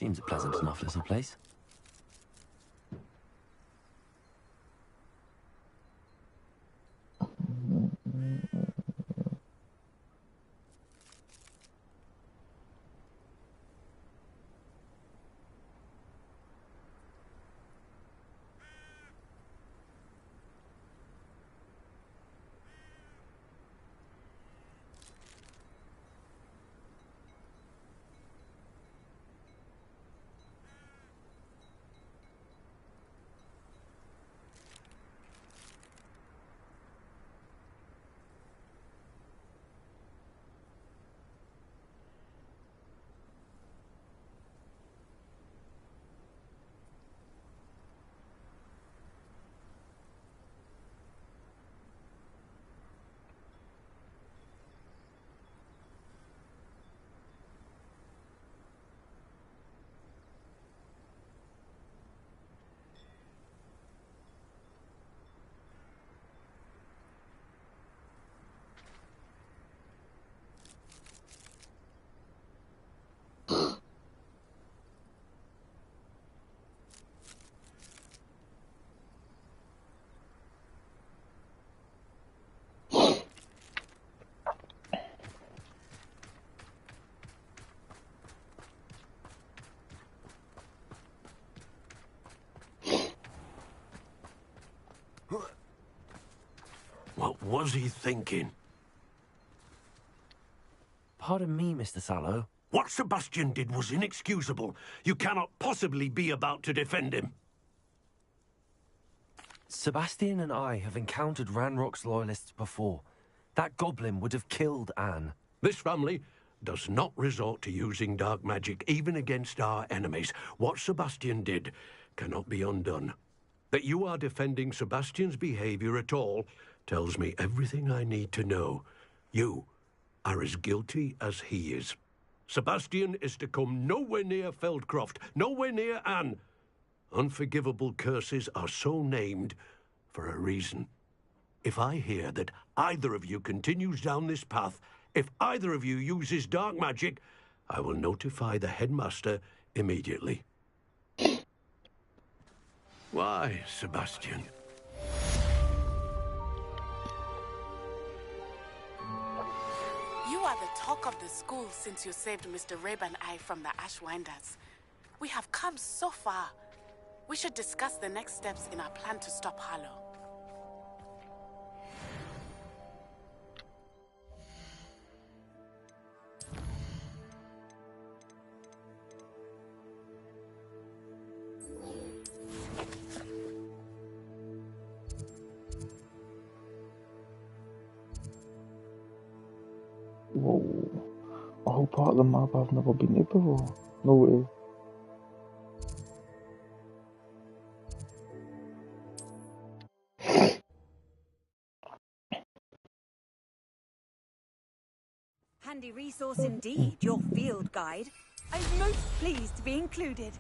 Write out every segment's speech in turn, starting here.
Seems a pleasant enough little place. What was he thinking? Pardon me, Mr. Sallow. What Sebastian did was inexcusable. You cannot possibly be about to defend him. Sebastian and I have encountered Ranrock's loyalists before. That goblin would have killed Anne. This family does not resort to using dark magic, even against our enemies. What Sebastian did cannot be undone. That you are defending Sebastian's behavior at all tells me everything I need to know. You are as guilty as he is. Sebastian is to come nowhere near Feldcroft, nowhere near Anne. Unforgivable curses are so named for a reason. If I hear that either of you continues down this path, if either of you uses dark magic, I will notify the headmaster immediately. Why, Sebastian? You are the talk of the school since you saved Mr. Rabe and I from the Ashwinders. We have come so far. We should discuss the next steps in our plan to stop Harlow. Whoa. A whole part of the map I've never been here before. No way. Handy resource indeed, your field guide. I'm most pleased to be included.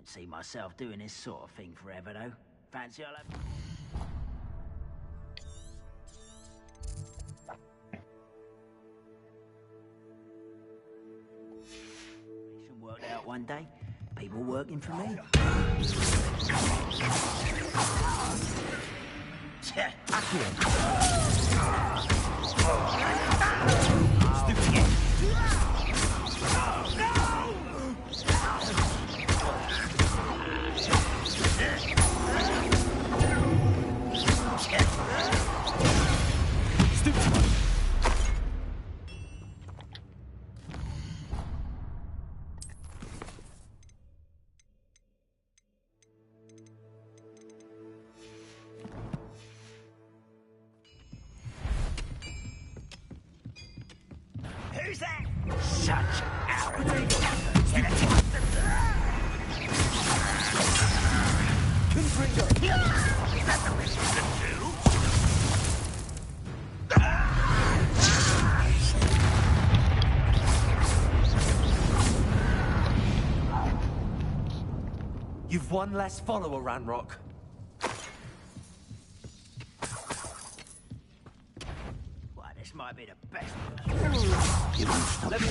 Can't see myself doing this sort of thing forever, though. Fancy I'll have... Worked out one day. People working for me. Who's that? Such arrogance. Is that the best you can do? You've one less follower, Ranrock. Well, this might be the best. You won't stop. Let me...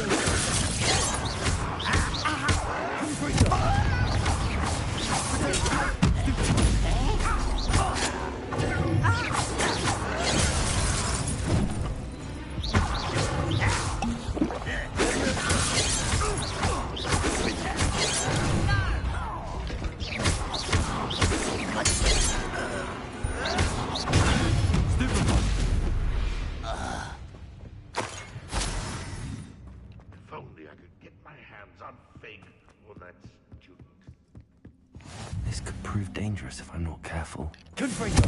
This could prove dangerous if I'm not careful. Confringo!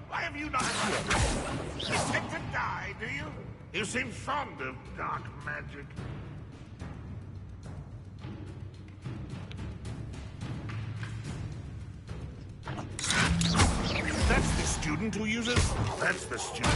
Why have you not intend to die, do you? You seem fond of dark magic. That's the student who uses... That's the student.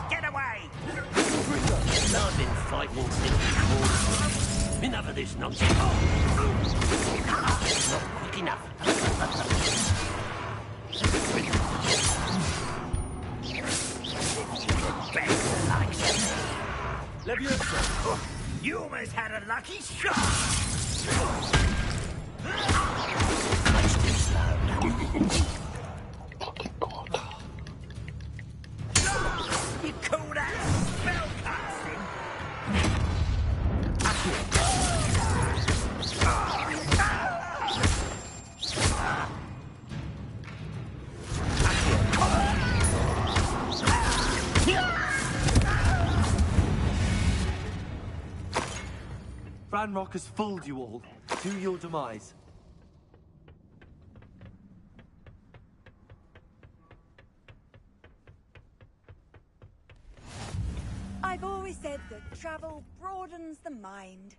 Get away! I've been fighting before. Enough of this nonsense. Not quick enough. Leviosa! You almost had a lucky shot! Makes me slow. You call that spellcasting? Ranrock has fooled you all. To your demise. I've always said that travel broadens the mind.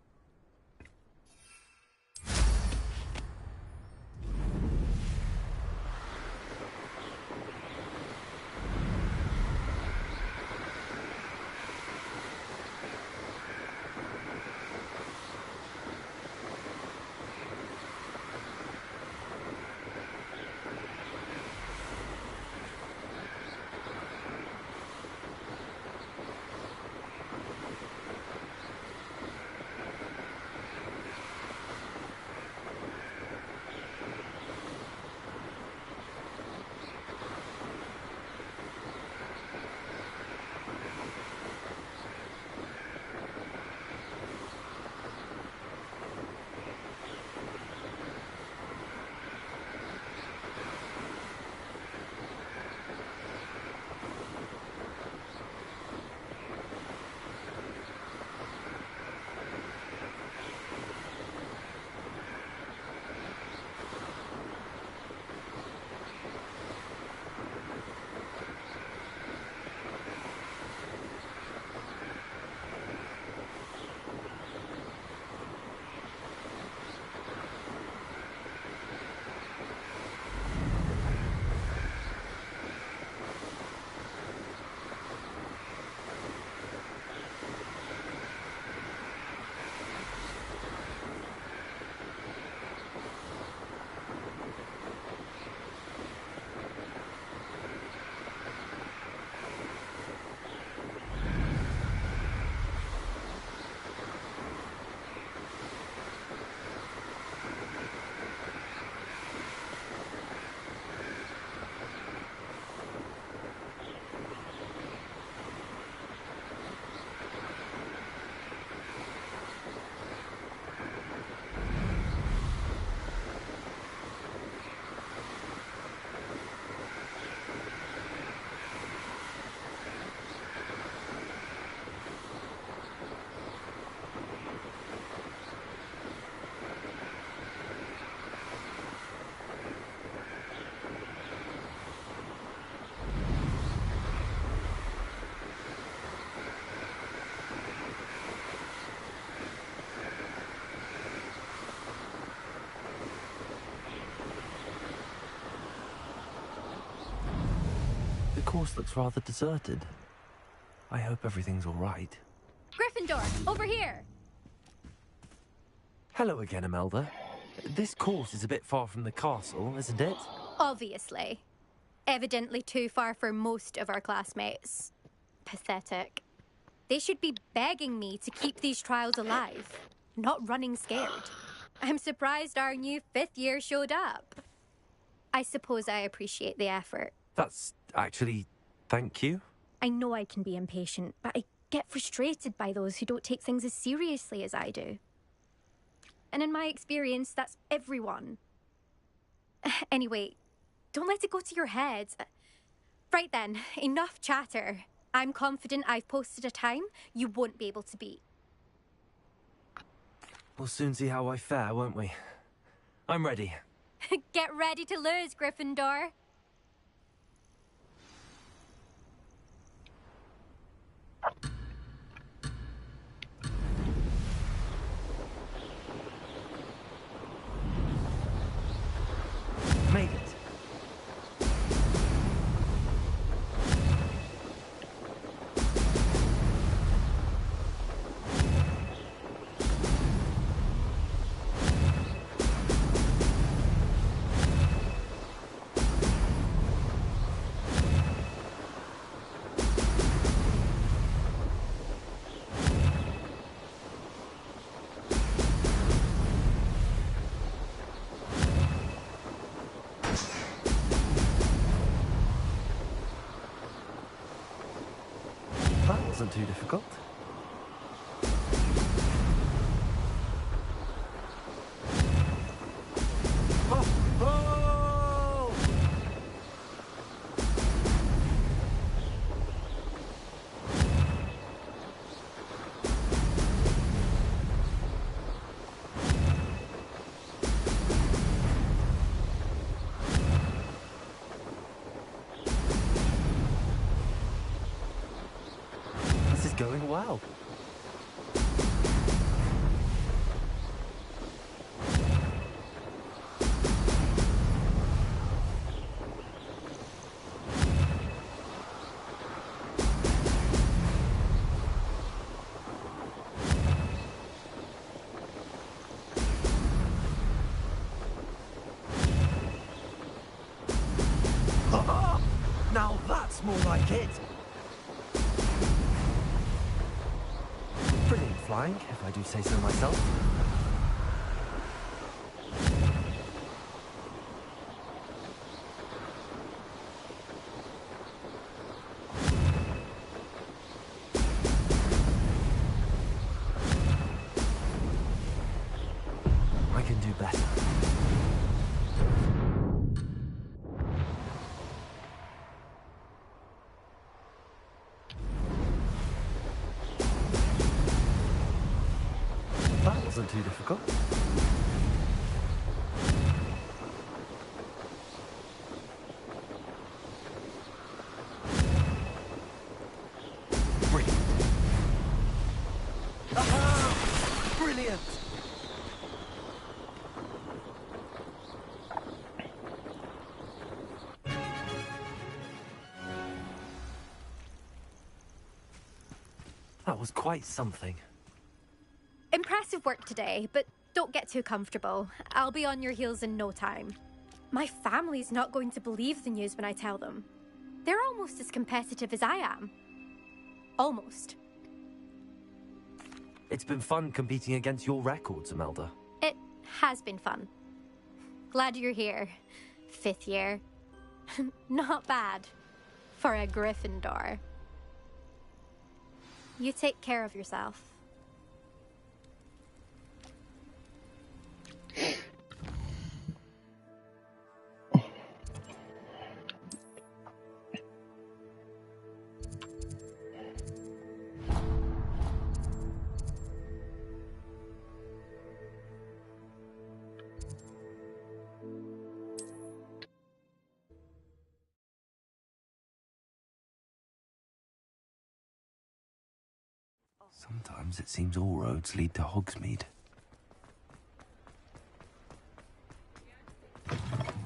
course looks rather deserted. I hope everything's all right. Gryffindor, over here! Hello again, Imelda. This course is a bit far from the castle, isn't it? Obviously. Evidently too far for most of our classmates. Pathetic. They should be begging me to keep these trials alive, not running scared. I'm surprised our new 5th year showed up. I suppose I appreciate the effort. That's actually... thank you. I know I can be impatient, but I get frustrated by those who don't take things as seriously as I do. And in my experience, that's everyone. Anyway, don't let it go to your head. Right then, enough chatter. I'm confident I've posted a time you won't be able to beat. We'll soon see how I fare, won't we? I'm ready. Get ready to lose, Gryffindor. Made it. That wasn't too difficult. Oh! Oh! This is going well. Ah! Now that's more like it. Brilliant flying, if I do say so myself. I can do better. That wasn't too difficult. Brilliant. Aha! Brilliant! That was quite something. Impressive work today, but don't get too comfortable. I'll be on your heels in no time. My family's not going to believe the news when I tell them. They're almost as competitive as I am. Almost. It's been fun competing against your records, Imelda. It has been fun. Glad you're here. 5th year. Not bad. For a Gryffindor. You take care of yourself. Sometimes it seems all roads lead to Hogsmeade.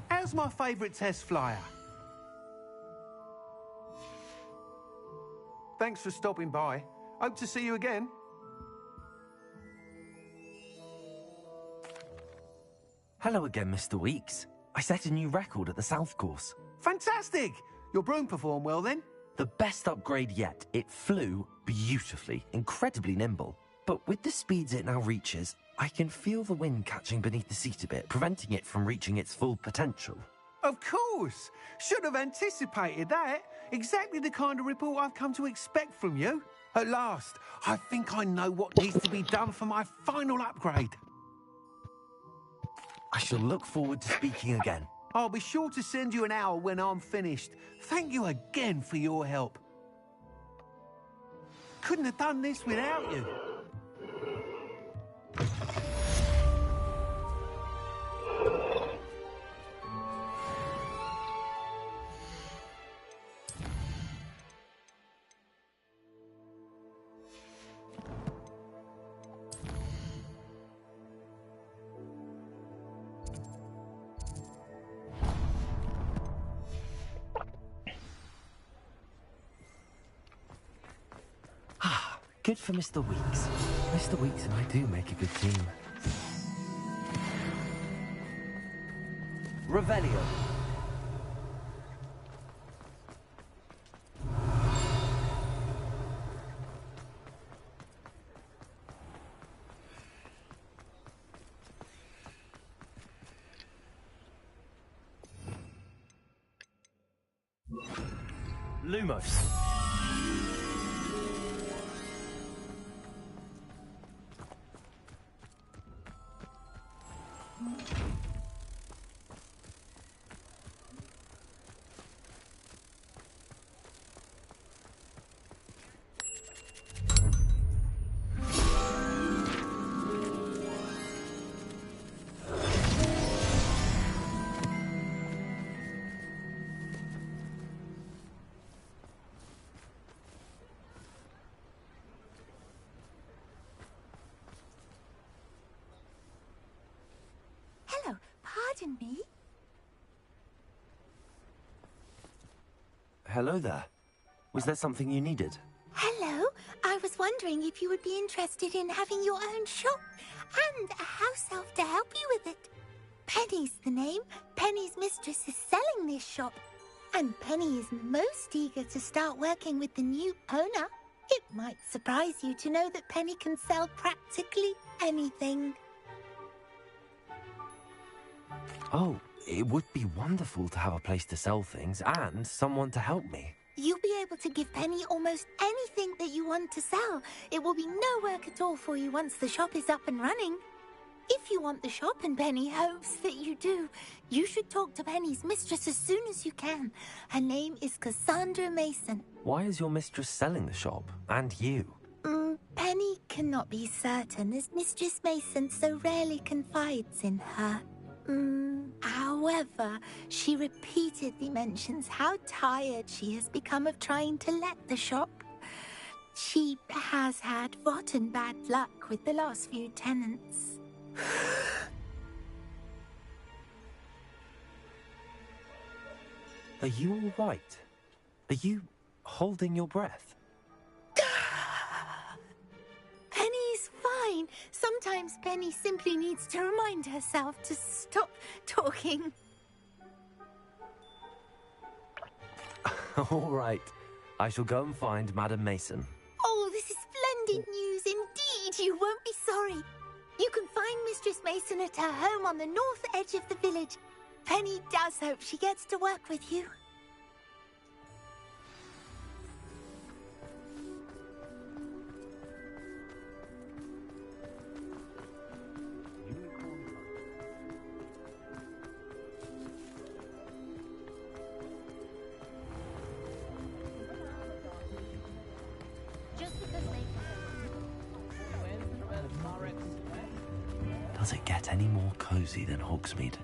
How's my favourite test flyer? Thanks for stopping by. Hope to see you again. Hello again, Mr. Weeks. I set a new record at the South Course. Fantastic! Your broom performed well then? The best upgrade yet. It flew beautifully, incredibly nimble. But with the speeds it now reaches, I can feel the wind catching beneath the seat a bit, preventing it from reaching its full potential. Of course! Should have anticipated that. Exactly the kind of report I've come to expect from you. At last, I think I know what needs to be done for my final upgrade. I shall look forward to speaking again. I'll be sure to send you an hour when I'm finished. Thank you again for your help. Couldn't have done this without you. Good for Mr. Weeks. Mr. Weeks and I do make a good team. Revelio. Lumos. Pardon me? Hello there. Was there something you needed? Hello. I was wondering if you would be interested in having your own shop and a house elf to help you with it. Penny's the name. Penny's mistress is selling this shop. And Penny is most eager to start working with the new owner. It might surprise you to know that Penny can sell practically anything. Oh, it would be wonderful to have a place to sell things and someone to help me. You'll be able to give Penny almost anything that you want to sell. It will be no work at all for you once the shop is up and running. If you want the shop and Penny hopes that you do, you should talk to Penny's mistress as soon as you can. Her name is Cassandra Mason. Why is your mistress selling the shop? And you? Penny cannot be certain as Mistress Mason so rarely confides in her. However, she repeatedly mentions how tired she has become of trying to let the shop. She has had rotten bad luck with the last few tenants. Are you all right? Are you holding your breath? Penny's fine. Sometimes Penny simply needs to remind herself to stop talking. All right. I shall go and find Madam Mason. Oh, this is splendid news indeed. You won't be sorry. You can find Mistress Mason at her home on the north edge of the village. Penny does hope she gets to work with you. Does it get any more cozy than Hogsmeade?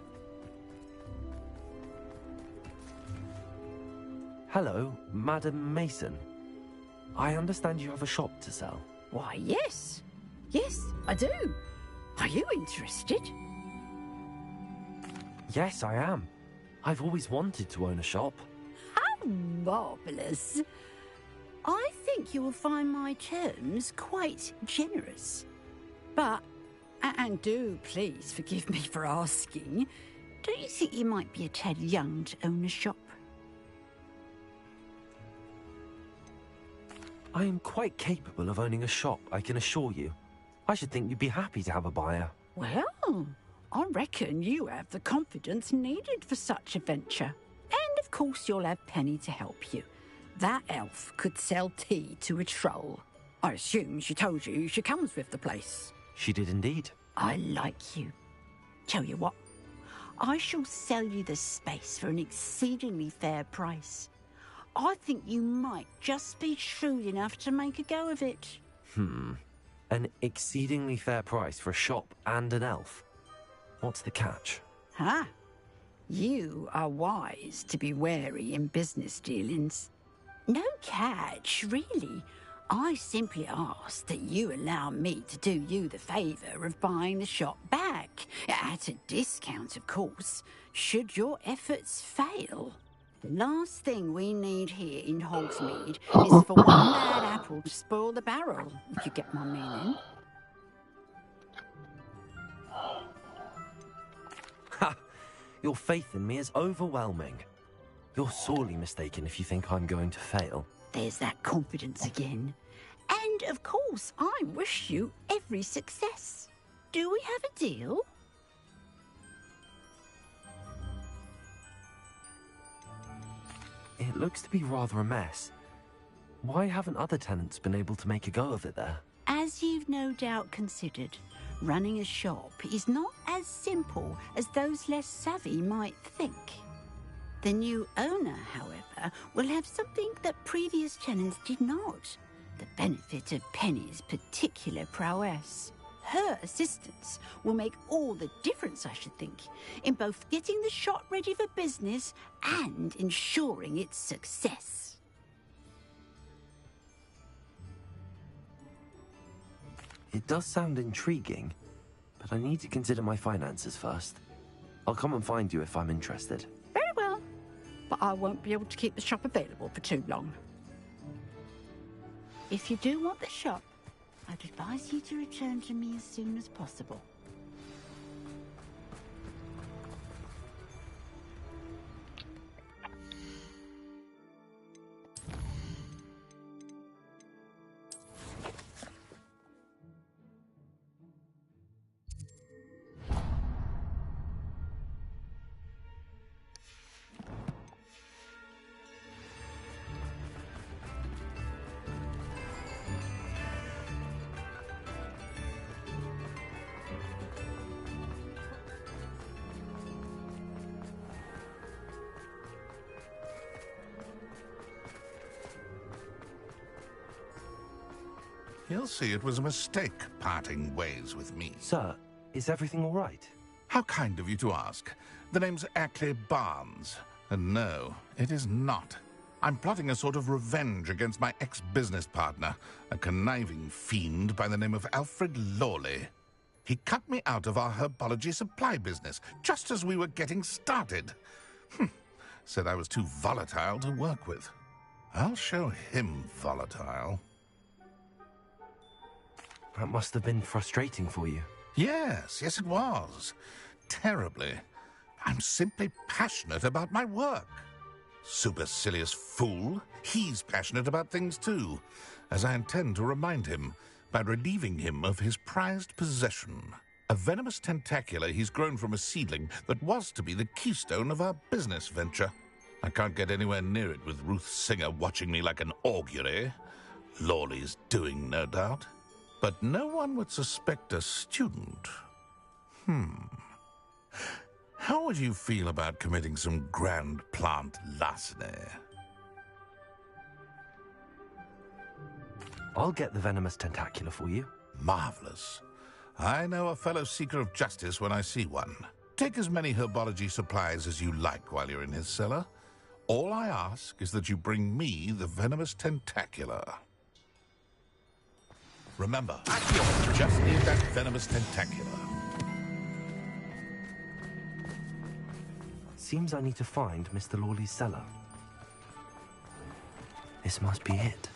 Hello, Madam Mason. I understand you have a shop to sell. Why, yes. Yes, I do. Are you interested? Yes, I am. I've always wanted to own a shop. How marvellous. I think you will find my terms quite generous. But, and do please forgive me for asking, don't you think you might be a tad young to own a shop? I am quite capable of owning a shop, I can assure you. I should think you'd be happy to have a buyer. Well, I reckon you have the confidence needed for such a venture. And of course you'll have Penny to help you. That elf could sell tea to a troll. I assume she told you she comes with the place. She did indeed. I like you. Tell you what, I shall sell you the space for an exceedingly fair price. I think you might just be shrewd enough to make a go of it. An exceedingly fair price for a shop and an elf. What's the catch? Huh? You are wise to be wary in business dealings. No catch, really. I simply ask that you allow me to do you the favour of buying the shop back. At a discount, of course, should your efforts fail. The last thing we need here in Hogsmeade is for one bad apple to spoil the barrel, if you get my meaning. Ha! Your faith in me is overwhelming. You're sorely mistaken if you think I'm going to fail. There's that confidence again. And, of course, I wish you every success. Do we have a deal? It looks to be rather a mess. Why haven't other tenants been able to make a go of it there? As you've no doubt considered, running a shop is not as simple as those less savvy might think. The new owner, however, will have something that previous tenants did not. The benefit of Penny's particular prowess. Her assistance will make all the difference, I should think, in both getting the shop ready for business and ensuring its success. It does sound intriguing, but I need to consider my finances first. I'll come and find you if I'm interested. Very well, but I won't be able to keep the shop available for too long. If you do want the shop, I'd advise you to return to me as soon as possible. He'll see it was a mistake parting ways with me. Sir, is everything all right? How kind of you to ask. The name's Ackley Barnes. And no, it is not. I'm plotting a sort of revenge against my ex-business partner, a conniving fiend by the name of Alfred Lawley. He cut me out of our herbology supply business just as we were getting started. Said I was too volatile to work with. I'll show him volatile. That must have been frustrating for you. Yes, it was. Terribly. I'm simply passionate about my work. Supercilious fool. He's passionate about things too, as I intend to remind him by relieving him of his prized possession. A venomous tentacular he's grown from a seedling that was to be the keystone of our business venture. I can't get anywhere near it with Ruth Singer watching me like an augury. Lawley's doing, no doubt. But no one would suspect a student. How would you feel about committing some grand plant larceny? I'll get the venomous tentacular for you. Marvelous. I know a fellow seeker of justice when I see one. Take as many herbology supplies as you like while you're in his cellar. All I ask is that you bring me the venomous tentacular. Remember, just need that venomous tentacular. Seems I need to find Mr. Lawley's cellar. This must be it.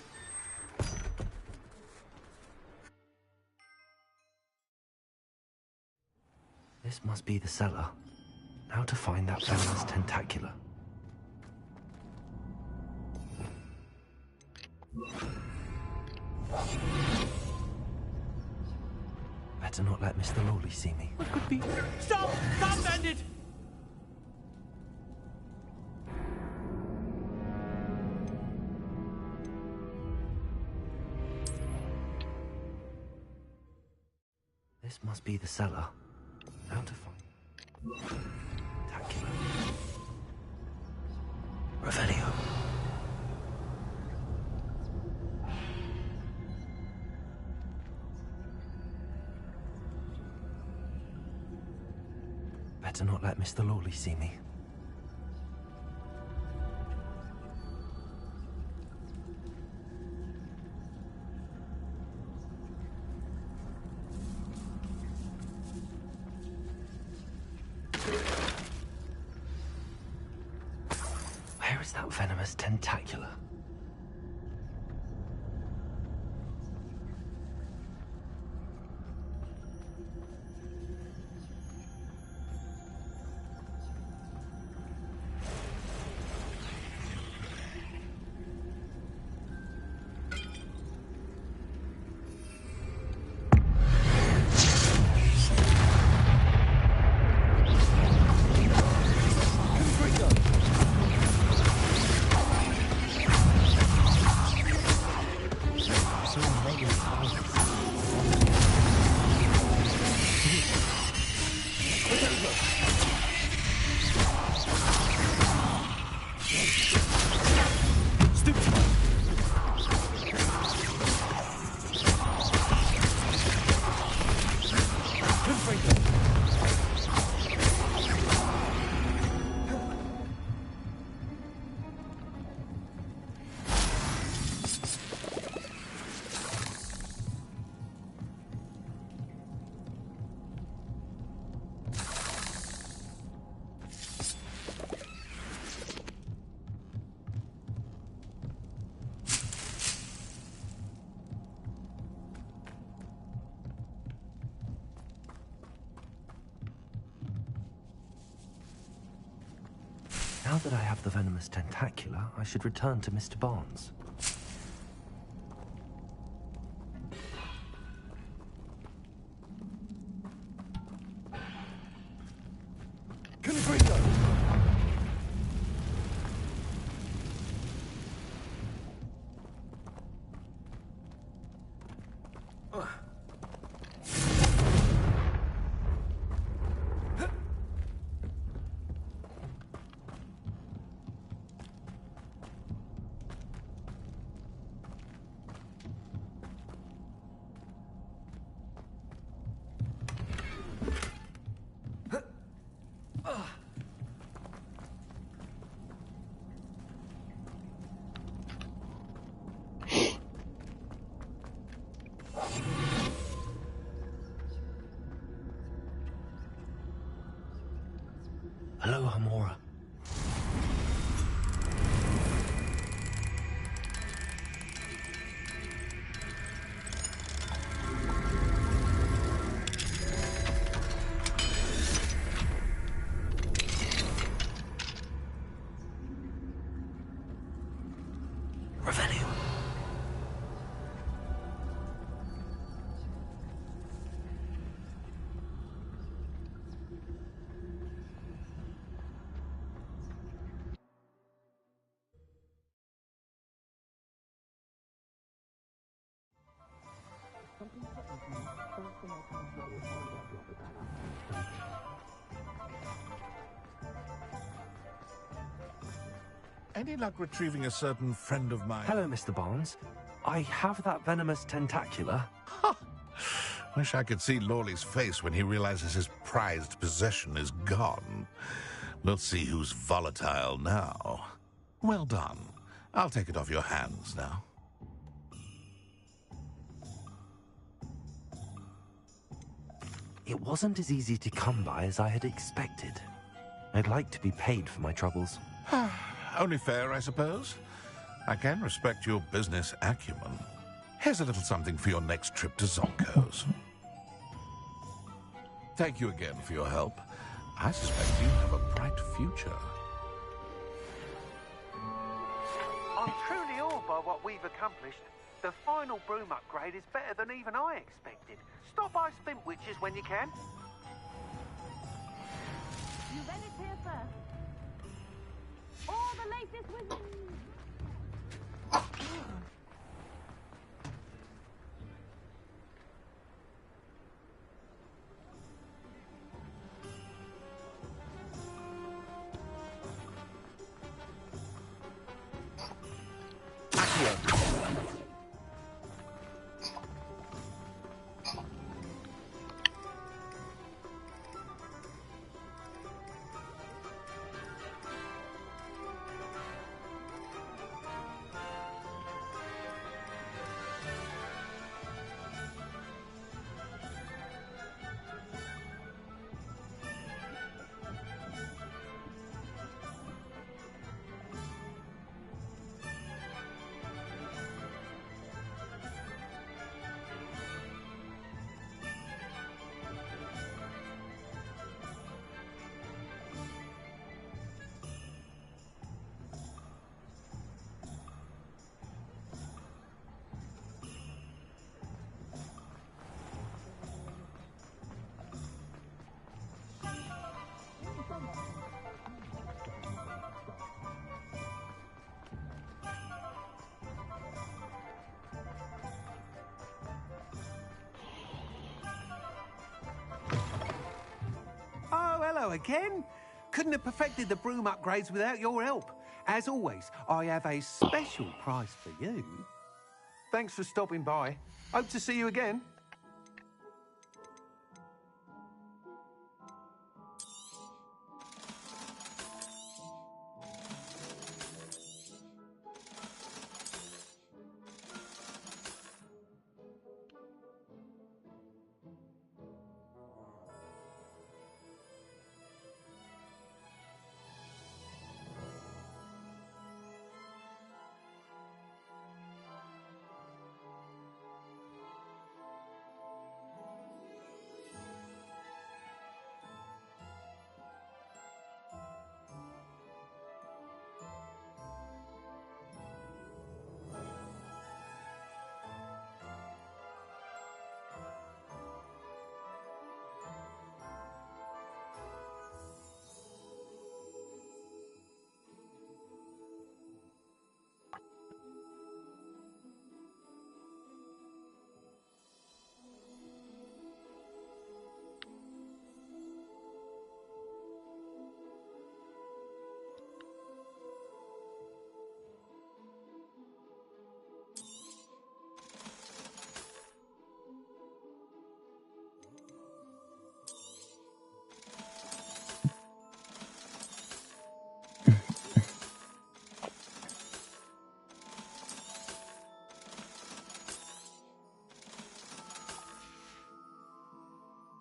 This must be the cellar. Now to find that venomous tentacula. Better not let Mr. Lawley see me. What could be? Stop! Stop, bandit! This must be the cellar. Now to find... Tentacula. Revelio. Better not let Mr. Lawley see me. Where is that venomous tentacula? Now that I have the venomous tentacula, I should return to Mr. Barnes. Hello, Hamora. Revelio. Any luck retrieving a certain friend of mine? Hello, Mr. Barnes. I have that venomous tentacula. Wish I could see Lawley's face when he realizes his prized possession is gone. We'll see who's volatile now. Well done. I'll take it off your hands now. It wasn't as easy to come by as I had expected. I'd like to be paid for my troubles. Only fair, I suppose. I can respect your business acumen. Here's a little something for your next trip to Zonko's. Thank you again for your help. I suspect you have a bright future. I'm truly awed by what we've accomplished. The final broom upgrade is better than even I expected. Stop by Spint Witches when you can. You read it here first. All the latest with... Oh, hello again. Couldn't have perfected the broom upgrades without your help. As always, I have a special prize for you. Thanks for stopping by. Hope to see you again.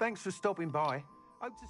Thanks for stopping by. Hope to...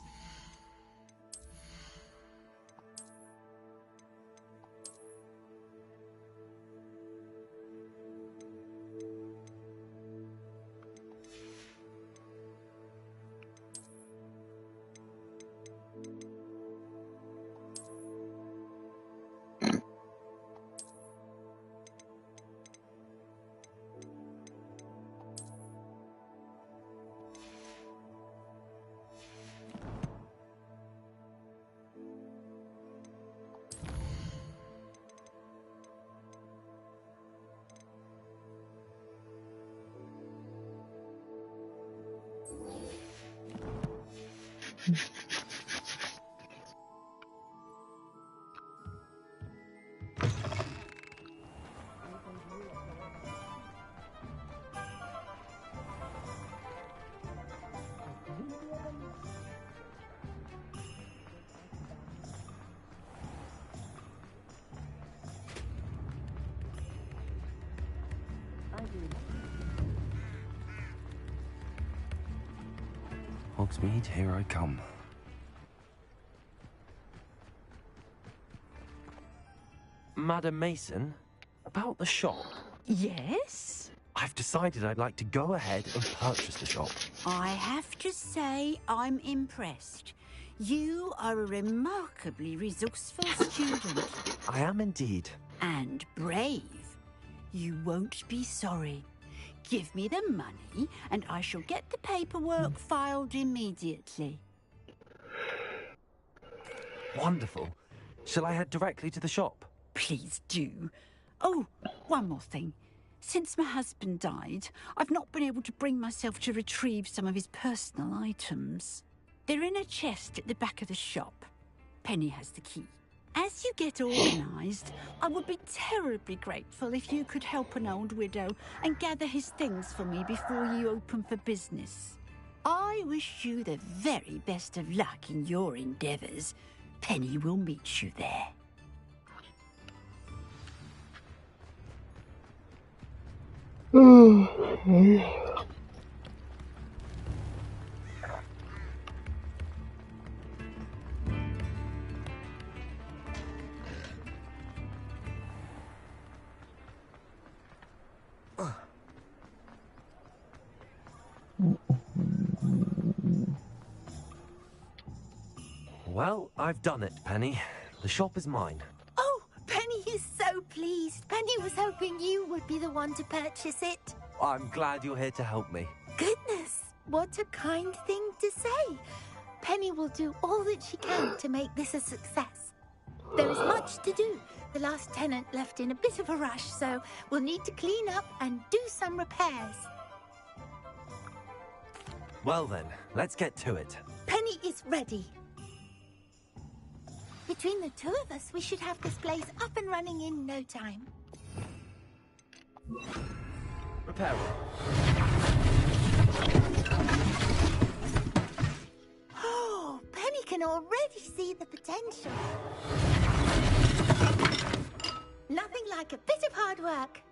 Hogsmeade, here I come. Madam Mason, about the shop. Yes? I I've decided I'd like to go ahead and purchase the shop. I have to say I'm impressed. You are a remarkably resourceful student. I am indeed. And brave. You won't be sorry. Give me the money, and I shall get the paperwork filed immediately. Wonderful. Shall I head directly to the shop? Please do. Oh, one more thing. Since my husband died, I've not been able to bring myself to retrieve some of his personal items. They're in a chest at the back of the shop. Penny has the key. As you get organised, I would be terribly grateful if you could help an old widow and gather his things for me before you open for business. I wish you the very best of luck in your endeavours. Penny will meet you there. Well, I've done it, Penny. The shop is mine. Oh, Penny is so pleased. Penny was hoping you would be the one to purchase it. I'm glad you're here to help me. Goodness, what a kind thing to say. Penny will do all that she can to make this a success. There is much to do. The last tenant left in a bit of a rush, so we'll need to clean up and do some repairs. Well then, let's get to it. Penny is ready. Between the two of us, we should have this place up and running in no time. Repair. Oh, Penny can already see the potential. Nothing like a bit of hard work.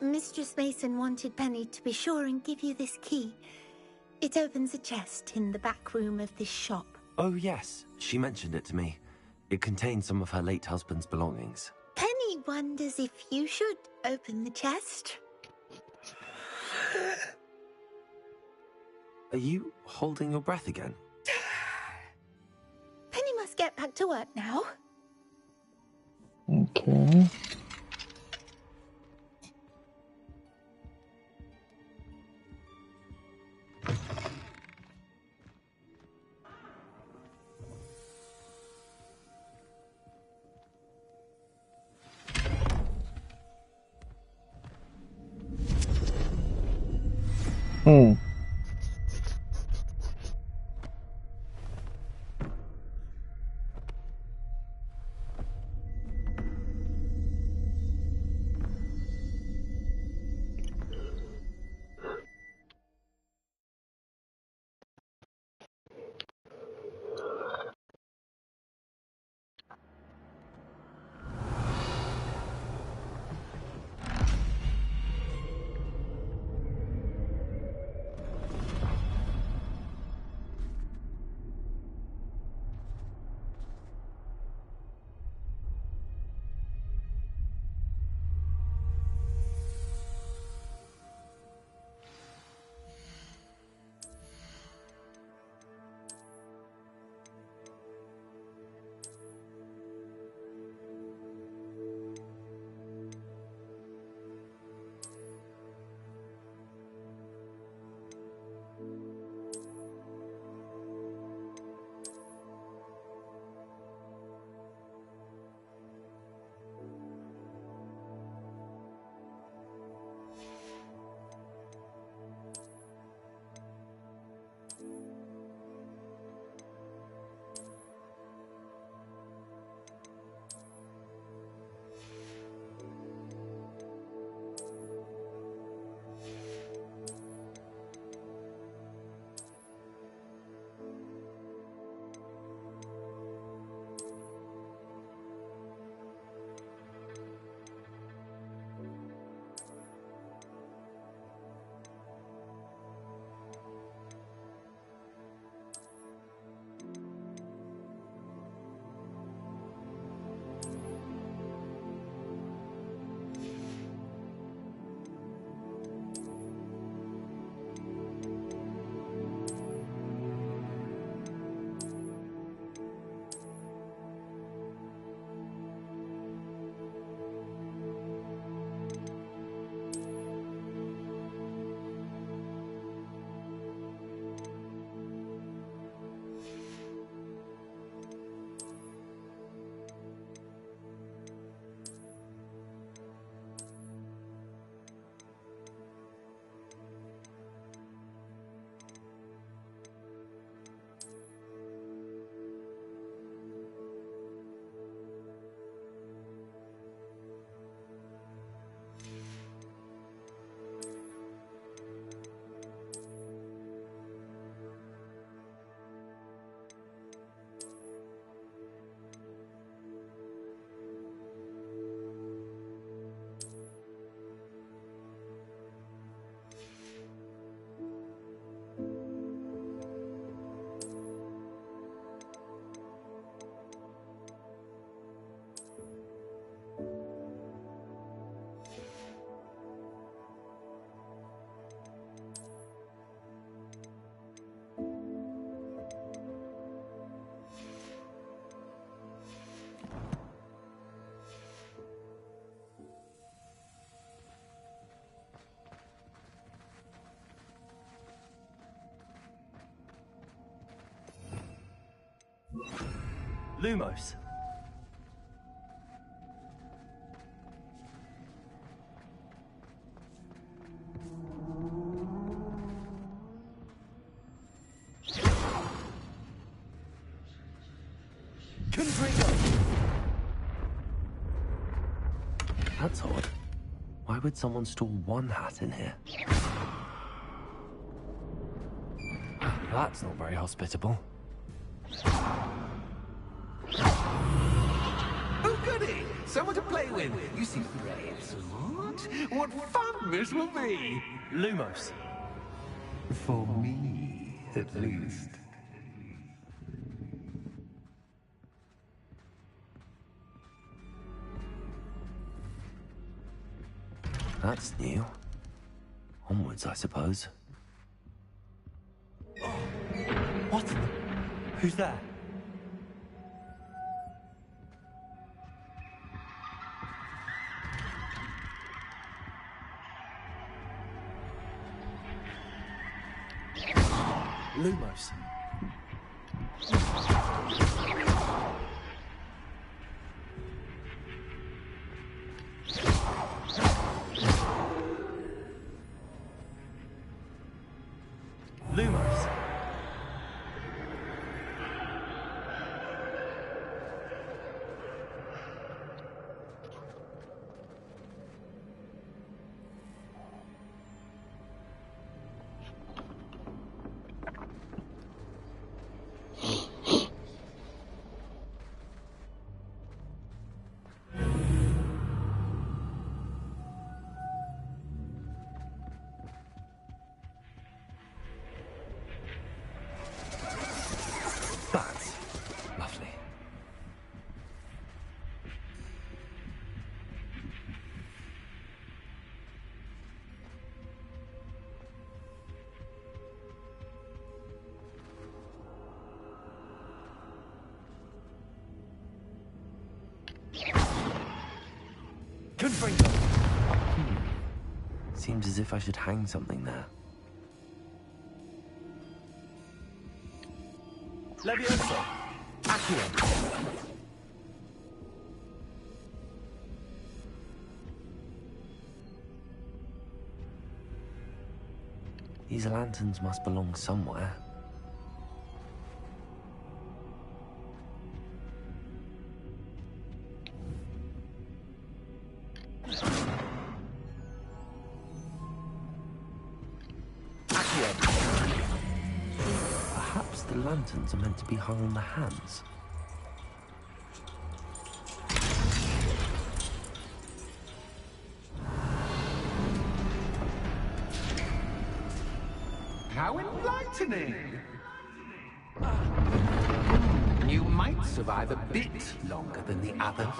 Mistress Mason wanted Penny to be sure and give you this key. It opens a chest in the back room of this shop. Oh yes, she mentioned it to me. It contains some of her late husband's belongings. Penny wonders if you should open the chest. Are you holding your breath again? Penny must get back to work now. Okay. Lumos. That's odd. Why would someone store one hat in here? That's not very hospitable. Oh, goody! Someone to play with. You seem very smart. What fun this will be! Lumos. For me, at least. That's new. Onwards, I suppose. Oh. What? Who's there? Lumos. Lumos. That's lovely. Confringo! Seems as if I should hang something there. Levioso! Accio! These lanterns must belong somewhere. Perhaps the lanterns are meant to be hung on the hands. How enlightening! You might survive a bit longer than the others.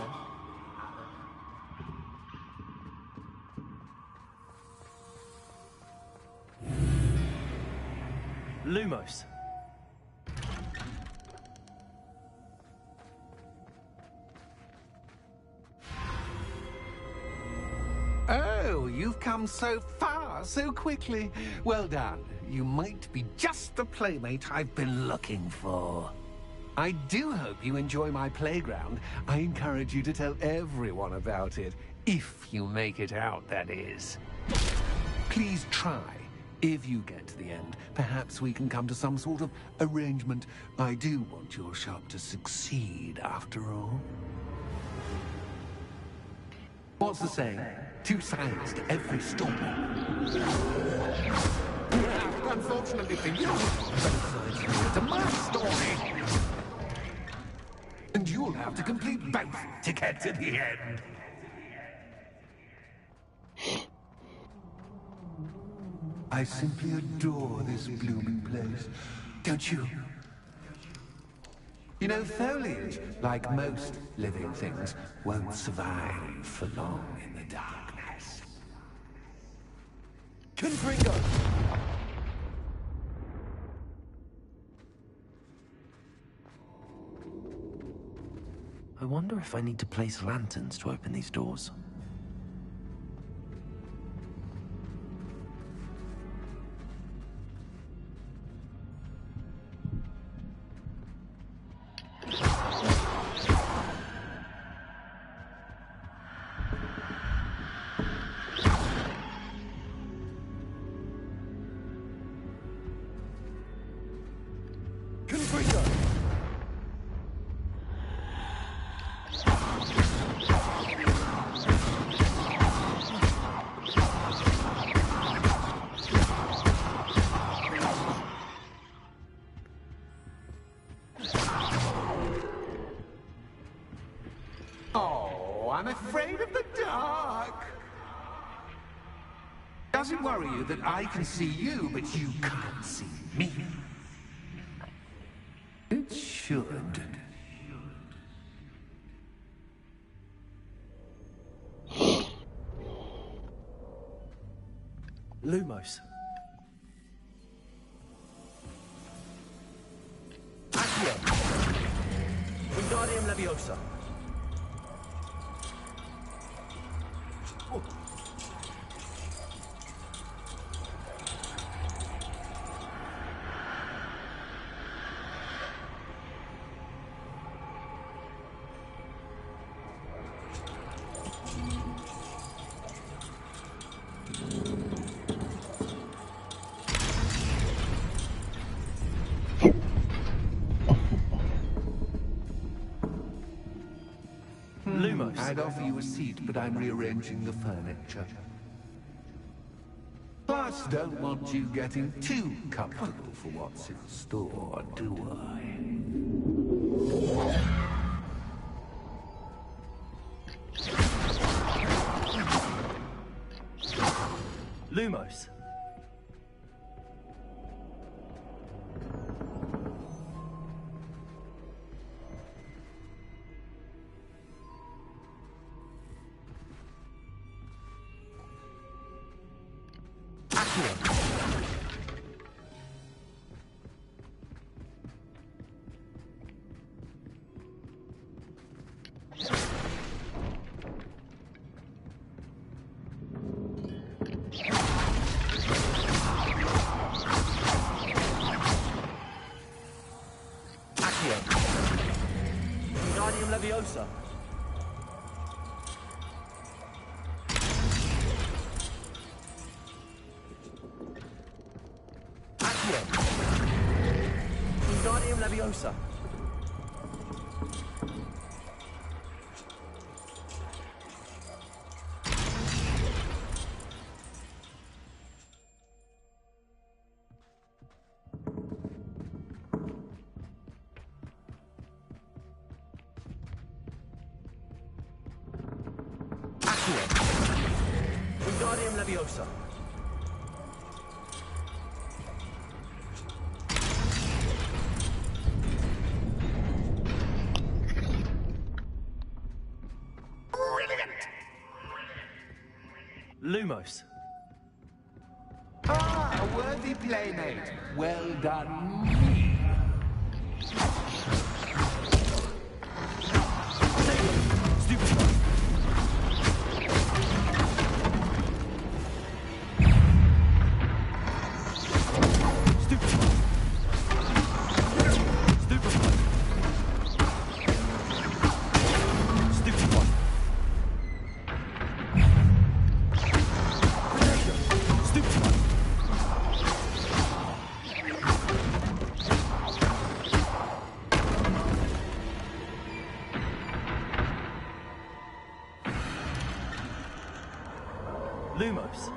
Lumos. Oh, you've come so far so quickly. Well done. You might be just the playmate I've been looking for. I do hope you enjoy my playground. I encourage you to tell everyone about it. If you make it out, that is. Please try. If you get to the end, perhaps we can come to some sort of arrangement. I do want your shop to succeed, after all. What's the saying? Two sides to every story. Unfortunately for you, both sides to my story. And you'll have to complete both to get to the end. I simply adore this blooming place, don't you? You know, foliage, like most living things, won't survive for long in the darkness. Confringo! I wonder if I need to place lanterns to open these doors. I'm afraid of the dark. Does it worry you that I can see you, but you can't see me? It should. Lumos. Wingardium Leviosa. Oh. Lumos. I'd offer you a seat, but I'm rearranging the furniture. Plus, don't want you getting too comfortable for what's in store, do I? Lumos. Wingardium Leviosa. Accio. Wingardium Leviosa. Wingardium Leviosa. Brilliant! Lumos. Ah, a worthy playmate. Well done. Stupid. Lumos.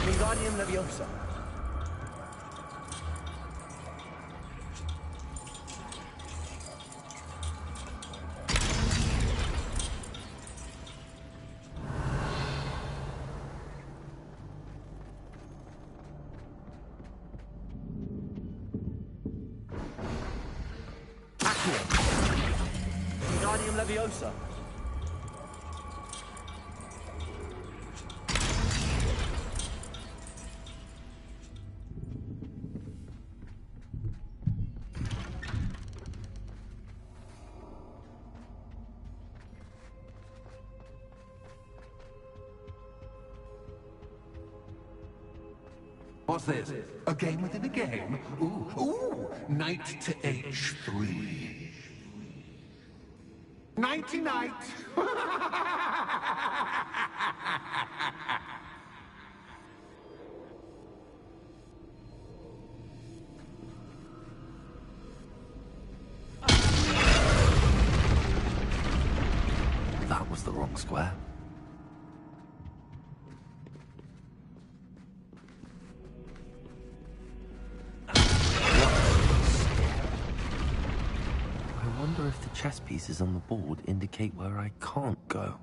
Wingardium Leviosa. Wingardium Leviosa. What's this? A game within a game? Ooh, knight to h3. Nighty-night! That was the wrong square. I wonder if the chess pieces on the board indicate where I can't go.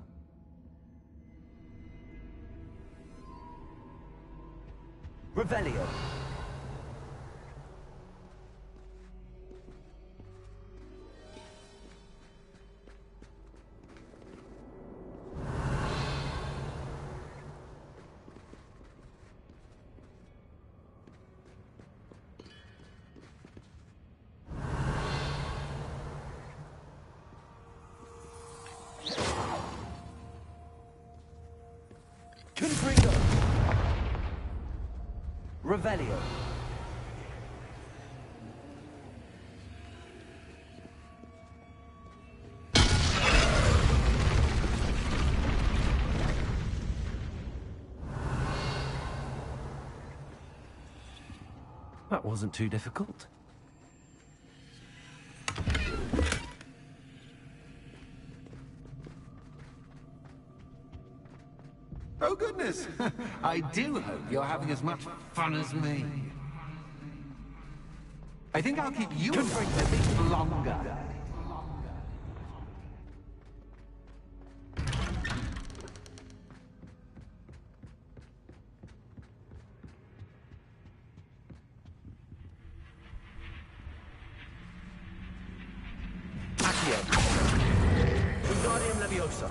Revelio. Confringo. Revelio. That wasn't too difficult. Oh, goodness! I do hope you're having as much fun as me. I think I'll keep you a bit longer. Accio. Wingardium Leviosa.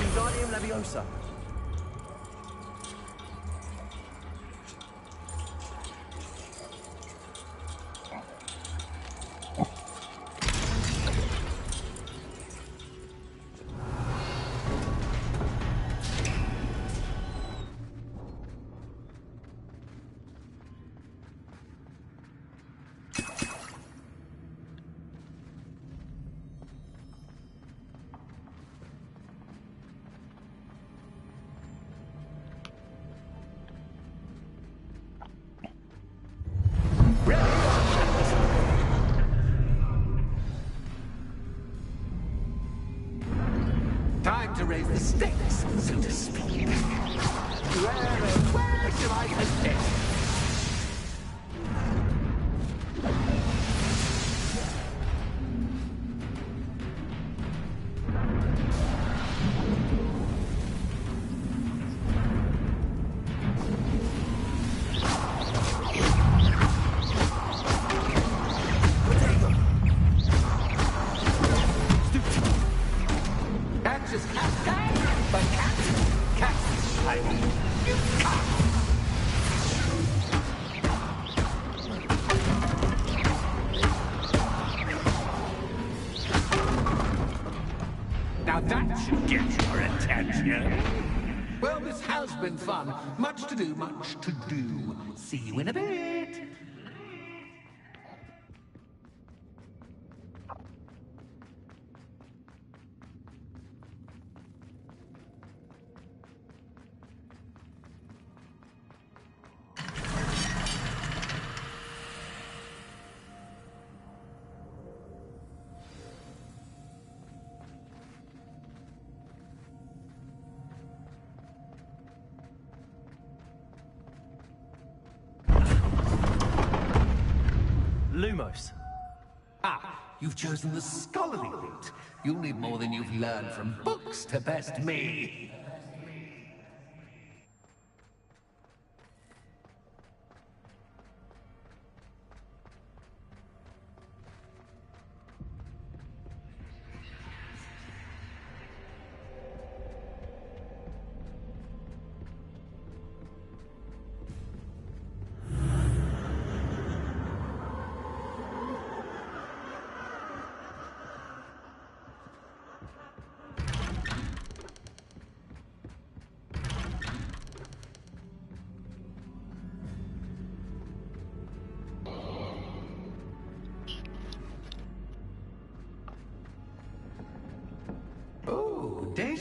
Wingardium Leviosa. Time to raise the stakes, so to speak. Where shall I begin? Catches cascade, but catches shiny. You can't. Now that should get your attention. Well, this has been fun. Much to do, much to do. See you in a bit. Lumos. Ah, you've chosen the scholarly route. You'll need more than you've learned from books to best me.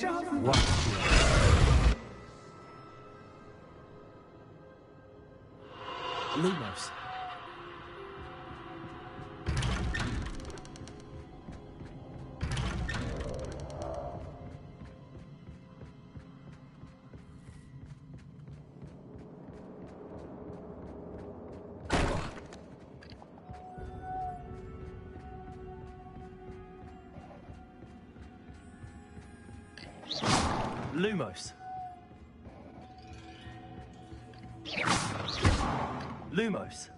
What? Lumos. Lumos. Lumos.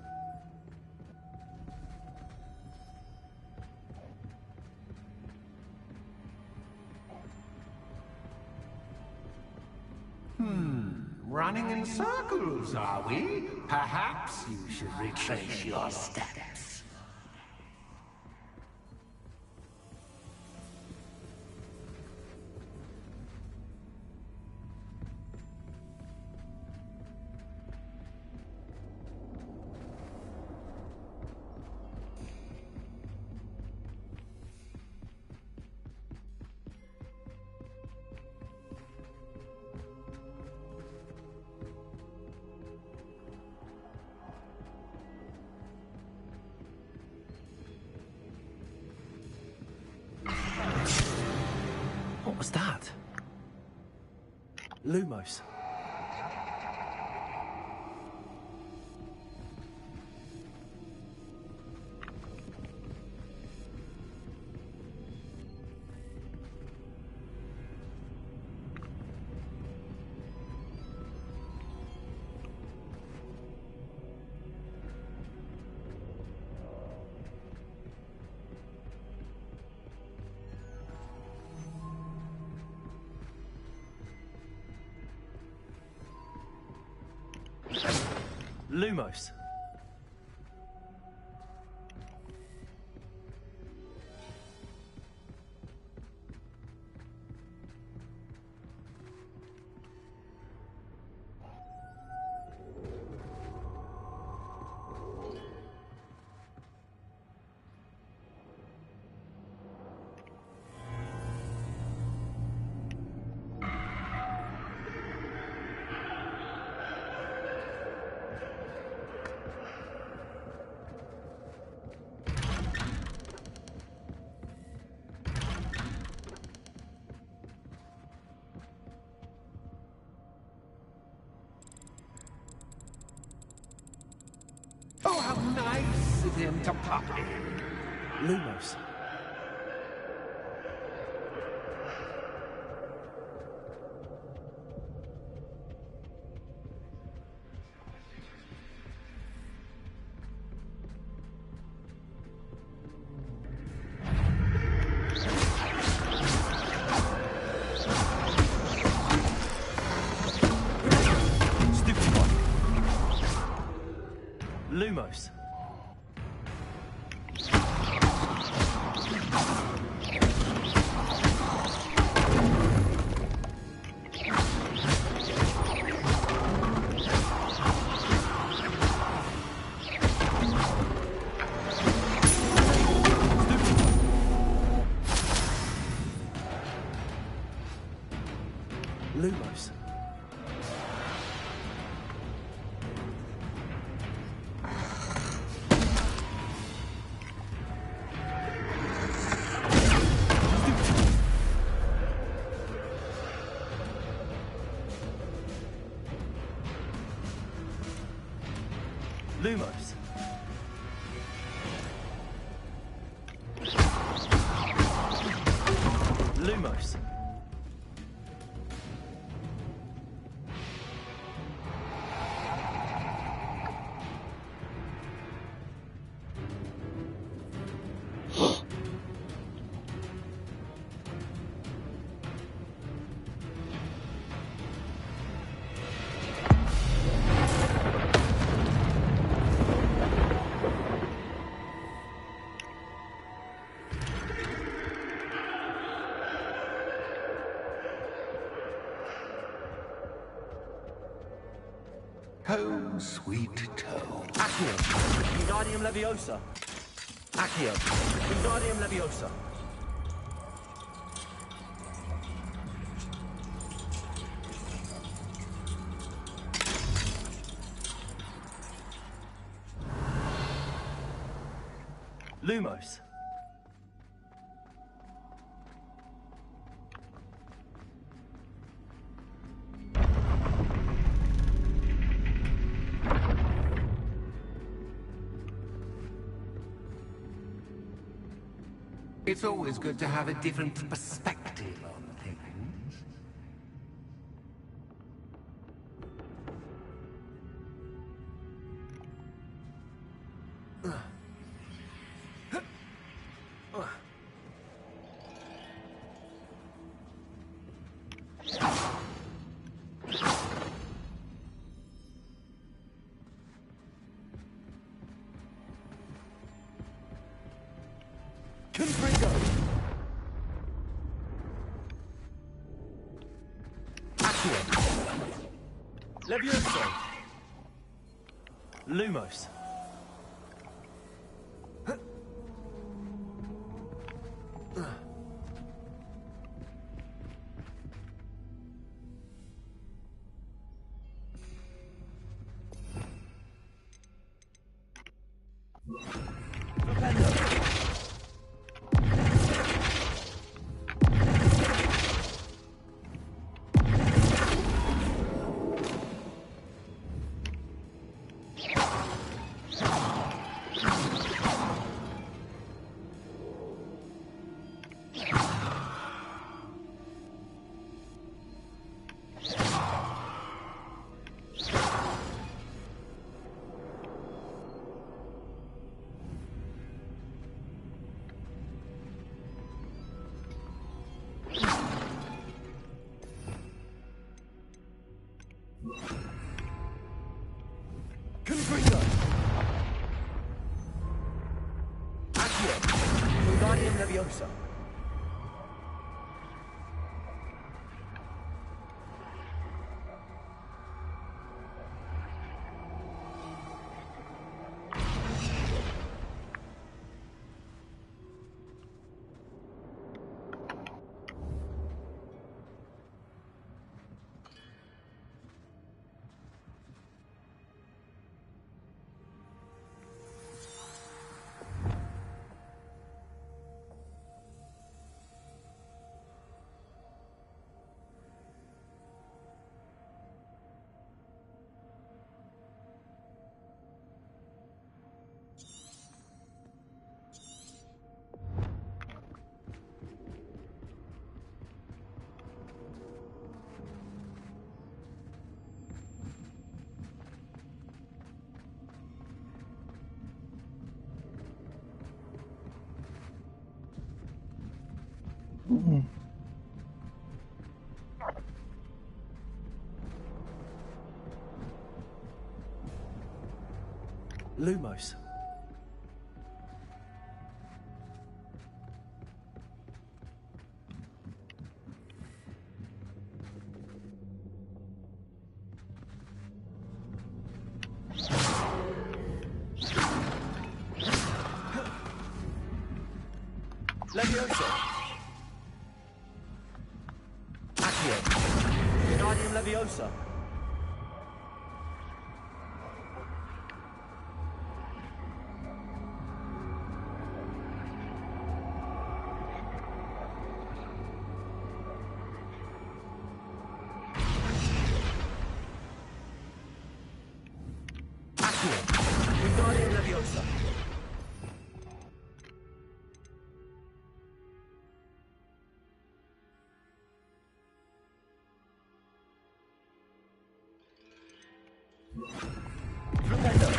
Running in circles, are we? Perhaps you should retrace your steps. What was that? Lumos. Lumos. Oh, how nice of him to pop in. Lumos. Lumos. Lumos. Lumos. Lumos. Home, sweet home. Accio. Wingardium Leviosa. Accio. Wingardium Leviosa. Lumos. It's always good to have a different perspective on things. Confringo. Accio. Levioso. Lumos. Confringo. Accio. Wingardium Leviosa. Lumos. Levioso. Accio. Wingardium Leviosa. Wingardium Leviosa. Flipendo.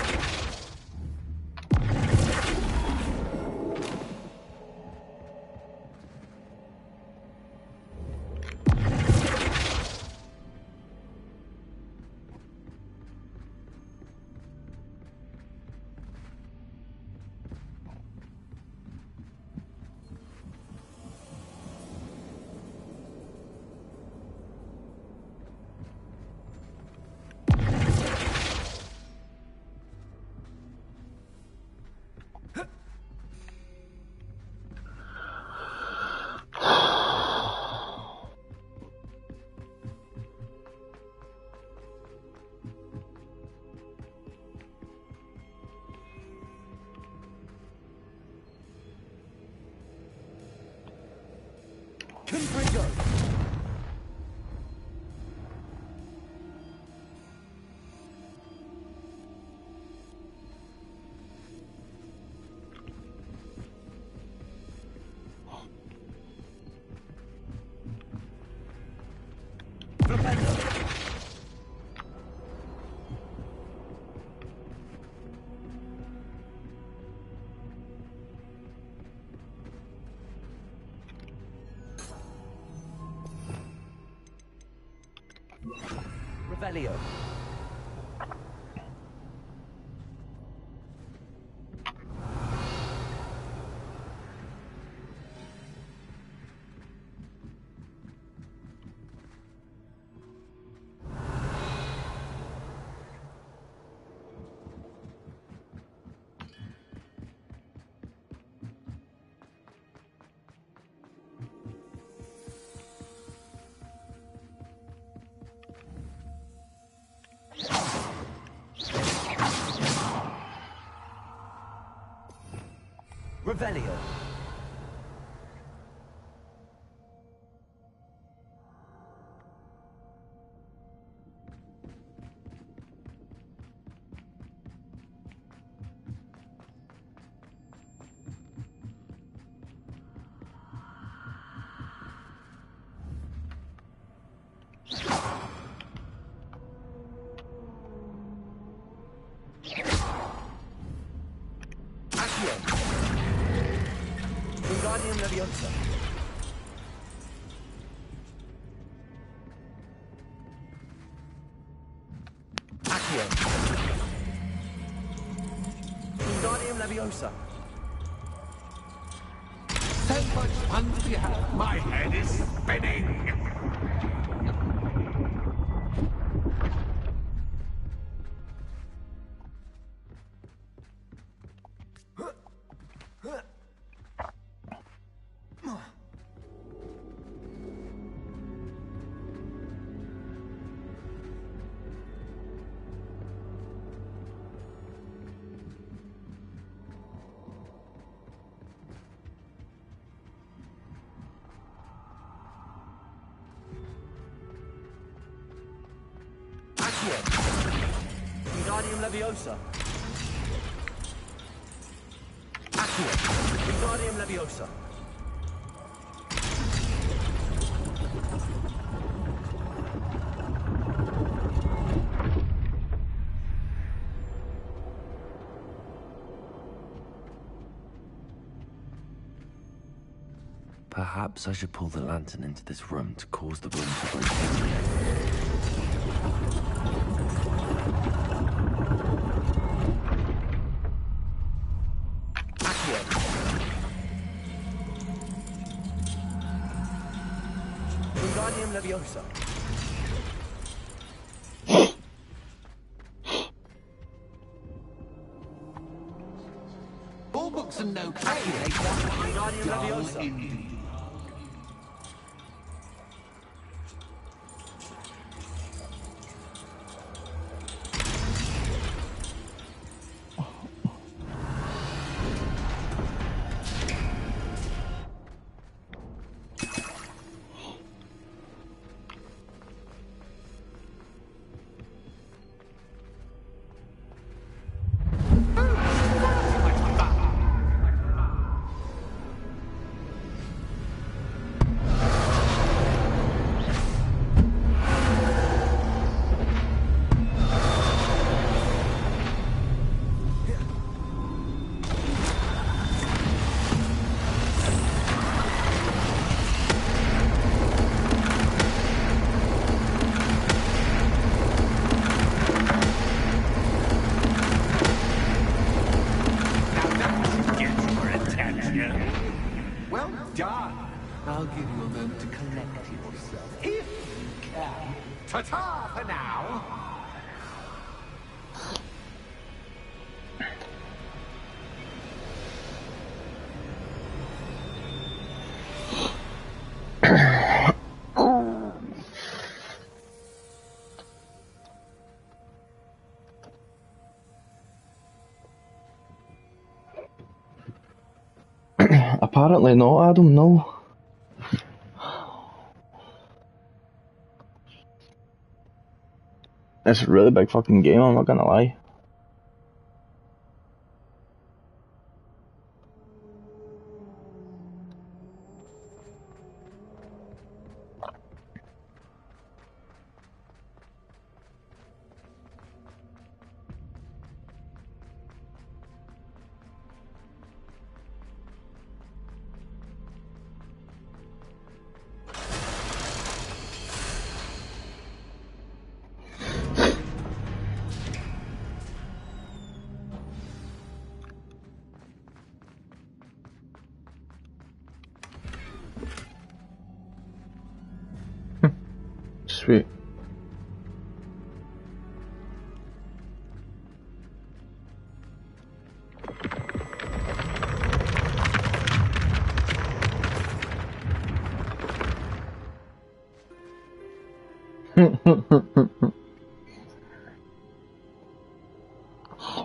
Confringo. Revelio. Revelio. Wingardium Leviosa. Accio. Wingardium Leviosa. So much fun to be had. My head is spinning. Wingardium Leviosa. Accio. Wingardium Leviosa. Perhaps I should pull the lantern into this room to cause the room to rotate. Wingardium Leviosa. All books and no calculator. Wingardium Leviosa. Well done. I'll give you a moment to collect yourself, if you can. Ta-ta for now. Apparently not, Adam, no. It's a really big fucking game, I'm not gonna lie. Sweet.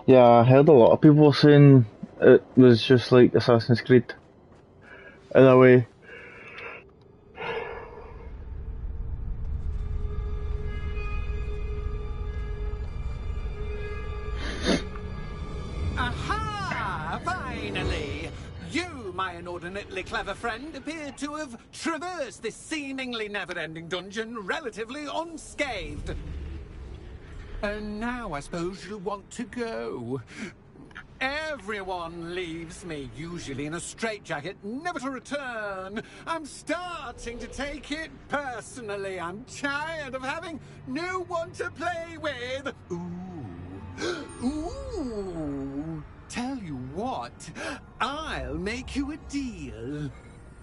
Yeah, I heard a lot of people saying it was just like Assassin's Creed in a way. Aha! Finally! You, my inordinately clever friend, appear to have traversed this seemingly never-ending dungeon relatively unscathed. And now I suppose you'll want to go. Everyone leaves me, usually in a straitjacket, never to return. I'm starting to take it personally. I'm tired of having no one to play with. Ooh. Ooh. Tell you what, I'll make you a deal.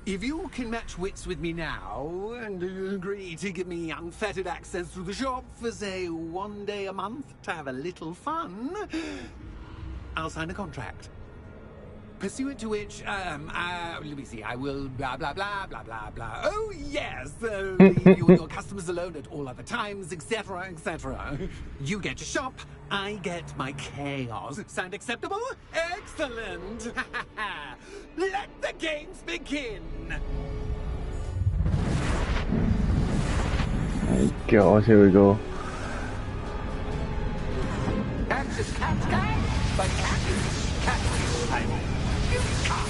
If you can match wits with me now, and agree to give me unfettered access through the shop for, say, 1 day a month to have a little fun, I'll sign a contract. Pursuant to which, let me see, I will blah, blah, blah, blah, blah, blah. Oh, yes, leave you and your customers alone at all other times, etc., etc. You get your shop, I get my chaos. Sound acceptable? Excellent! Let the games begin! Oh God, here we go. Catch is cat guy, but cat is cat time. You cat!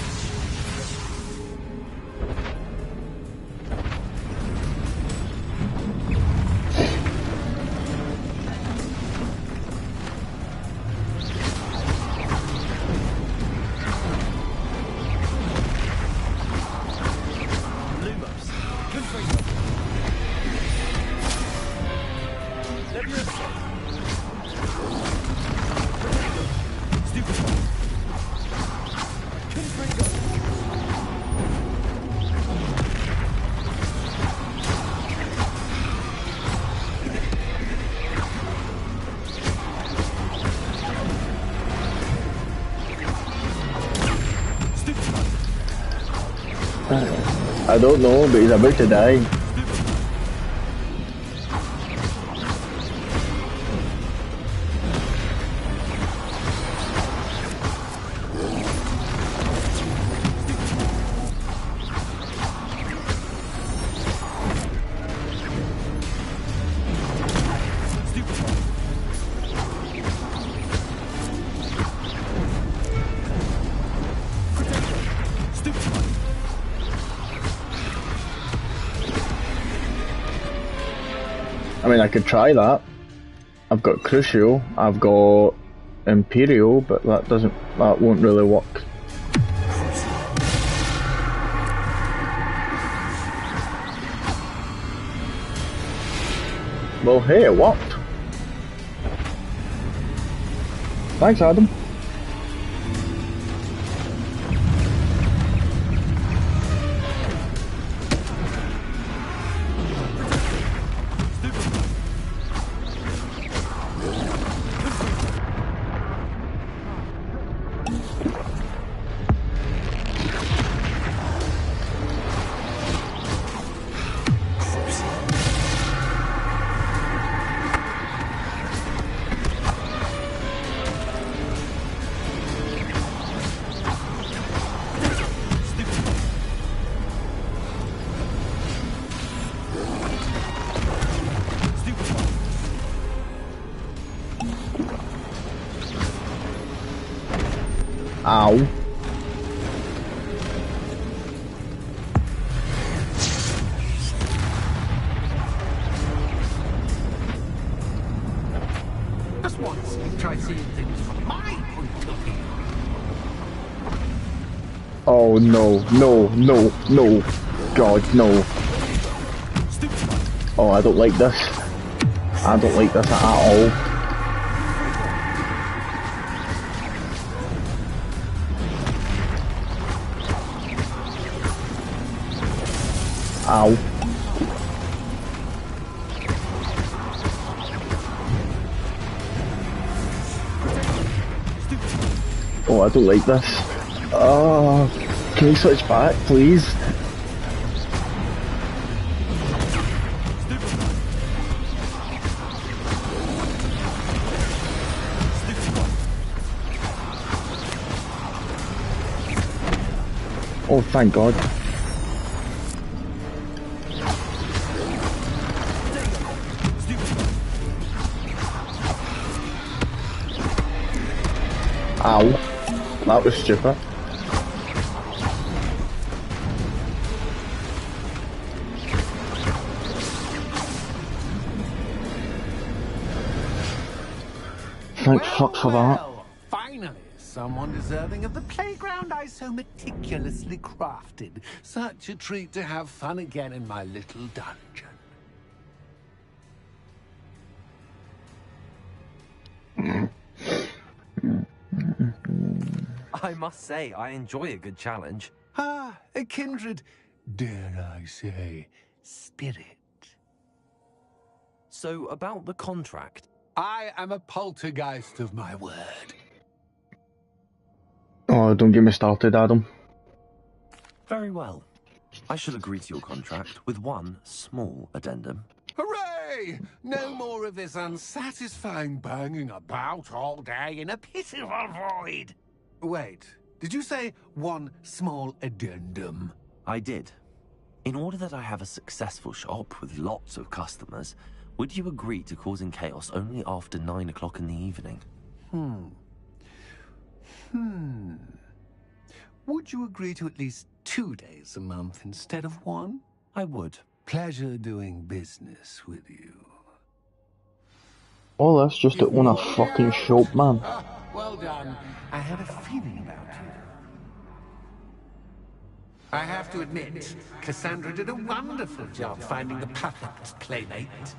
Lumos. Confringo. Leviosa. Stupid. Confringo. I don't know, but he's about to die. I mean, I could try that. I've got Crucial, I've got Imperial, but that won't really work. Well, hey, it worked. Thanks, Adam. Ow. Just once, try seeing things from my point of view. Oh no, no, no, no. God, no. Oh, I don't like this. I don't like this at all. Ow. Oh, I don't like this. Oh, can we switch back, please? Oh, thank God. Ow. That was stupid. Thank fuck for that. Finally, someone deserving of the playground I so meticulously crafted. Such a treat to have fun again in my little dungeon. I must say, I enjoy a good challenge. Ah, a kindred, dare I say, spirit. So, about the contract. I am a poltergeist of my word. Oh, don't get me started, Adam. Very well. I shall agree to your contract with one small addendum. Hooray! No more of this unsatisfying banging about all day in a pitiful void. Wait, did you say one small addendum? I did. In order that I have a successful shop with lots of customers, would you agree to causing chaos only after 9 o'clock in the evening? Would you agree to at least 2 days a month instead of 1? I would. Pleasure doing business with you. Oh, that's just to own a fucking shop, man. Well done. I had a feeling about you. I have to admit, Cassandra did a wonderful job finding the perfect playmate.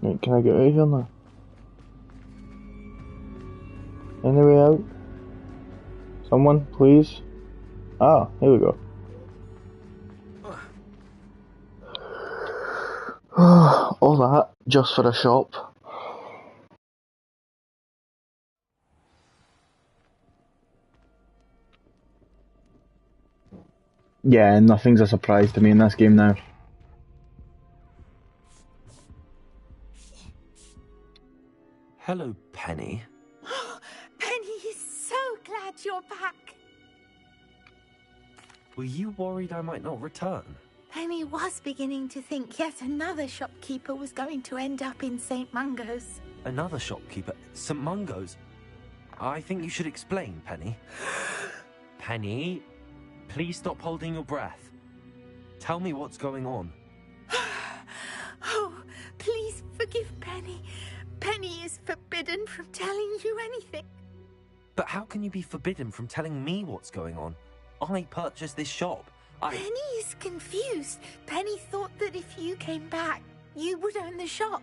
Right, can I get out of here now? Any way out? Someone, please? Ah, here we go. All that, just for a shop. Yeah, nothing's a surprise to me in this game now. Hello, Penny. Penny is so glad you're back. Were you worried I might not return? Penny was beginning to think yet another shopkeeper was going to end up in St. Mungo's. Another shopkeeper? St. Mungo's? I think you should explain, Penny. Penny, please stop holding your breath. Tell me what's going on. Oh, please forgive Penny. Penny is forbidden from telling you anything. But how can you be forbidden from telling me what's going on? I purchased this shop. Penny is confused. Penny thought that if you came back, you would own the shop.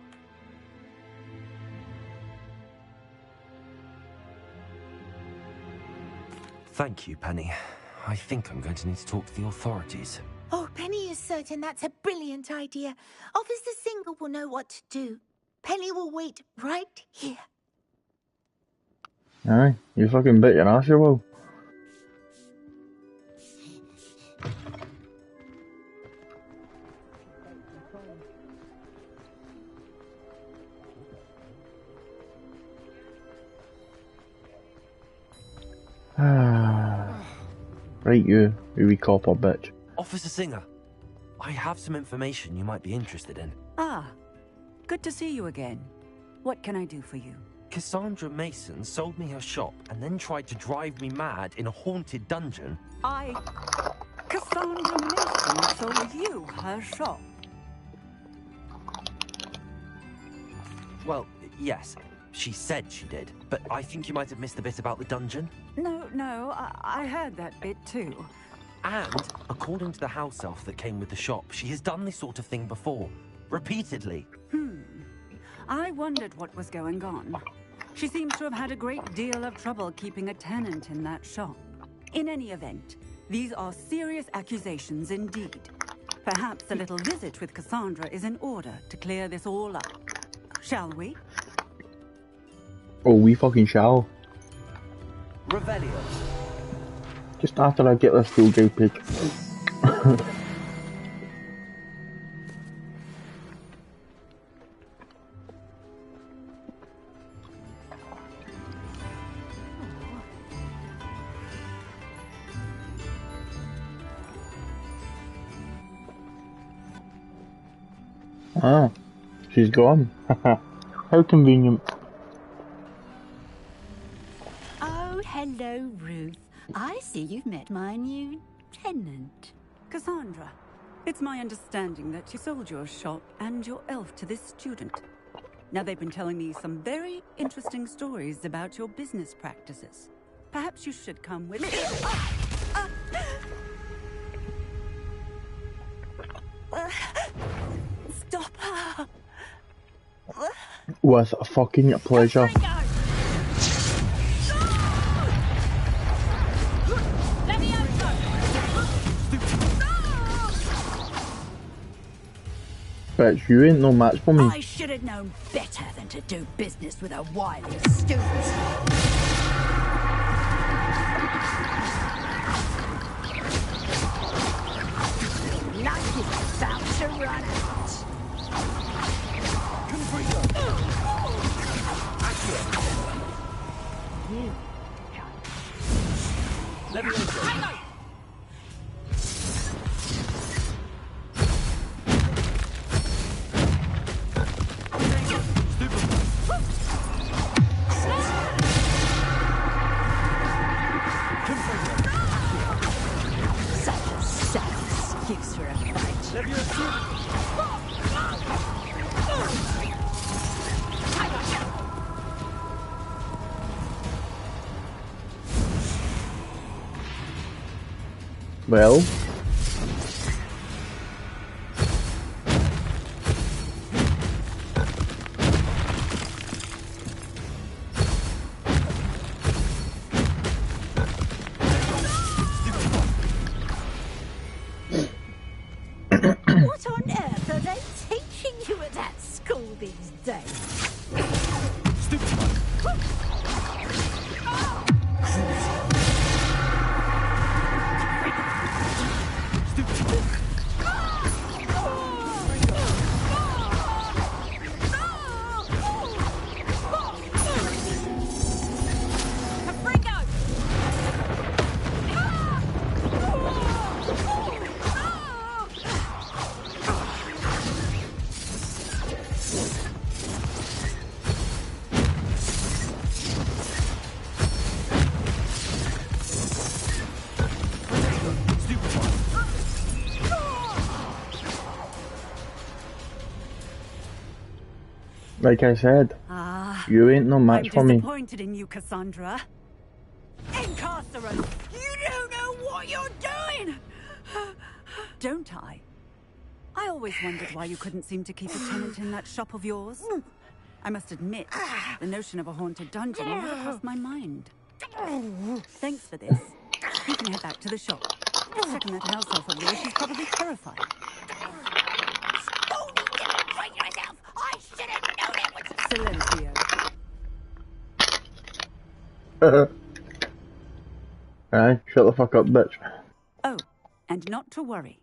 Thank you, Penny. I think I'm going to need to talk to the authorities. Oh, Penny is certain that's a brilliant idea. Officer Singer will know what to do. Penny will wait right here. Aye, you fucking bet your ass you will. Right, you wee copper bitch. Officer Singer, I have some information you might be interested in. Ah, good to see you again. What can I do for you? Cassandra Mason sold me her shop and then tried to drive me mad in a haunted dungeon. Cassandra Mason sold you her shop. Well, yes, she said she did, but I think you might have missed the bit about the dungeon. No, I heard that bit too. And, according to the house elf that came with the shop, she has done this sort of thing before. Repeatedly. I wondered what was going on. She seems to have had a great deal of trouble keeping a tenant in that shop. In any event, these are serious accusations indeed. Perhaps a little visit with Cassandra is in order to clear this all up. Shall we? Oh, we fucking shall. Revelio. Just after I get this field guide page. Ah, she's gone. How convenient. Oh, hello, Ruth. I see you've met my new tenant. Cassandra, it's my understanding that you sold your shop and your elf to this student. Now, they've been telling me some very interesting stories about your business practices. Perhaps you should come with me. Stop her! With a fucking pleasure. Bitch, you ain't no match for me. I should have known better than to do business with a wily student. Life is about to run out. Let me go. Well. What on earth are they teaching you at that school these days? Like I said, you ain't no match for me. I'm disappointed in you, Cassandra. Incarcerate! You don't know what you're doing! Don't I? I always wondered why you couldn't seem to keep a tenant in that shop of yours. I must admit, the notion of a haunted dungeon never crossed my mind. Thanks for this. You can head back to the shop. Second that house elf of yours, she's probably terrified. I should have known it was Silencio. Aye, shut the fuck up, bitch. Oh, and not to worry.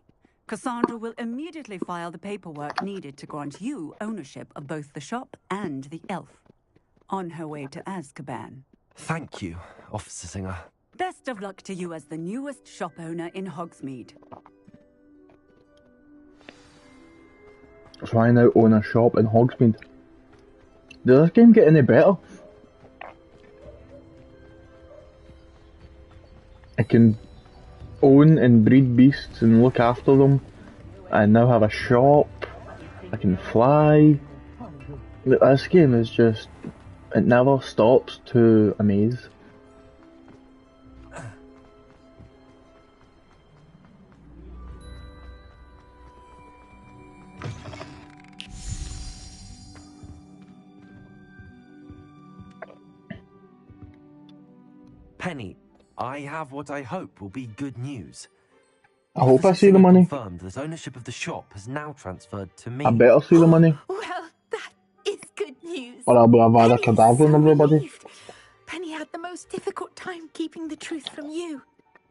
Cassandra will immediately file the paperwork needed to grant you ownership of both the shop and the elf. On her way to Azkaban. Thank you, Officer Singer. Best of luck to you as the newest shop owner in Hogsmeade. So I now own a shop in Hogsmeade. Does this game get any better? I can own and breed beasts and look after them. I now have a shop. I can fly. Look, this game is just... It never stops to amaze. Penny, I have what I hope will be good news. I hope I see the money. Confirmed that ownership of the shop has now transferred to me. I better see the money. Well, that is good news. Or I'll be a cadaver on everybody. Relieved. Penny had the most difficult time keeping the truth from you.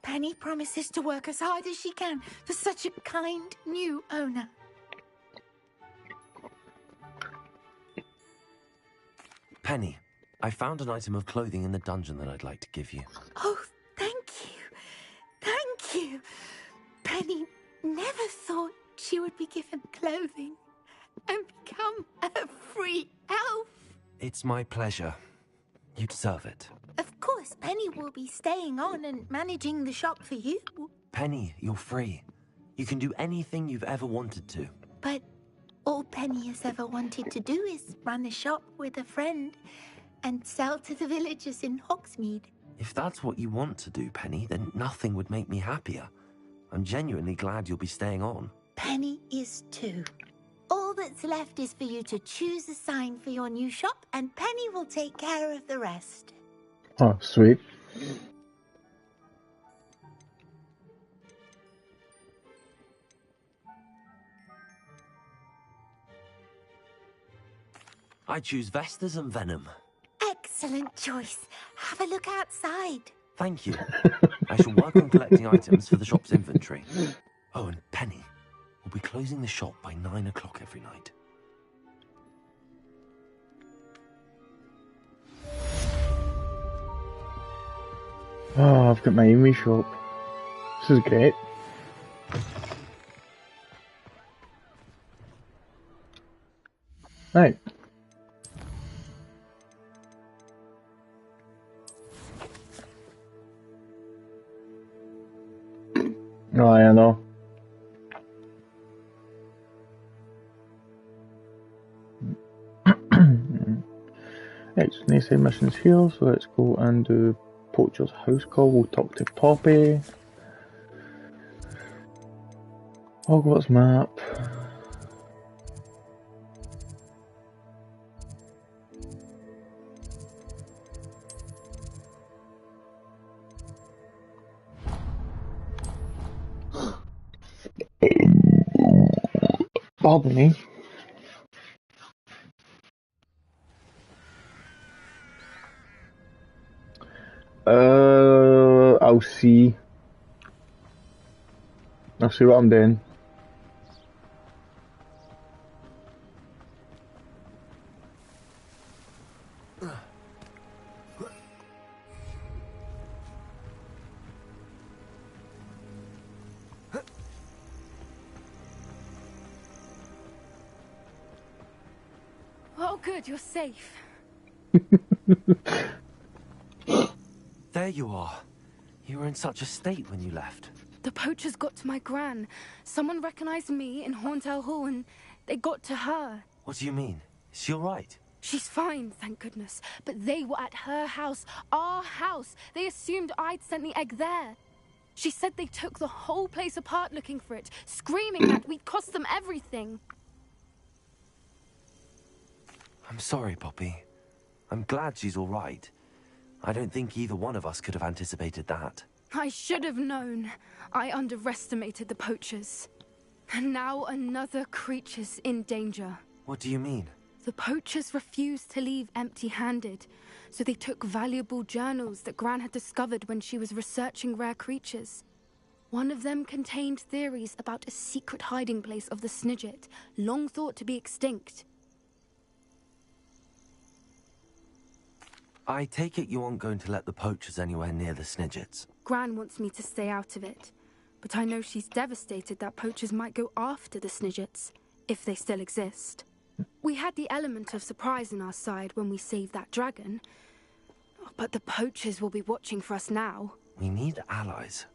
Penny promises to work as hard as she can for such a kind new owner. Penny, I found an item of clothing in the dungeon that I'd like to give you. Oh, thank you. Thank you. Penny never thought she would be given clothing and become a free elf. It's my pleasure. You deserve it. Of course, Penny will be staying on and managing the shop for you. Penny, you're free. You can do anything you've ever wanted to. But all Penny has ever wanted to do is run a shop with a friend and sell to the villagers in Hogsmeade. If that's what you want to do, Penny, then nothing would make me happier. I'm genuinely glad you'll be staying on. Penny is too. All that's left is for you to choose a sign for your new shop, and Penny will take care of the rest. Oh, sweet. I choose Vestas and Venom. Excellent choice. Have a look outside. Thank you. I shall work on collecting items for the shop's inventory. Oh, and Penny, we'll be closing the shop by 9 o'clock every night. Oh, I've got my Amy shop. This is great. Right. Oh, I know. Right, so next side missions here, so let's go and do Poacher's house call. We'll talk to Poppy. Hogwarts map. Pardon me. I'll see. I'll see what I'm doing. Oh, good, you're safe. There you are. You were in such a state when you left. The poachers got to my gran. Someone recognized me in Hauntel Hall and they got to her. What do you mean? Is she all right? She's fine, thank goodness. But they were at her house, our house. They assumed I'd sent the egg there. She said they took the whole place apart looking for it, screaming that we'd cost them everything. I'm sorry, Poppy. I'm glad she's all right. I don't think either one of us could have anticipated that. I should have known. I underestimated the poachers. And now another creature's in danger. What do you mean? The poachers refused to leave empty-handed, so they took valuable journals that Gran had discovered when she was researching rare creatures. One of them contained theories about a secret hiding place of the Snidget, long thought to be extinct. I take it you aren't going to let the poachers anywhere near the Snidgets. Gran wants me to stay out of it, but I know she's devastated that poachers might go after the Snidgets, if they still exist. We had the element of surprise on our side when we saved that dragon, but the poachers will be watching for us now. We need allies.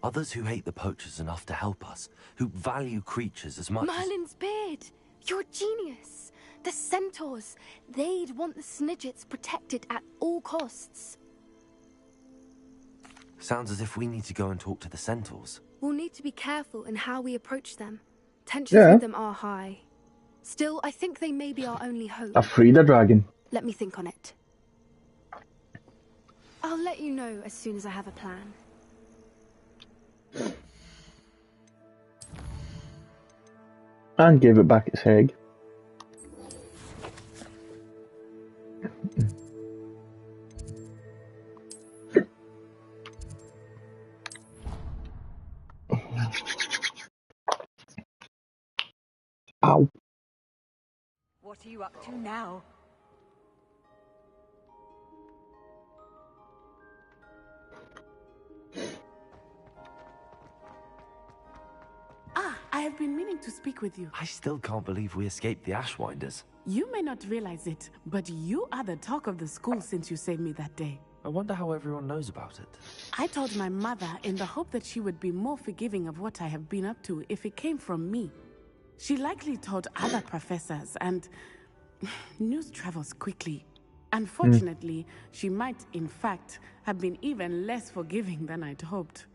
Others who hate the poachers enough to help us, who value creatures as much Merlin's beard! You're a genius! The centaurs! They'd want the Snidgets protected at all costs. Sounds as if we need to go and talk to the centaurs. We'll need to be careful in how we approach them. Tensions with them are high. Still, I think they may be our only hope. I freed a dragon. Let me think on it. I'll let you know as soon as I have a plan. And gave it back its egg. Ow. What are you up to now? I have been meaning to speak with you. I still can't believe we escaped the Ashwinders. You may not realize it, but you are the talk of the school since you saved me that day. I wonder how everyone knows about it. I told my mother in the hope that she would be more forgiving of what I have been up to if it came from me. She likely told other professors, and news travels quickly. Unfortunately, she might, in fact, have been even less forgiving than I'd hoped.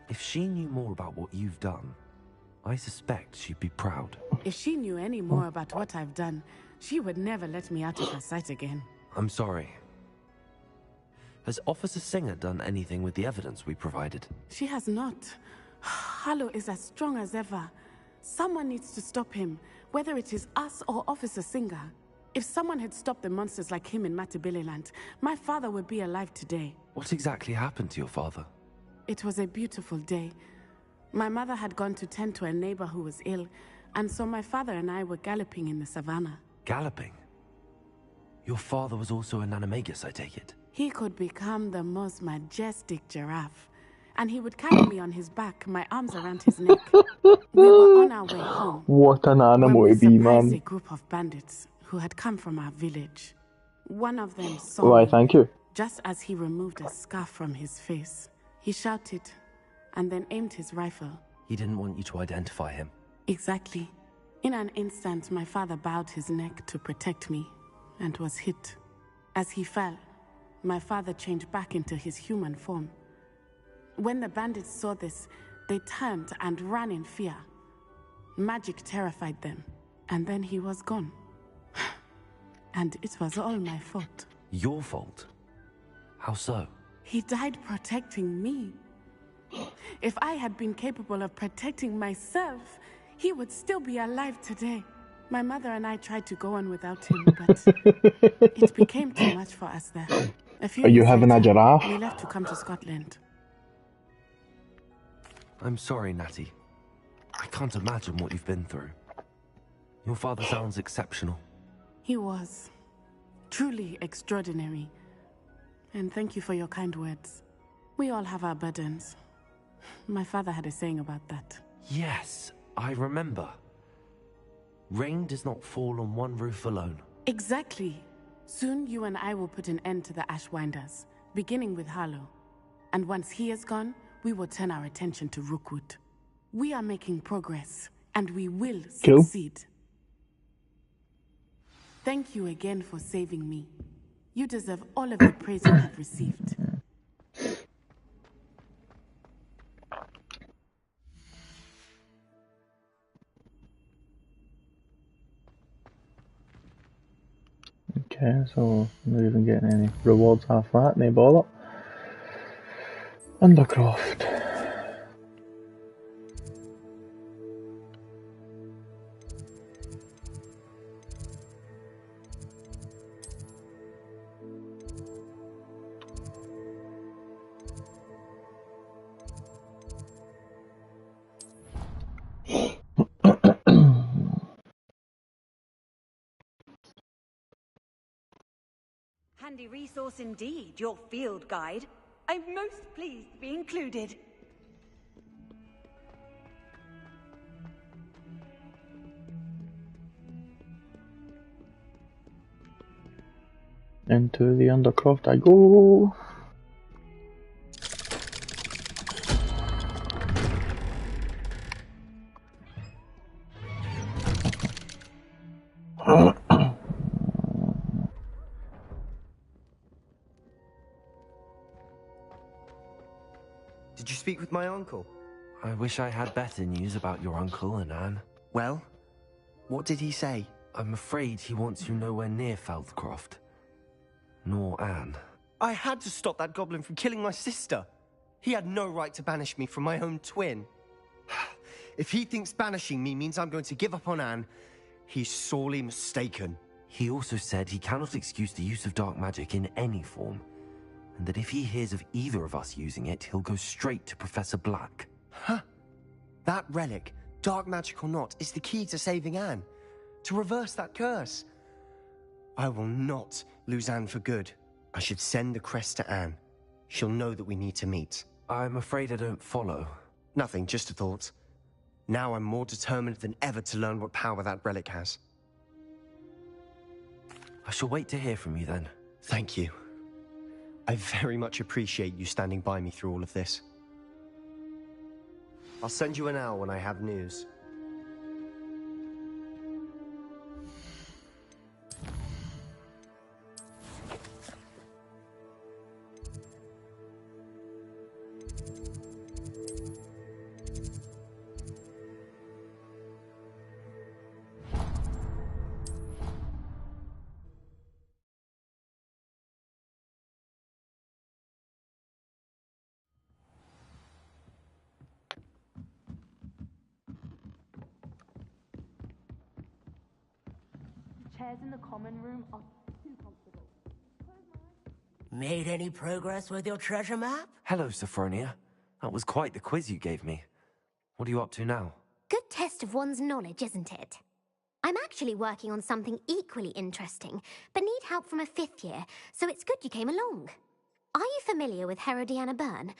If she knew more about what you've done, I suspect she'd be proud. If she knew any more about what I've done, she would never let me out of her sight again. I'm sorry. Has Officer Singer done anything with the evidence we provided? She has not. Harlow is as strong as ever. Someone needs to stop him, whether it is us or Officer Singer. If someone had stopped the monsters like him in Matabeleland, my father would be alive today. What exactly happened to your father? It was a beautiful day. My mother had gone to tend to a neighbor who was ill, and so my father and I were galloping in the savannah. Galloping? Your father was also an animagus, I take it? He could become the most majestic giraffe, and he would carry me on his back, my arms around his neck. We were on our way home. What an animal to be, man. A group of bandits who had come from our village. One of them saw Why, me, thank you. just as he removed a scarf from his face. He shouted, and then aimed his rifle. He didn't want you to identify him. Exactly. In an instant, my father bowed his neck to protect me, and was hit. As he fell, my father changed back into his human form. When the bandits saw this, they turned and ran in fear. Magic terrified them, and then he was gone. And it was all my fault. Your fault? How so? He died protecting me. If I had been capable of protecting myself, he would still be alive today. My mother and I tried to go on without him, but it became too much for us there. A few Are you years having a later, giraffe? we left to come to Scotland. I'm sorry, Natty. I can't imagine what you've been through. Your father sounds exceptional. He was truly extraordinary. And thank you for your kind words. We all have our burdens. My father had a saying about that. Yes, I remember. Rain does not fall on one roof alone. Exactly. Soon you and I will put an end to the Ashwinders, beginning with Harlow. And once he is gone, we will turn our attention to Rookwood. We are making progress, and we will succeed. Thank you again for saving me. You deserve all of the praise you have received. Okay, so I'm not even getting any rewards half that, no bother. Undercroft. Handy resource indeed, your field guide. I'm most pleased to be included. Into the Undercroft I go. Did you speak with my uncle? I wish I had better news about your uncle and Anne. Well, what did he say? I'm afraid he wants you nowhere near Feldcroft. Nor Anne. I had to stop that goblin from killing my sister. He had no right to banish me from my own twin. If he thinks banishing me means I'm going to give up on Anne, he's sorely mistaken. He also said he cannot excuse the use of dark magic in any form, and that if he hears of either of us using it, he'll go straight to Professor Black. Huh. That relic, dark magic or not, is the key to saving Anne. To reverse that curse. I will not lose Anne for good. I should send the crest to Anne. She'll know that we need to meet. I'm afraid I don't follow. Nothing, just a thought. Now I'm more determined than ever to learn what power that relic has. I shall wait to hear from you then. Thank you. I very much appreciate you standing by me through all of this. I'll send you an owl when I have news. Chairs in the common room are too comfortable. Made any progress with your treasure map? Hello, Sophronia. That was quite the quiz you gave me. What are you up to now? Good test of one's knowledge, isn't it? I'm actually working on something equally interesting, but need help from a 5th year, so it's good you came along. Are you familiar with Herodiana Byrne?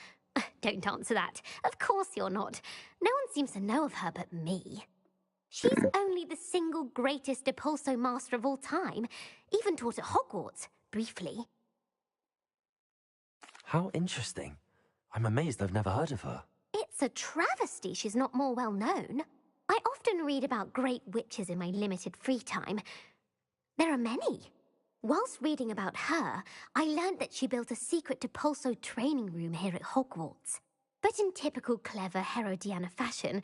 Don't answer that. Of course you're not. No one seems to know of her but me. She's only the single greatest Depulso master of all time, even taught at Hogwarts, briefly. How interesting. I'm amazed I've never heard of her. It's a travesty she's not more well known. I often read about great witches in my limited free time. There are many. Whilst reading about her, I learned that she built a secret Depulso training room here at Hogwarts. But in typical clever Herodiana fashion,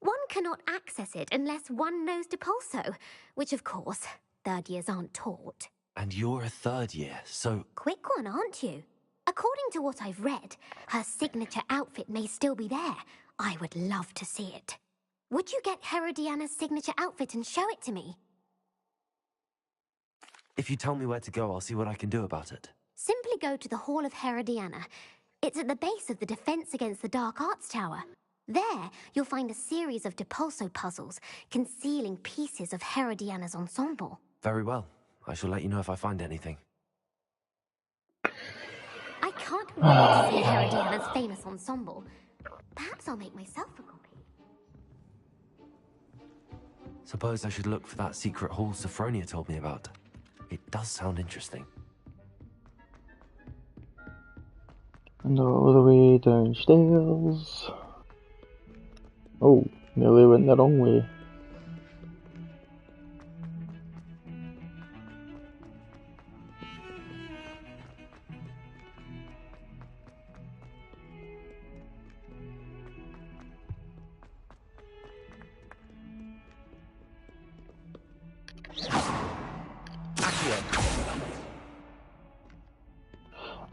one cannot access it unless one knows Depulso, which of course, 3rd years aren't taught. And you're a 3rd year, so... Quick one, aren't you? According to what I've read, her signature outfit may still be there. I would love to see it. Would you get Herodiana's signature outfit and show it to me? If you tell me where to go, I'll see what I can do about it. Simply go to the Hall of Herodiana. It's at the base of the Defense Against the Dark Arts Tower. There, you'll find a series of Depulso puzzles concealing pieces of Herodiana's ensemble. Very well. I shall let you know if I find anything. I can't wait to see Herodiana's famous ensemble. Perhaps I'll make myself a copy. Suppose I should look for that secret hall Sophronia told me about. It does sound interesting. And all the way downstairs. Oh, nearly went the wrong way.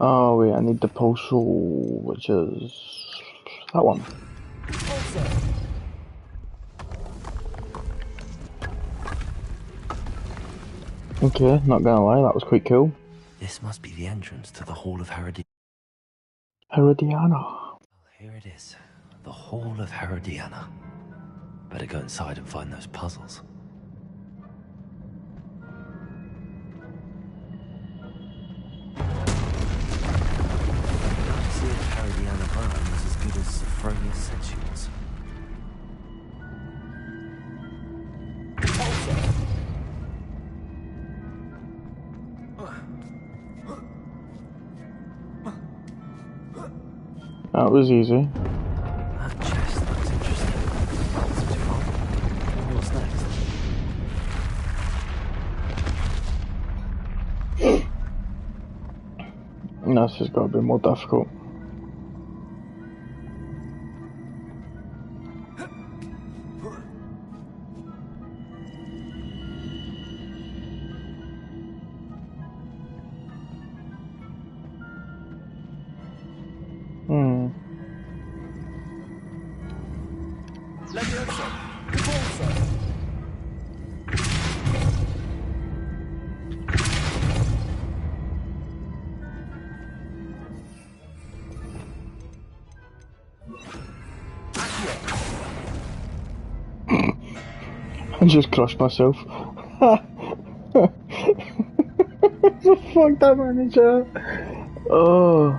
Oh wait, I need the Pulso, which is that one. Okay, not gonna lie, that was quite cool. This must be the entrance to the Hall of Herodiana. Herodiana. Here it is, the Hall of Herodiana. Better go inside and find those puzzles. See if Herodiana Byrne was as good as Sophronia said she was. That was easy. That chest looks interesting. Not too long. What's next? This has got to be more difficult. I just crushed myself. The fuck that manager? Oh.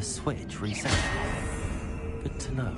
Switch reset. Good to know.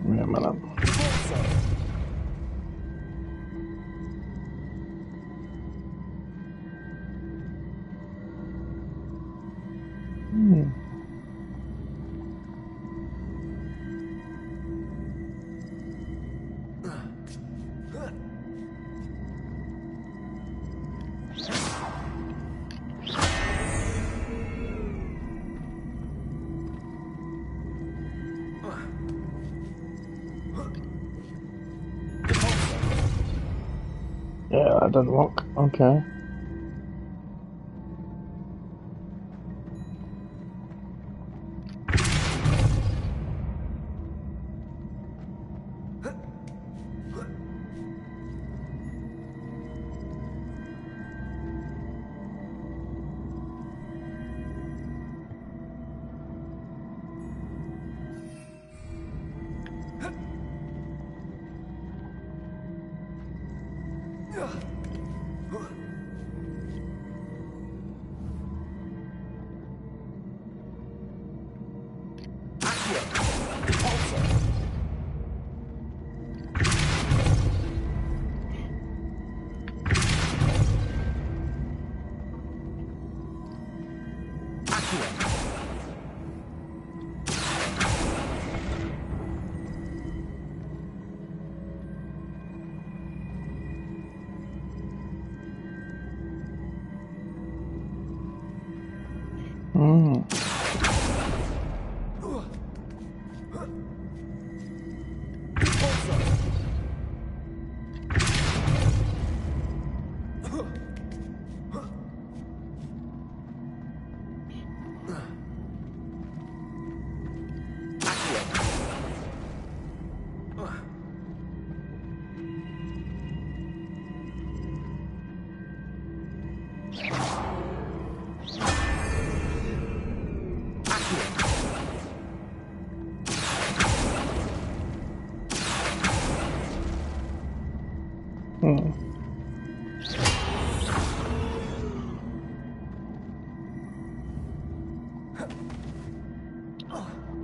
Wait a minute. Yeah, that doesn't work. Okay.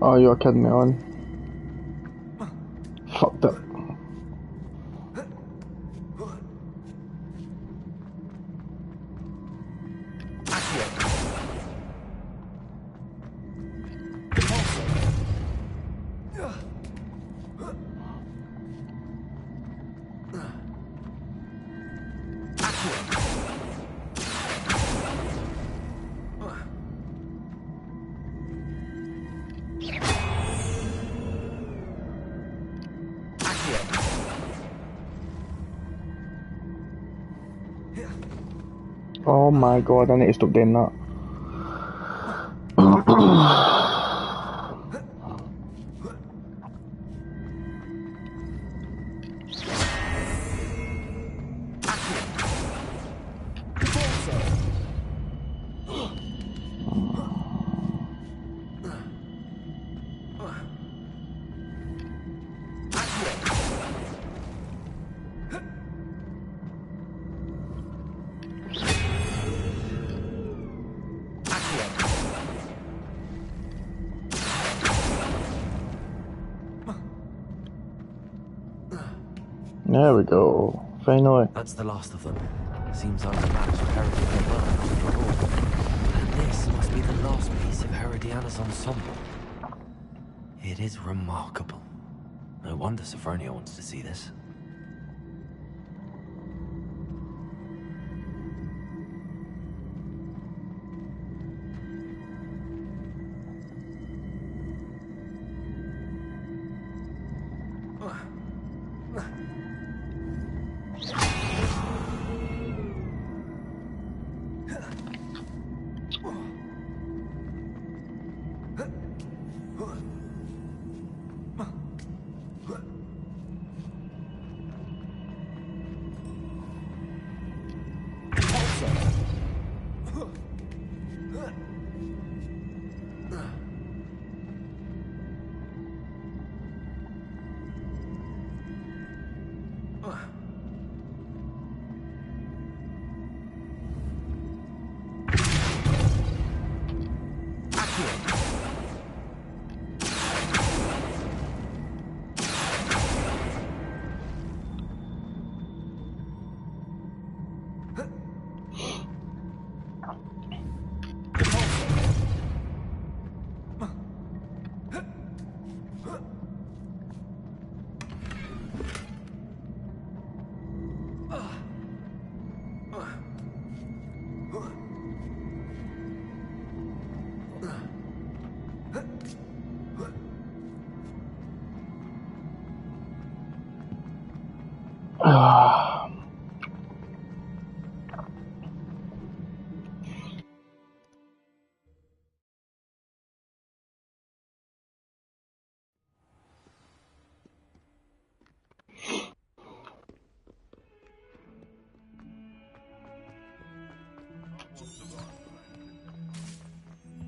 Oh, you're kidding me on. Fucked it. Oh my god, I need to stop doing that. There we go. Finally. That's the last of them. Seems like a match for Herodiana well after all. And this must be the last piece of Herodiana's ensemble. It is remarkable. No wonder Sophronia wants to see this.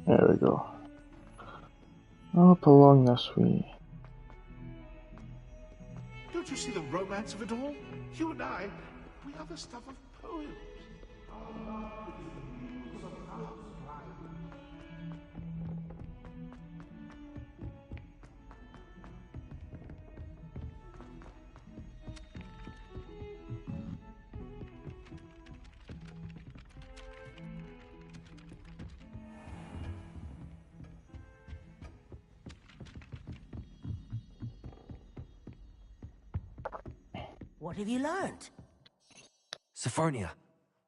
There we go. Up along this way. Don't you see the romance of it all? You and I, we are the stuff of poems. What have you learned? Sophronia,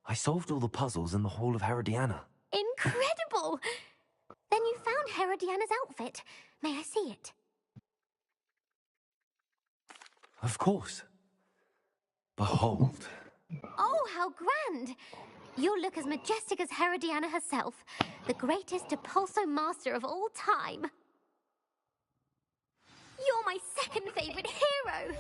I solved all the puzzles in the Hall of Herodiana. Incredible! Then you found Herodiana's outfit. May I see it? Of course. Behold. Oh, how grand! You'll look as majestic as Herodiana herself, the greatest Depulso master of all time. You're my second favorite hero!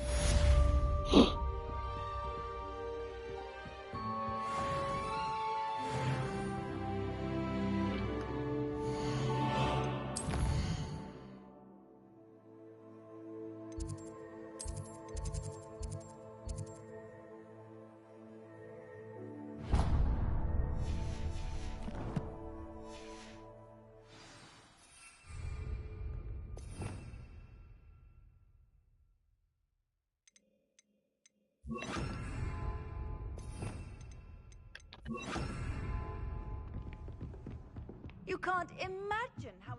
You can't imagine how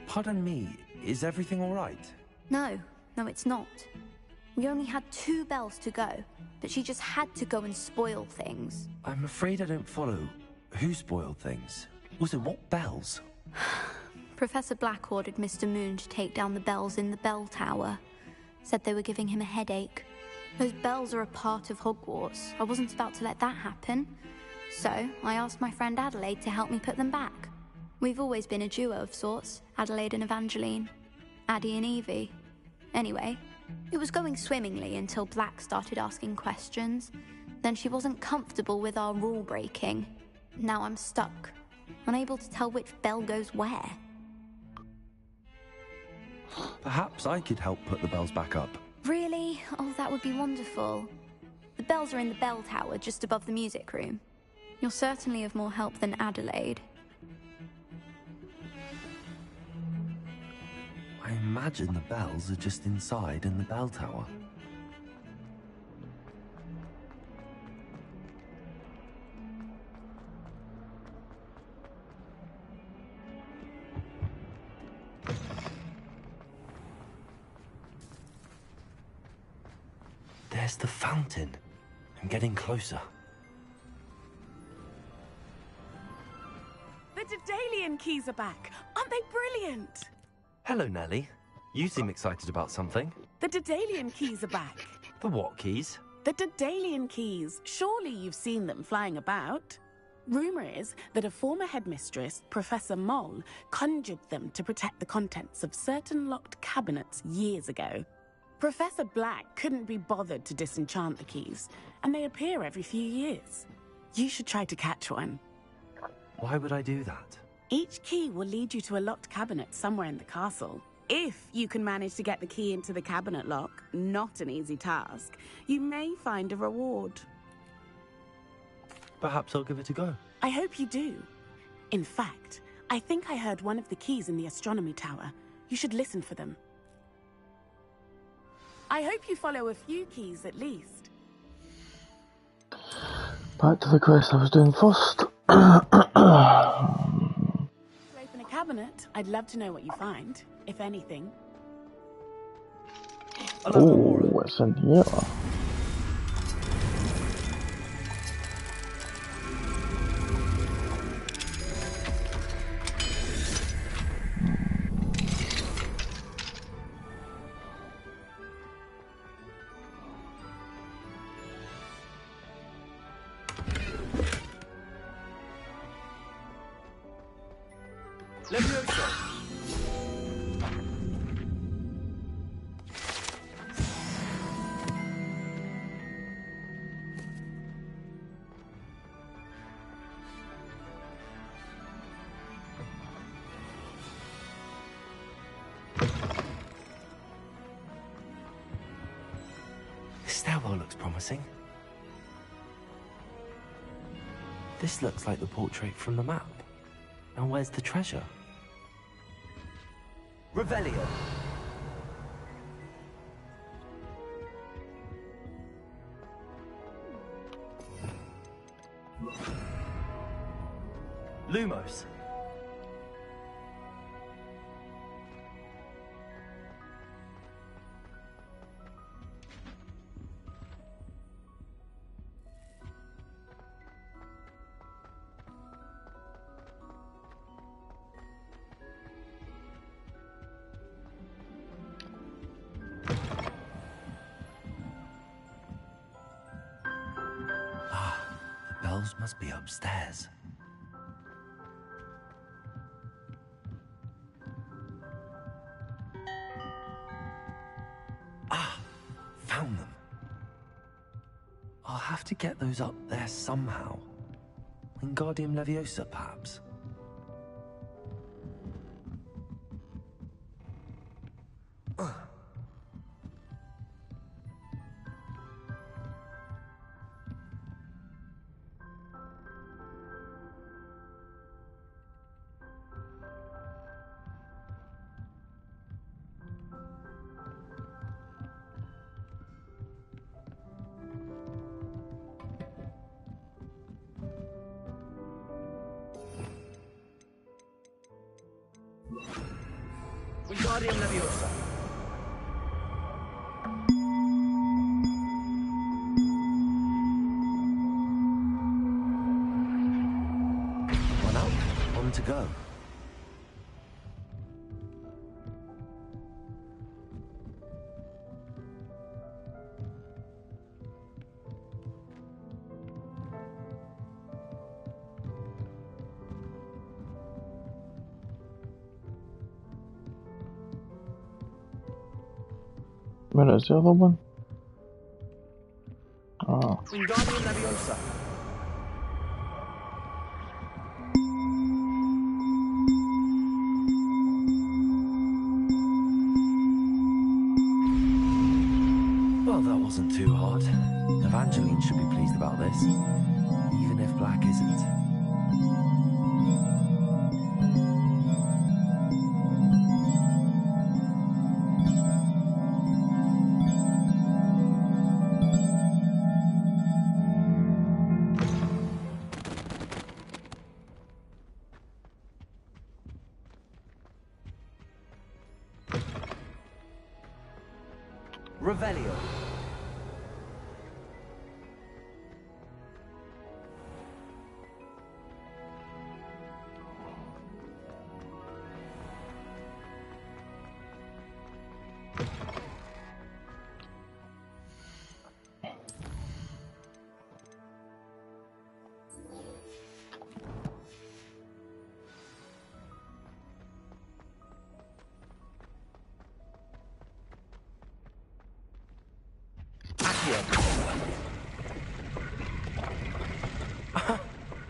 Pardon me, is everything all right? No, it's not. We only had 2 bells to go, but she just had to go and spoil things. I'm afraid I don't follow. Who spoiled things? Also, what bells? Professor Black ordered Mr. Moon to take down the bells in the bell tower. Said they were giving him a headache. Those bells are a part of Hogwarts. I wasn't about to let that happen. So, I asked my friend Adelaide to help me put them back. We've always been a duo of sorts, Adelaide and Evangeline. Addie and Evie. Anyway, it was going swimmingly until Black started asking questions. Then she wasn't comfortable with our rule breaking. Now I'm stuck, unable to tell which bell goes where. Perhaps I could help put the bells back up. Really? Oh, that would be wonderful. The bells are in the bell tower just above the music room. You're certainly of more help than Adelaide. I imagine the bells are just inside in the bell tower. There's the fountain. I'm getting closer. The Daedalian keys are back. Aren't they brilliant? Hello, Nellie. You seem excited about something. The Daedalian keys are back. The what keys? The Daedalian keys. Surely you've seen them flying about. Rumour is that a former headmistress, Professor Moll, conjured them to protect the contents of certain locked cabinets years ago. Professor Black couldn't be bothered to disenchant the keys, and they appear every few years. You should try to catch one. Why would I do that? Each key will lead you to a locked cabinet somewhere in the castle. If you can manage to get the key into the cabinet lock, not an easy task, you may find a reward. Perhaps I'll give it a go. I hope you do. In fact, I think I heard one of the keys in the astronomy tower. You should listen for them. I hope you follow a few keys at least. Back to the quest I was doing first. To open a cabinet, I'd love to know what you find, if anything. Oh, what's in here? This stairwell looks promising. This looks like the portrait from the map. Now where's the treasure? Revelio. Lumos. The bells must be upstairs. Found them. I'll have to get those up there somehow. Wingardium Leviosa, perhaps. Wingardium Leviosa. One up, on to go. Where is the other one? Oh. Wingardium Leviosa. Well, that wasn't too hard. Evangeline should be pleased about this, even if Black isn't. Revelio.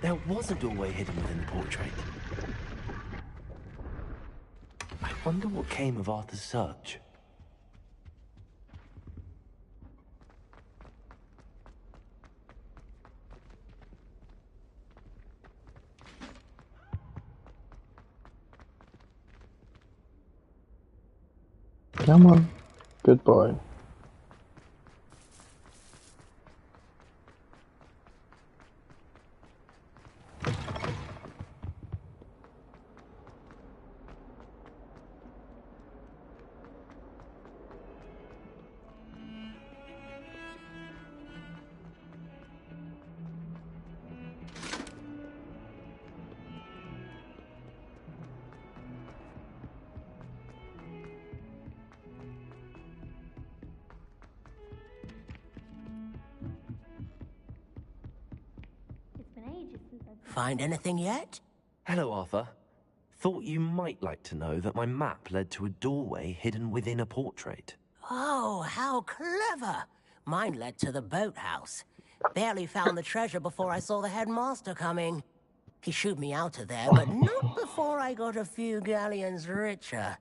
There was a doorway hidden within the portrait. I wonder what came of Arthur's search. Come on. Good boy. Find anything yet? Hello, Arthur. Thought you might like to know that my map led to a doorway hidden within a portrait. Oh, how clever! Mine led to the boathouse. Barely found the treasure before I saw the headmaster coming. He shooed me out of there, but not before I got a few galleons richer.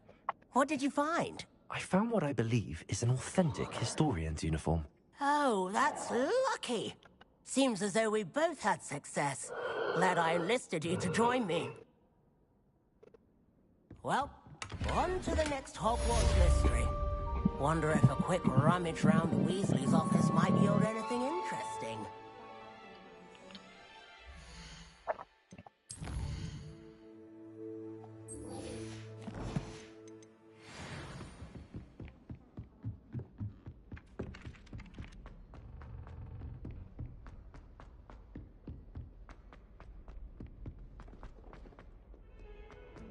What did you find? I found what I believe is an authentic historian's uniform. Oh, that's lucky. Seems as though we both had success. Glad I enlisted you to join me. Well, on to the next Hogwarts mystery. Wonder if a quick rummage round the Weasley's office might yield anything interesting.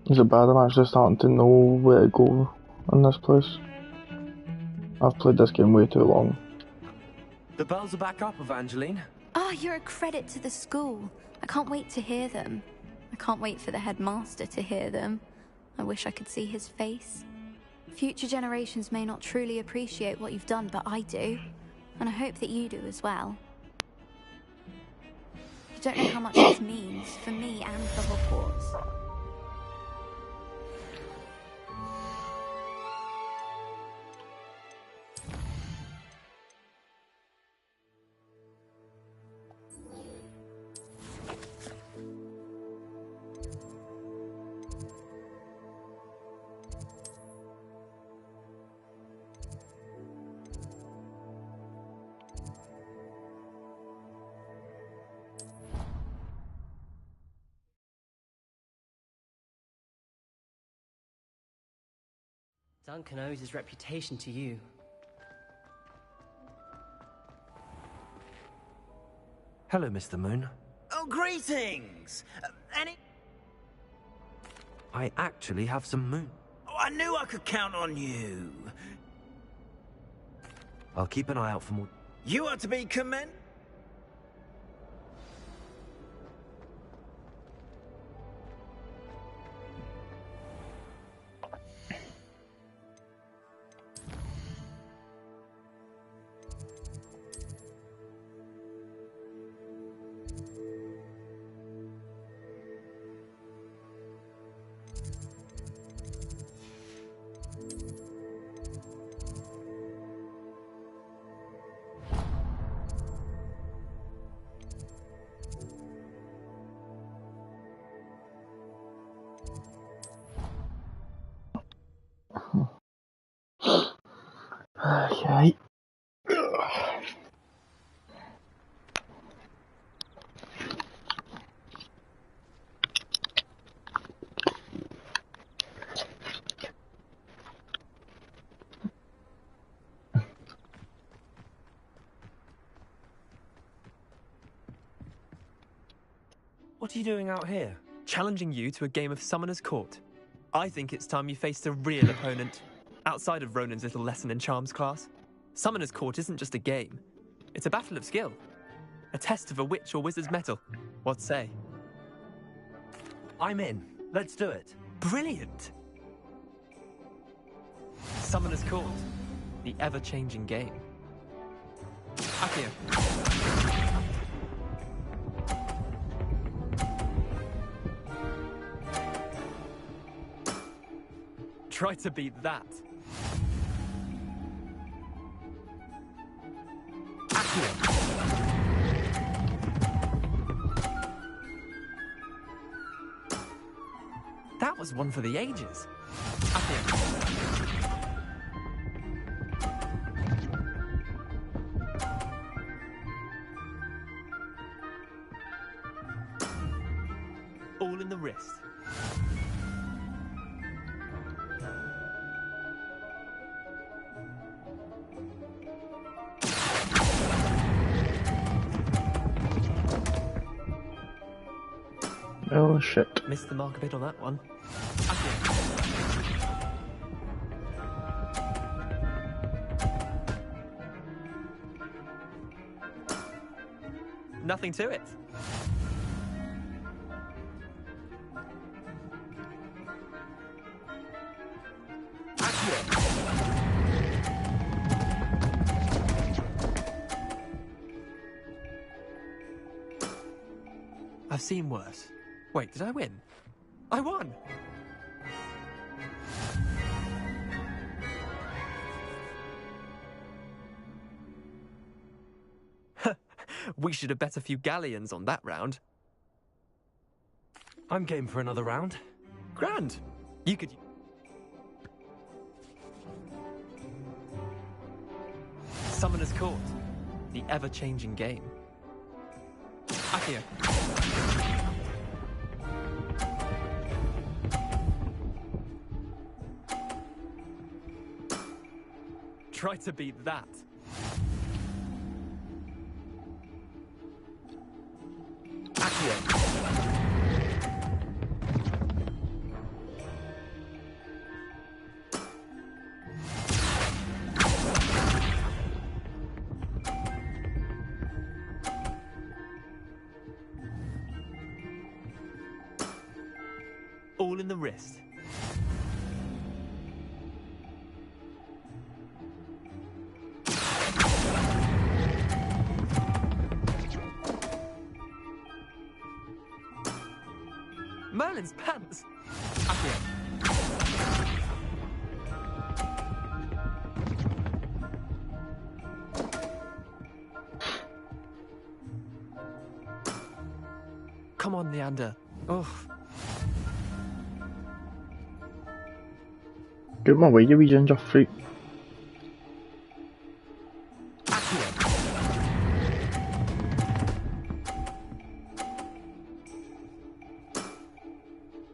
Is it bad I'm actually starting to know where to go in this place? I've played this game way too long. The bells are back up, Evangeline. Oh, you're a credit to the school. I can't wait to hear them. I can't wait for the headmaster to hear them. I wish I could see his face. Future generations may not truly appreciate what you've done, but I do. And I hope that you do as well. You don't know how much this means for me and for Hogwarts. Duncan owes his reputation to you. Hello, Mr. Moon. Oh, greetings! I actually have some moon. Oh, I knew I could count on you. I'll keep an eye out for more. You are to be commended. Okay. What are you doing out here? Challenging you to a game of Summoner's Court. I think it's time you faced a real opponent, outside of Ronan's little lesson in charms class. Summoner's Court isn't just a game. It's a battle of skill. A test of a witch or wizard's mettle. What say? I'm in. Let's do it. Brilliant! Summoner's Court. The ever-changing game. Accio. Try to beat that. That was one for the ages. All in the wrist. Oh shit. Missed the mark a bit on that one. Nothing to it. I've seen worse. Wait, did I win? I won! We should have bet a few galleons on that round. I'm game for another round. Grand! You could... Summoner's Court. The ever-changing game. Accio. Try to beat that. Accio. All in the wrist. Merlin's pants! Come on, Leander. Ugh. Get my way, you wee ginger freak.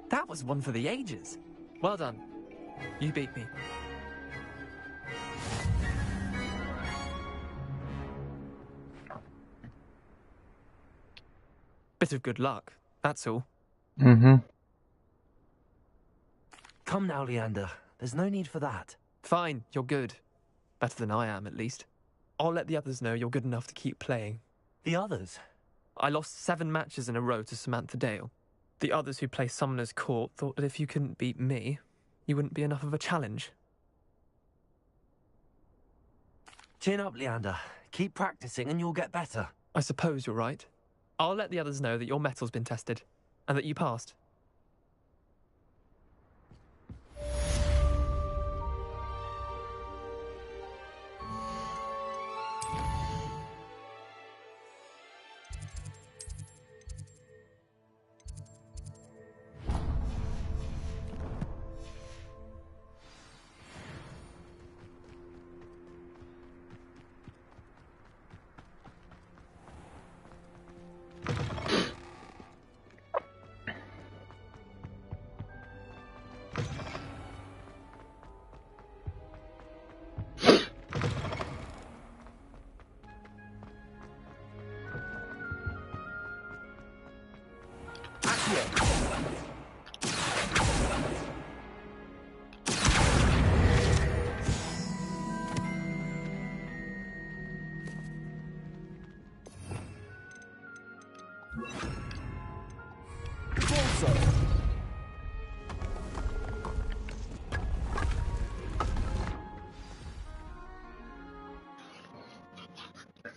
That was one for the ages. Well done. You beat me. Bit of good luck, that's all. Mm-hmm. Come now, Leander. There's no need for that. Fine, you're good. Better than I am, at least. I'll let the others know you're good enough to keep playing. The others? I lost 7 matches in a row to Samantha Dale. The others who play Summoner's Court thought that if you couldn't beat me, you wouldn't be enough of a challenge. Chin up, Leander. Keep practicing and you'll get better. I suppose you're right. I'll let the others know that your metal's been tested, and that you passed.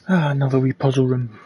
Another wee puzzle room.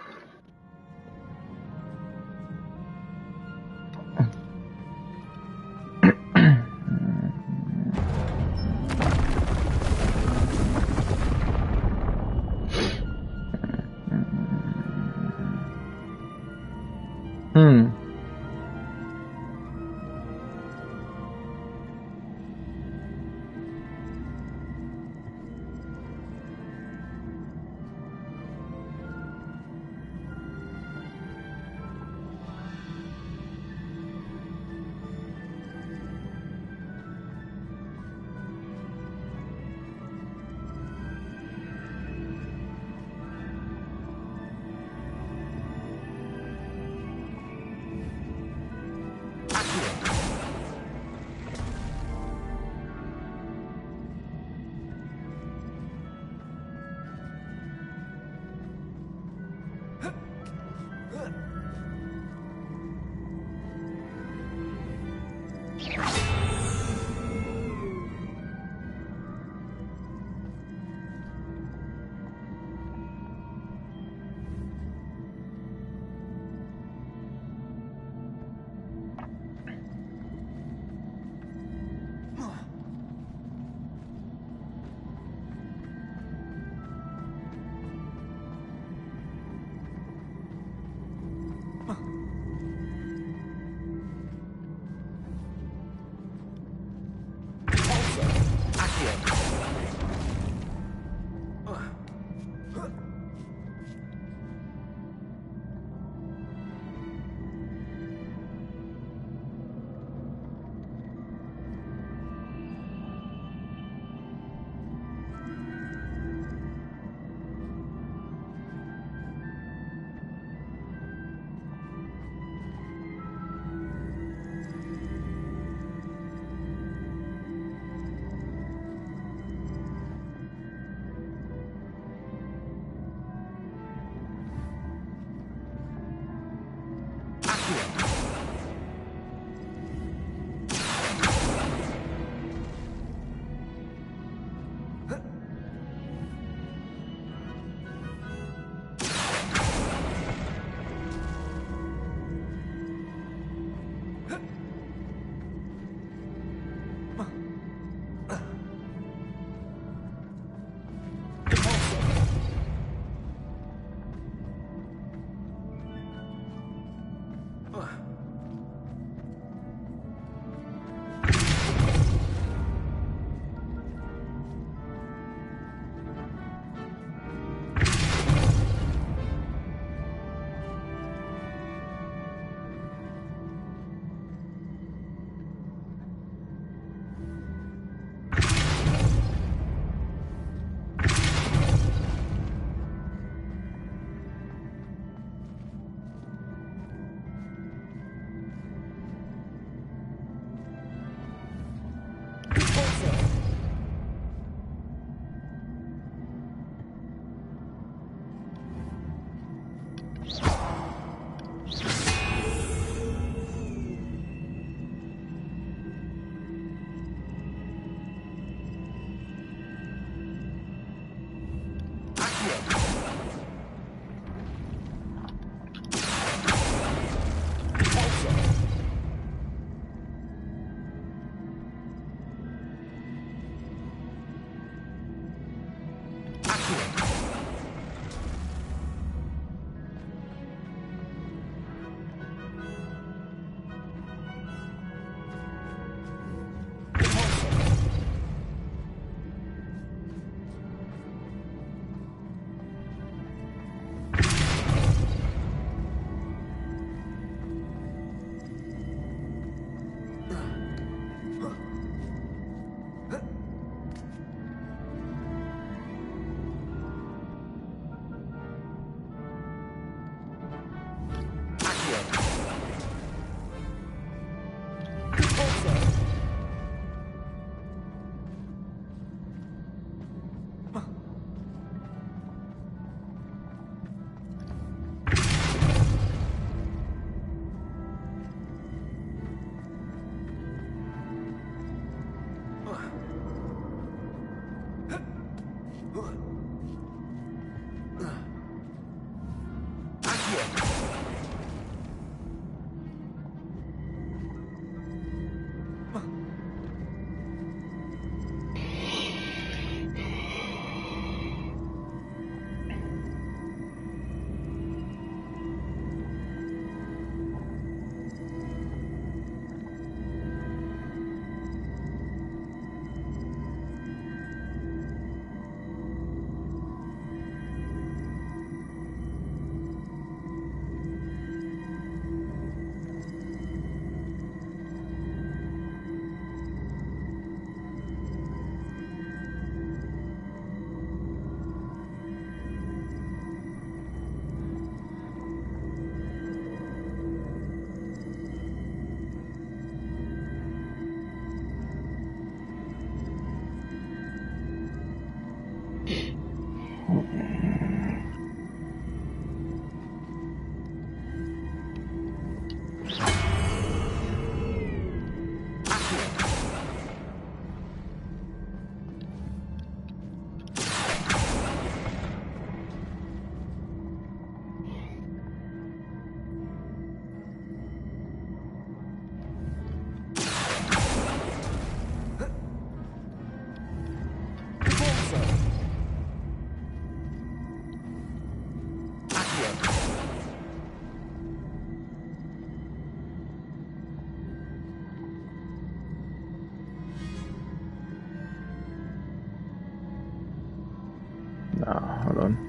Nah, hold on.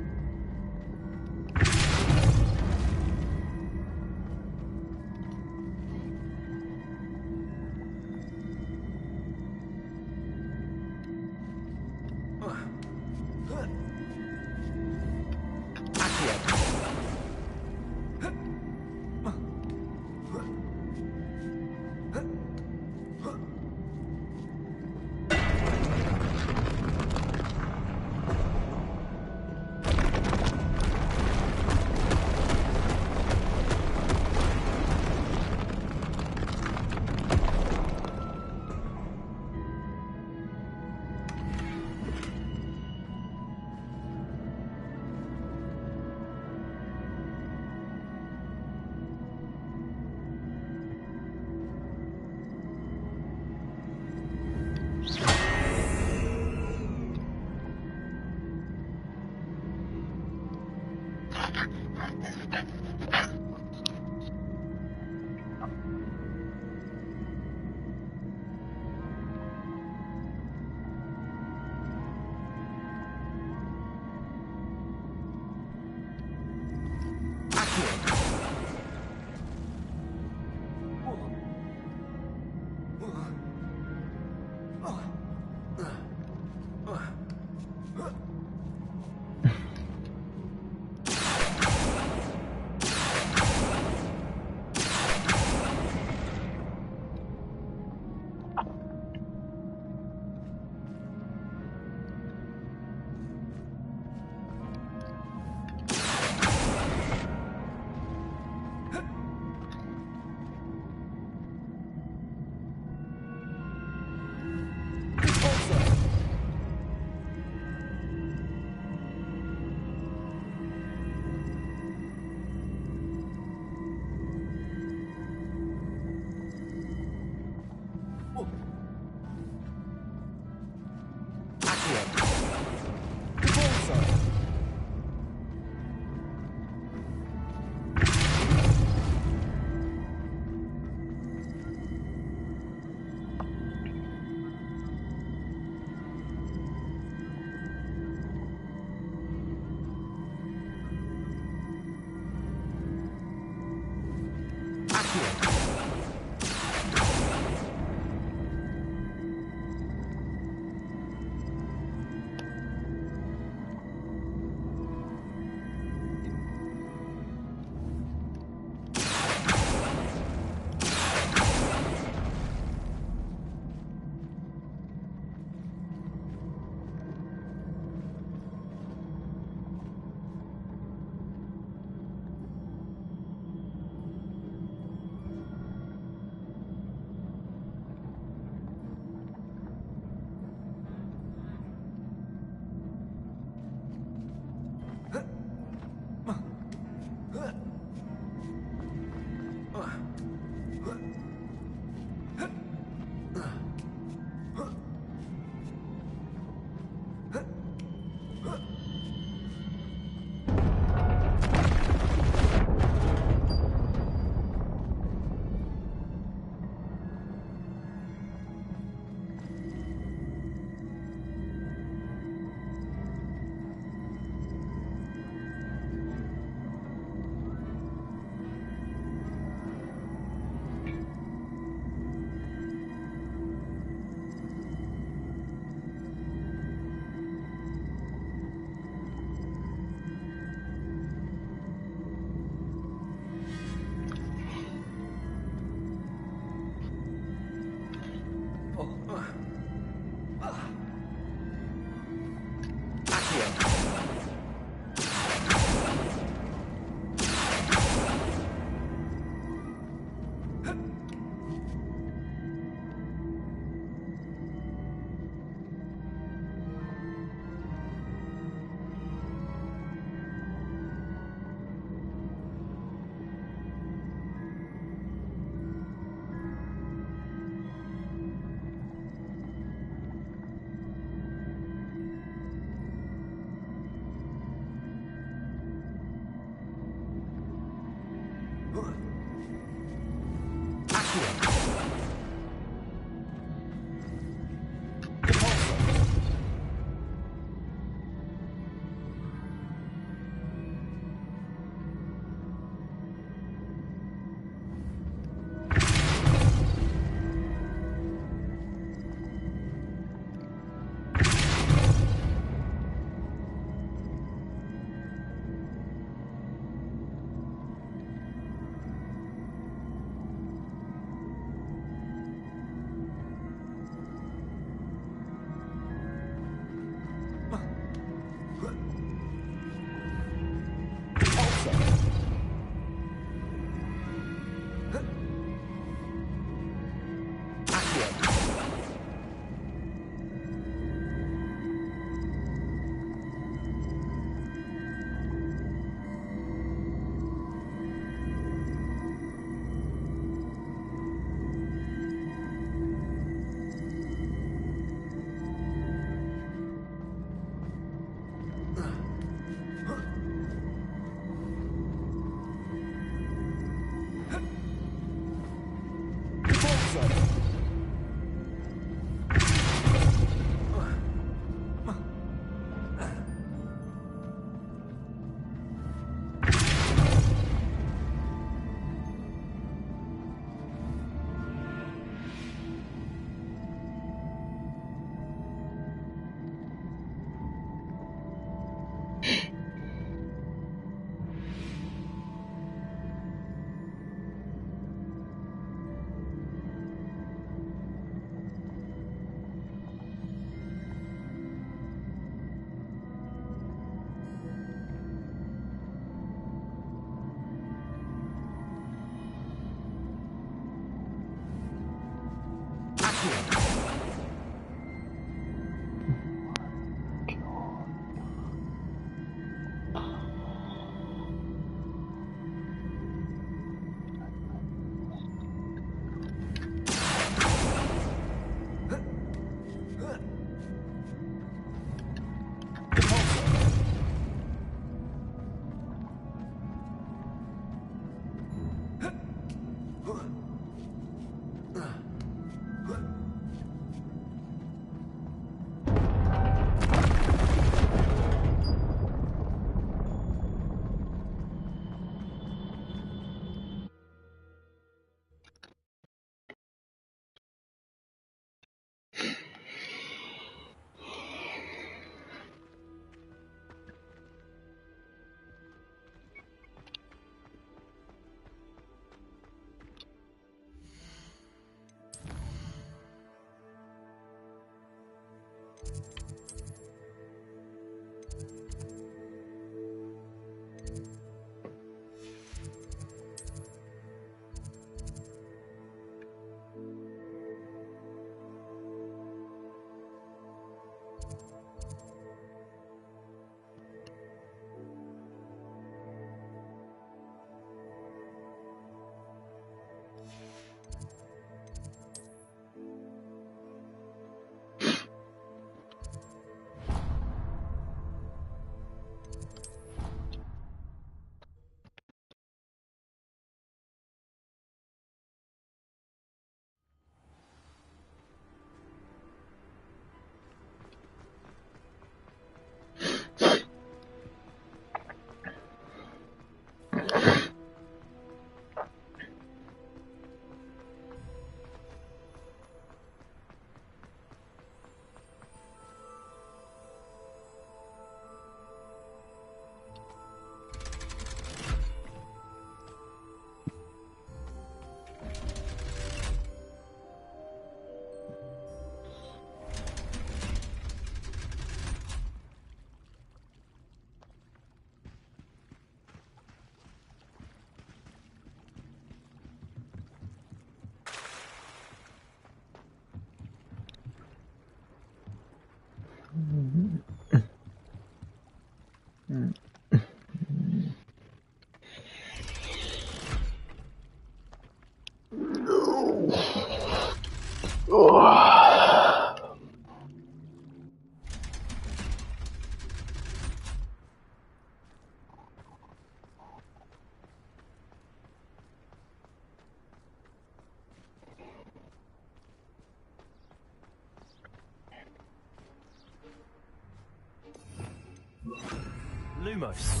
Lumos.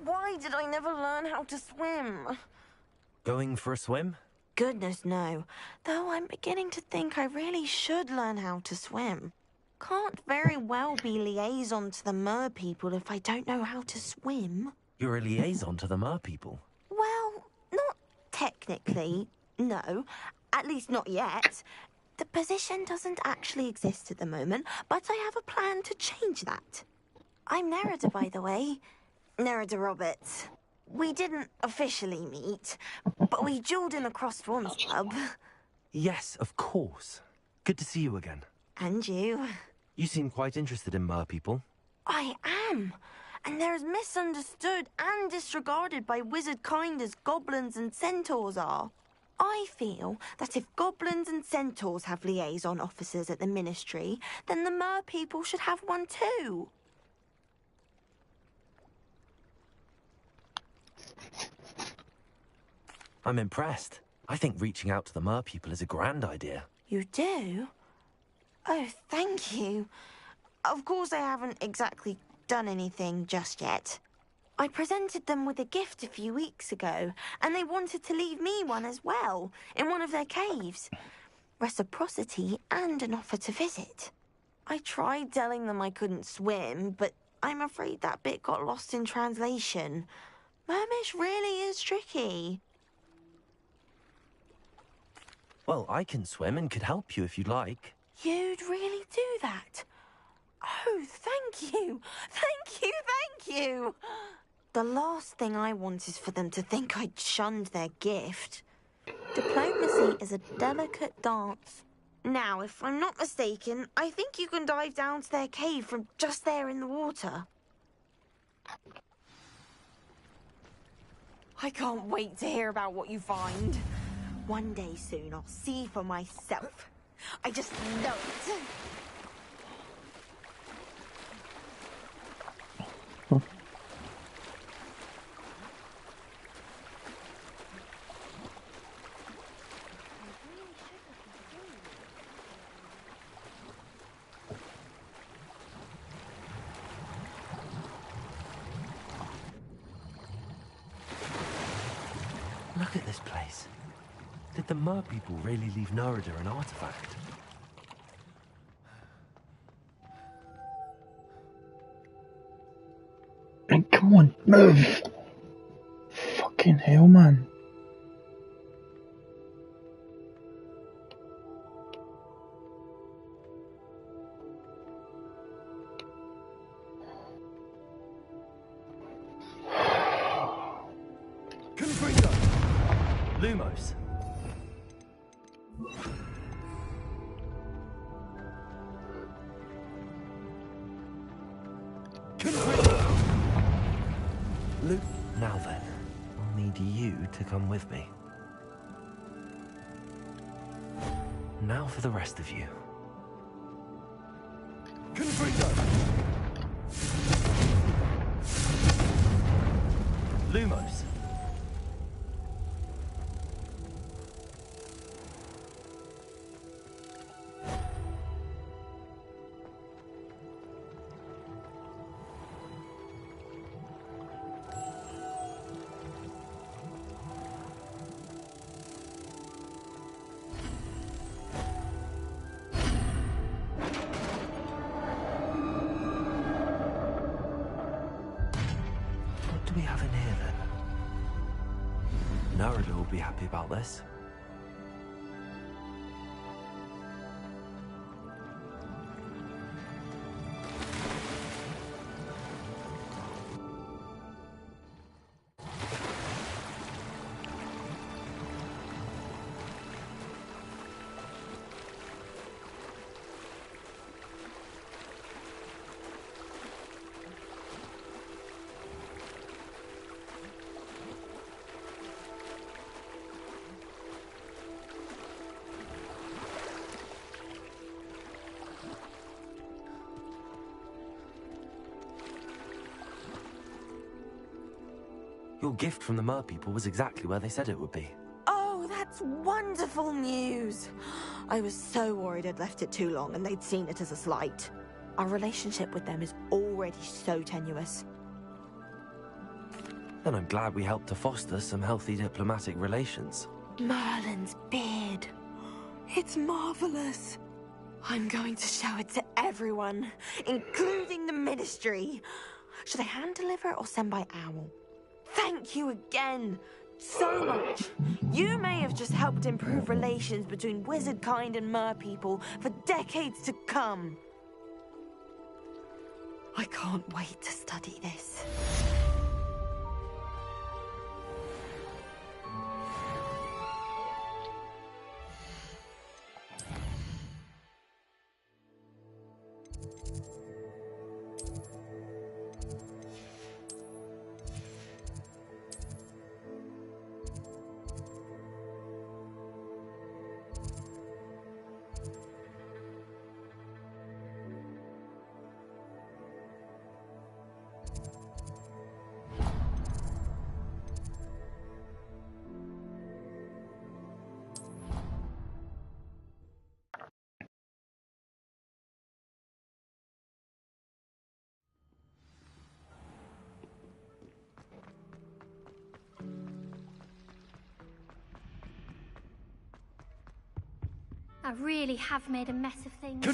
Why did I never learn how to swim? Going for a swim? Goodness, no. Though I'm beginning to think I really should learn how to swim. Can't very well be liaison to the mer people if I don't know how to swim. You're a liaison to the mer people. Well, not technically, no. At least not yet. The position doesn't actually exist at the moment, but I have a plan to change that. I'm Nerida, by the way. Nerida Roberts. We didn't officially meet, but we duelled in the Crosswands pub. Yes, of course. Good to see you again. And you. You seem quite interested in mer people. I am. And they're as misunderstood and disregarded by wizard kind as goblins and centaurs are. I feel that if goblins and centaurs have liaison officers at the Ministry, then the mer people should have one too. I'm impressed. I think reaching out to the mer people is a grand idea. You do? Oh, thank you. Of course I haven't exactly done anything just yet. I presented them with a gift a few weeks ago, and they wanted to leave me one as well, in one of their caves. Reciprocity and an offer to visit. I tried telling them I couldn't swim, but I'm afraid that bit got lost in translation. Mermish really is tricky. Well, I can swim and could help you if you'd like. You'd really do that? Oh, thank you! Thank you, thank you! The last thing I want is for them to think I'd shunned their gift. Diplomacy is a delicate dance. Now, if I'm not mistaken, I think you can dive down to their cave from just there in the water. I can't wait to hear about what you find. One day soon, I'll see for myself. I just know it. Look at this place. Did the mer people really leave Nerida an artifact? And come on, move! Fucking hell, man. Confringo! Lumos. Now then, I'll need you to come with me. Now for the rest of you. Confringo! Lumos. What do we have in here then? Nerida will be happy about this. Your gift from the Mer people was exactly where they said it would be. Oh, that's wonderful news. I was so worried I'd left it too long and they'd seen it as a slight. Our relationship with them is already so tenuous. And I'm glad we helped to foster some healthy diplomatic relations. Merlin's beard. It's marvelous. I'm going to show it to everyone, including the Ministry. Should I hand deliver it or send by owl? Thank you again so much. You may have just helped improve relations between wizard kind and mer people for decades to come. I can't wait to study this. I really have made a mess of things.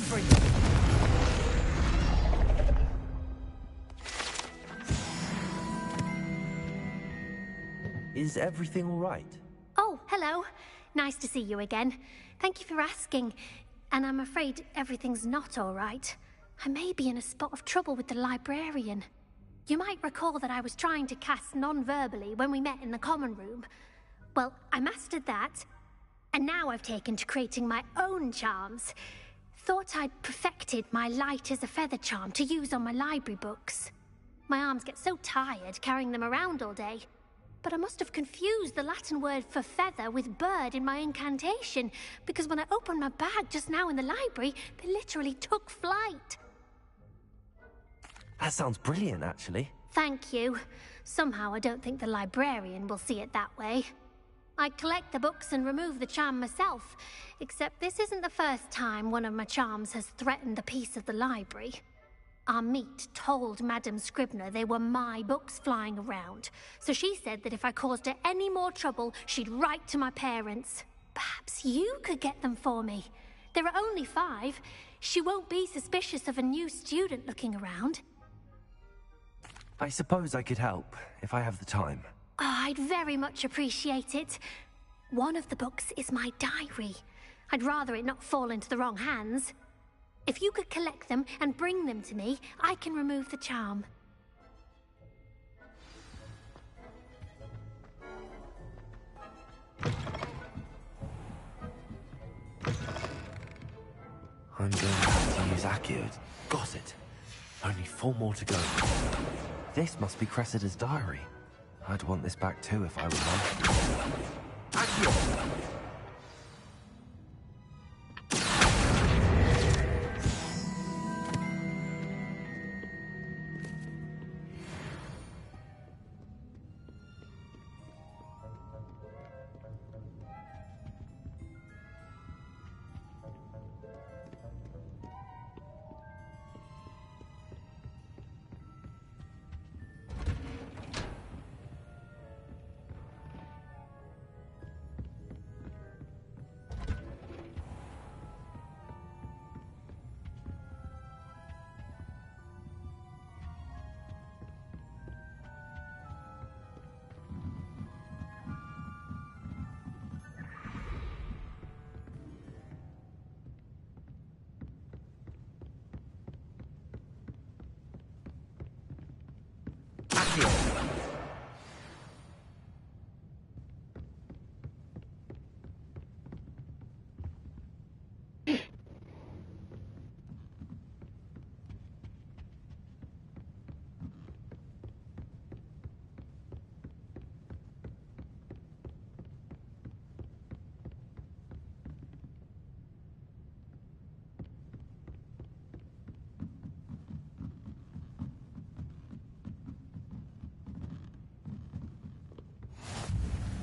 Is everything all right? Oh, hello. Nice to see you again. Thank you for asking. And I'm afraid everything's not all right. I may be in a spot of trouble with the librarian. You might recall that I was trying to cast non-verbally when we met in the common room. Well, I mastered that. And now I've taken to creating my own charms. Thought I'd perfected my light as a feather charm to use on my library books. My arms get so tired carrying them around all day. But I must have confused the Latin word for feather with bird in my incantation, because when I opened my bag just now in the library, they literally took flight. That sounds brilliant, actually. Thank you. Somehow I don't think the librarian will see it that way. I collect the books and remove the charm myself, except this isn't the first time one of my charms has threatened the peace of the library. Our meet told Madame Scribner they were my books flying around, so she said that if I caused her any more trouble, she'd write to my parents. Perhaps you could get them for me. There are only 5. She won't be suspicious of a new student looking around. I suppose I could help, if I have the time. Oh, I'd very much appreciate it. One of the books is my diary. I'd rather it not fall into the wrong hands. If you could collect them and bring them to me, I can remove the charm. I'm going to have to use Accurate. Got it. Only 4 more to go. This must be Cressida's diary. I'd want this back too if I were her. Accurate!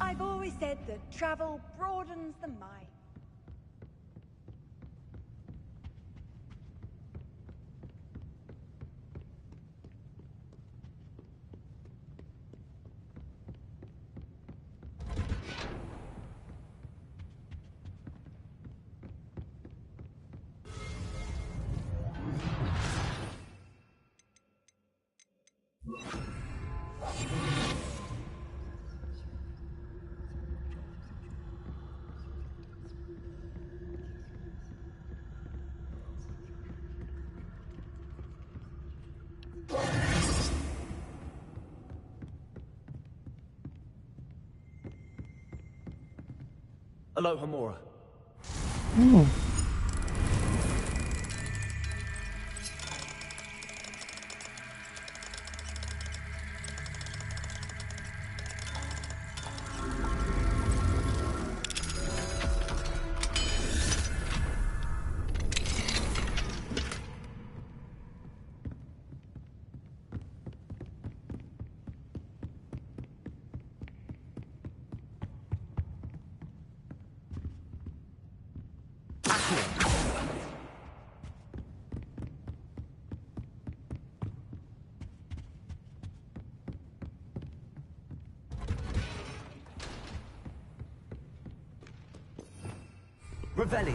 I've always said that travel broadens the mind. Aloha Mora. Revelio.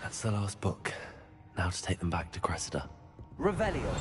That's the last book. Now to take them back to Cressida. Revelio.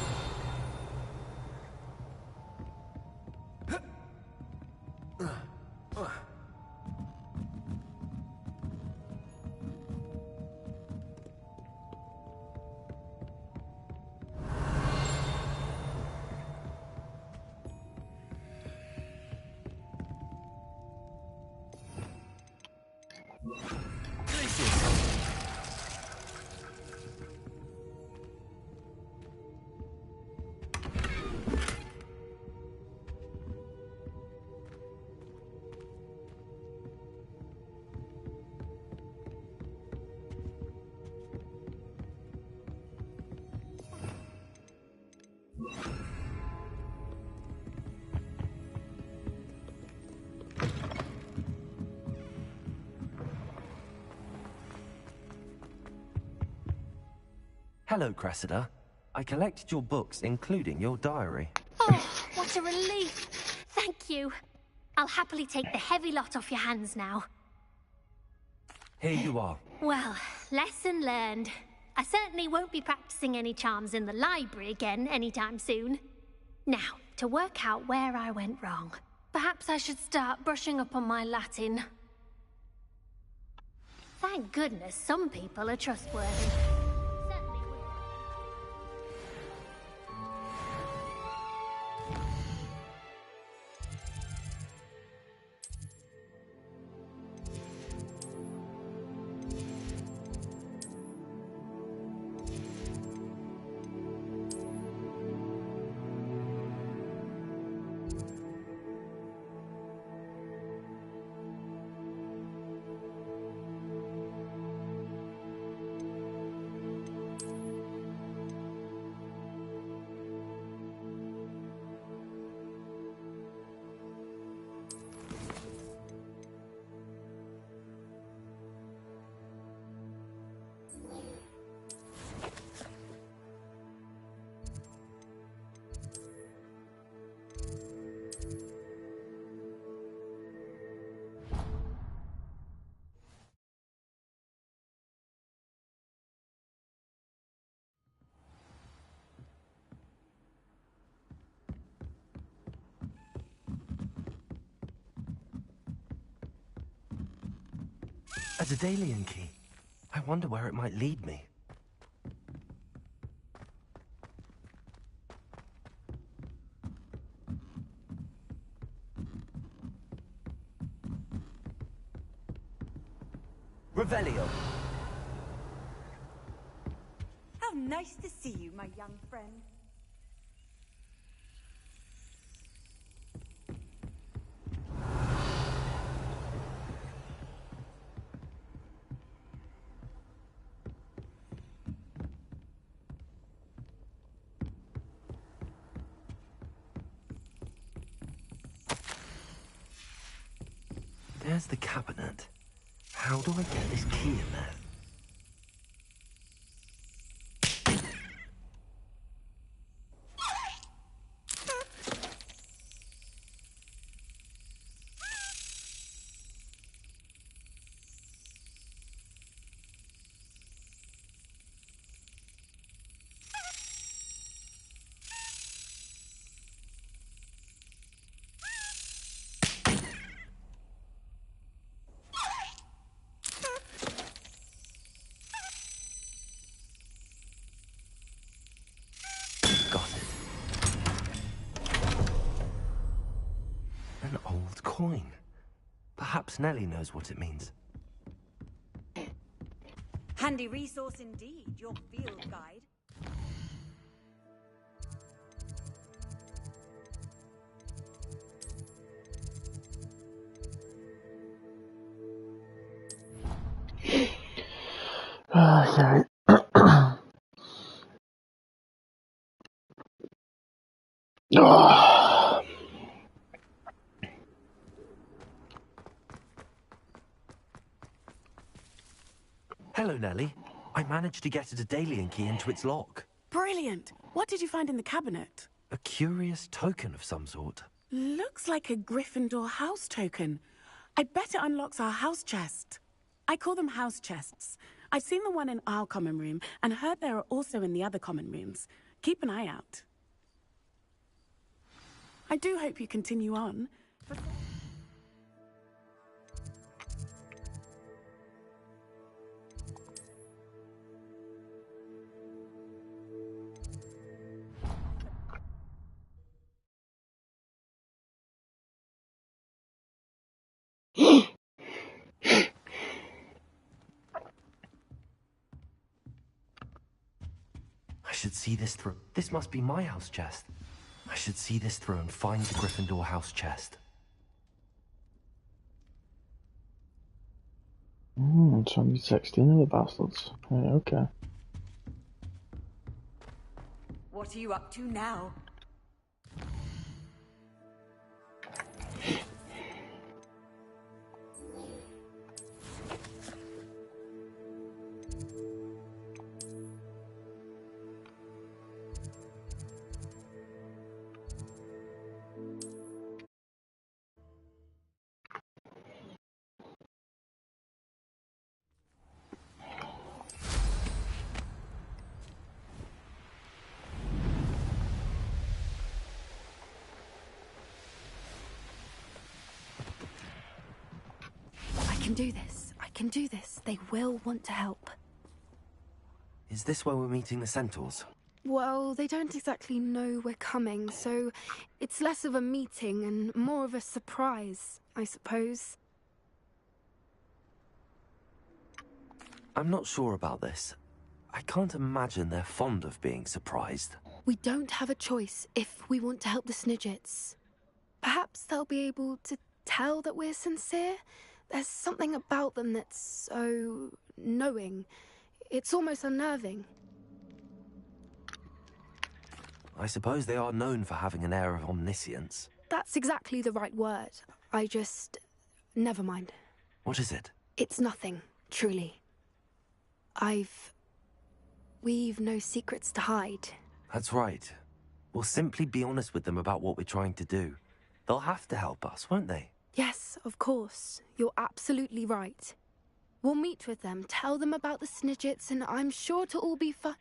Hello, Cressida. I collected your books, including your diary. Oh, what a relief. Thank you. I'll happily take the heavy lot off your hands now. Here you are. Well, lesson learned. I certainly won't be practicing any charms in the library again anytime soon. Now, to work out where I went wrong. Perhaps I should start brushing up on my Latin. Thank goodness some people are trustworthy. A Daedalian key. I wonder where it might lead me. Revelio. Nice to see you, my young friend. There's the cabinet. How do I get this key in there? An old coin. Perhaps Nellie knows what it means. Handy resource indeed, your field guide. Okay. Hello, Nellie. I managed to get a Daedalian key into its lock. Brilliant. What did you find in the cabinet? A curious token of some sort. Looks like a Gryffindor house token. I bet it unlocks our house chest. I call them house chests. I've seen the one in our common room and heard there are also in the other common rooms. Keep an eye out. I do hope you continue on. I should see this through. This must be my house chest. I should see this through and find the Gryffindor house chest. It's only 16 of the bastards. Right, okay. What are you up to now? I can do this. I can do this. They will want to help. Is this where we're meeting the centaurs? Well, they don't exactly know we're coming, so it's less of a meeting and more of a surprise, I suppose. I'm not sure about this. I can't imagine they're fond of being surprised. We don't have a choice if we want to help the Snidgets. Perhaps they'll be able to tell that we're sincere. There's something about them that's so knowing. It's almost unnerving. I suppose they are known for having an air of omniscience. That's exactly the right word. I just... never mind. What is it? It's nothing, truly. We've no secrets to hide. That's right. We'll simply be honest with them about what we're trying to do. They'll have to help us, won't they? Yes, of course. You're absolutely right. We'll meet with them, tell them about the Snidgets, and I'm sure it'll all be fun.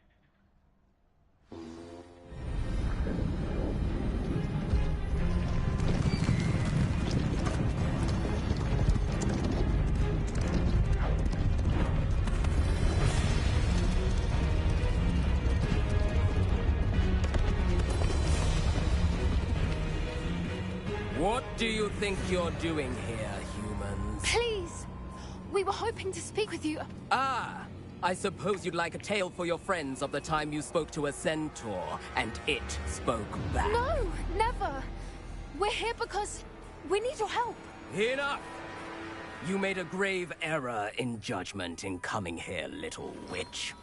What do you think you're doing here, humans? Please! We were hoping to speak with you. Ah, I suppose you'd like a tale for your friends of the time you spoke to a centaur, and it spoke back. No, never. We're here because we need your help. Enough! You made a grave error in judgment in coming here, little witch.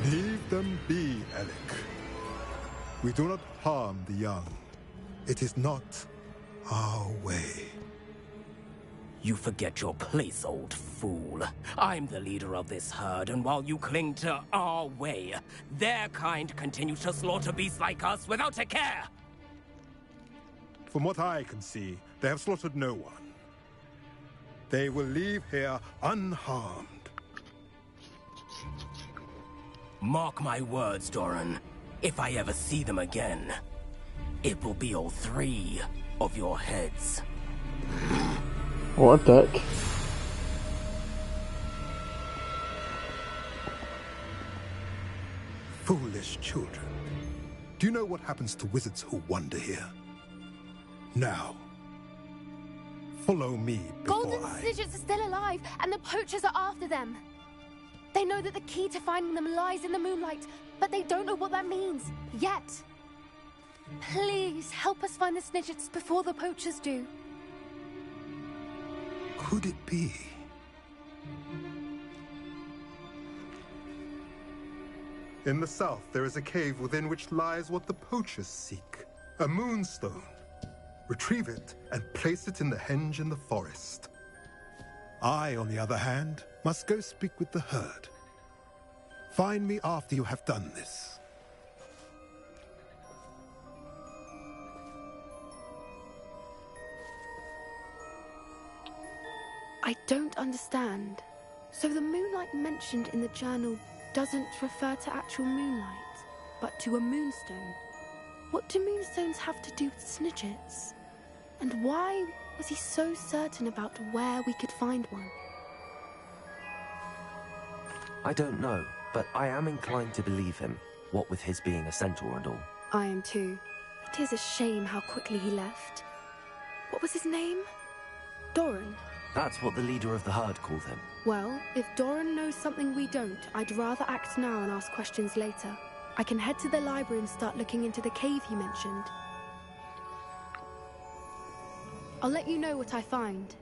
Leave them be, Alec. We do not harm the young. It is not our way. You forget your place, old fool. I'm the leader of this herd, and while you cling to our way, their kind continues to slaughter beasts like us without a care! From what I can see, they have slaughtered no one. They will leave here unharmed. Mark my words, Doran. If I ever see them again, it will be all 3 of your heads. What a dick. Foolish children. Do you know what happens to wizards who wander here? Now, follow me before Golden Snidgets are still alive, and the poachers are after them. They know that the key to finding them lies in the moonlight, but they don't know what that means, yet. Please, help us find the Snidgets before the poachers do. Could it be? In the south, there is a cave within which lies what the poachers seek. A moonstone. Retrieve it and place it in the henge in the forest. I, on the other hand, must go speak with the herd. Find me after you have done this. I don't understand. So the moonlight mentioned in the journal doesn't refer to actual moonlight, but to a moonstone. What do moonstones have to do with Snidgets? And why was he so certain about where we could find one? I don't know, but I am inclined to believe him, what with his being a centaur and all. I am too. It is a shame how quickly he left. What was his name? Doran. That's what the leader of the herd called him. Well, if Doran knows something we don't, I'd rather act now and ask questions later. I can head to the library and start looking into the cave he mentioned. I'll let you know what I find.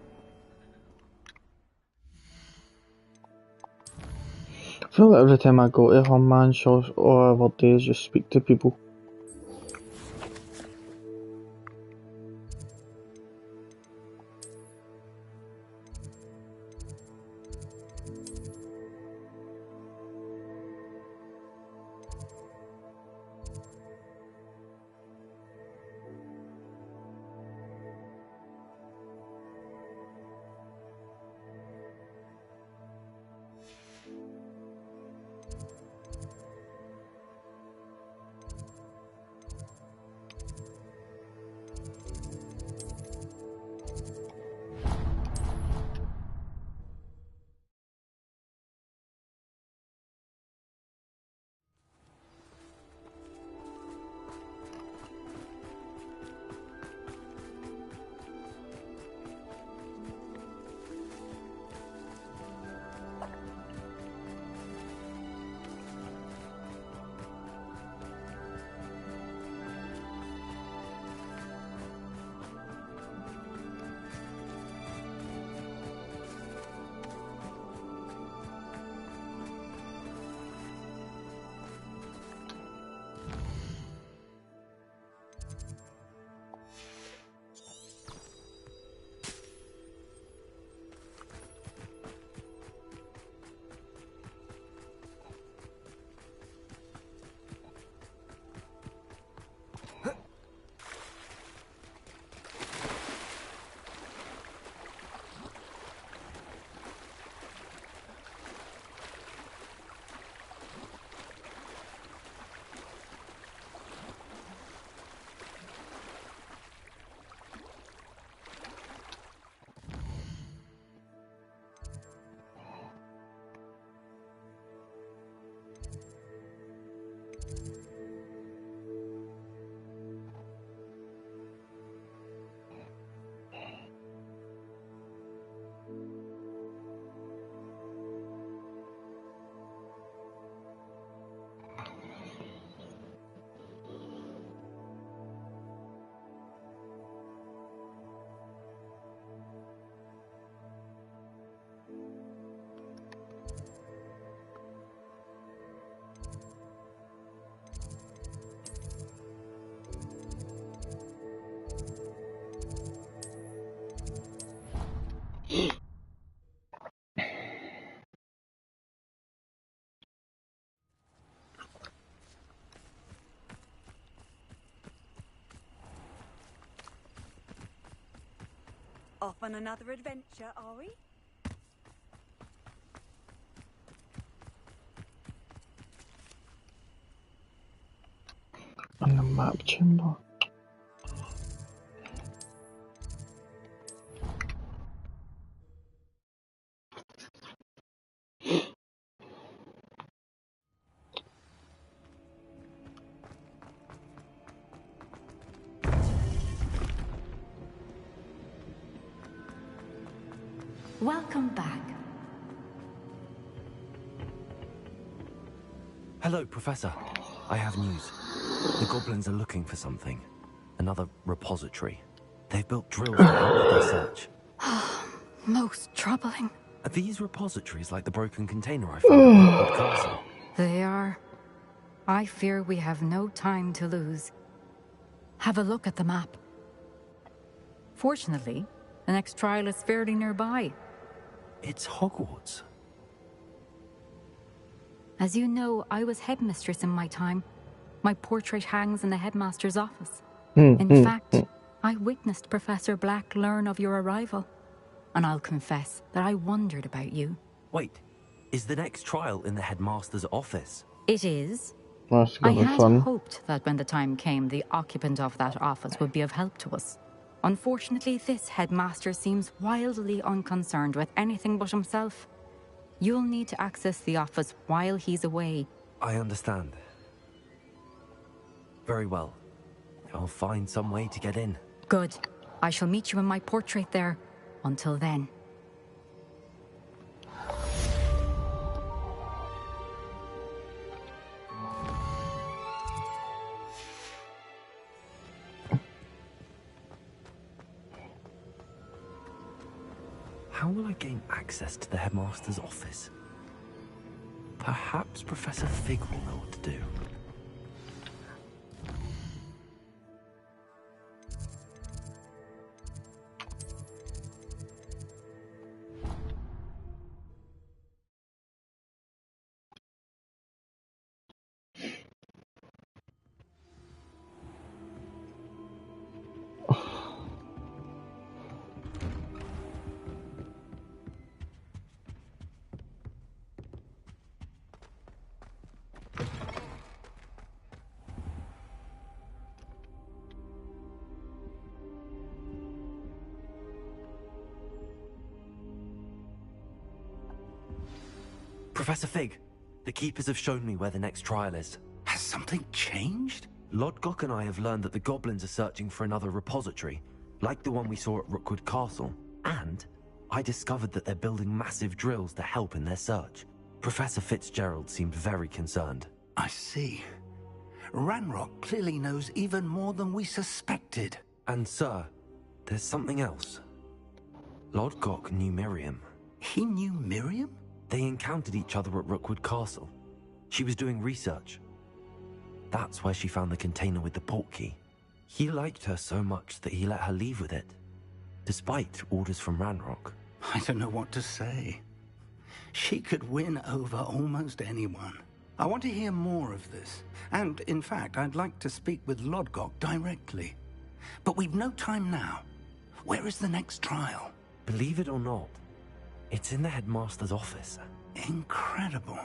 I feel like every time I go to her, man, all I ever do is just speak to people. Off on another adventure, are we? In the map chamber. Welcome back. Hello, Professor. I have news. The goblins are looking for something. Another repository. They've built drills to help with their search. Most troubling. Are these repositories like the broken container I found at Rookwood Castle? They are. I fear we have no time to lose. Have a look at the map. Fortunately, the next trial is fairly nearby. It's Hogwarts. As you know, I was headmistress in my time. My portrait hangs in the headmaster's office. In fact, I witnessed Professor Black learn of your arrival. And I'll confess that I wondered about you. Wait, is the next trial in the headmaster's office? It is. That's I gonna be had fun. hoped that when the time came, the occupant of that office would be of help to us. Unfortunately, this headmaster seems wildly unconcerned with anything but himself. You'll need to access the office while he's away. I understand. Very well. I'll find some way to get in. Good. I shall meet you in my portrait there. Until then. How will I gain access to the headmaster's office? Perhaps Professor Fig will know what to do. Professor Fig, the Keepers have shown me where the next trial is. Has something changed? Lodgok and I have learned that the goblins are searching for another repository, like the one we saw at Rookwood Castle. And I discovered that they're building massive drills to help in their search. Professor Fitzgerald seemed very concerned. I see. Ranrock clearly knows even more than we suspected. And sir, there's something else. Lodgok knew Miriam. He knew Miriam? They encountered each other at Rookwood Castle. She was doing research. That's where she found the container with the portkey. He liked her so much that he let her leave with it, despite orders from Ranrock. I don't know what to say. She could win over almost anyone. I want to hear more of this. And, in fact, I'd like to speak with Lodgok directly. But we've no time now. Where is the next trial? Believe it or not, it's in the headmaster's office. Incredible.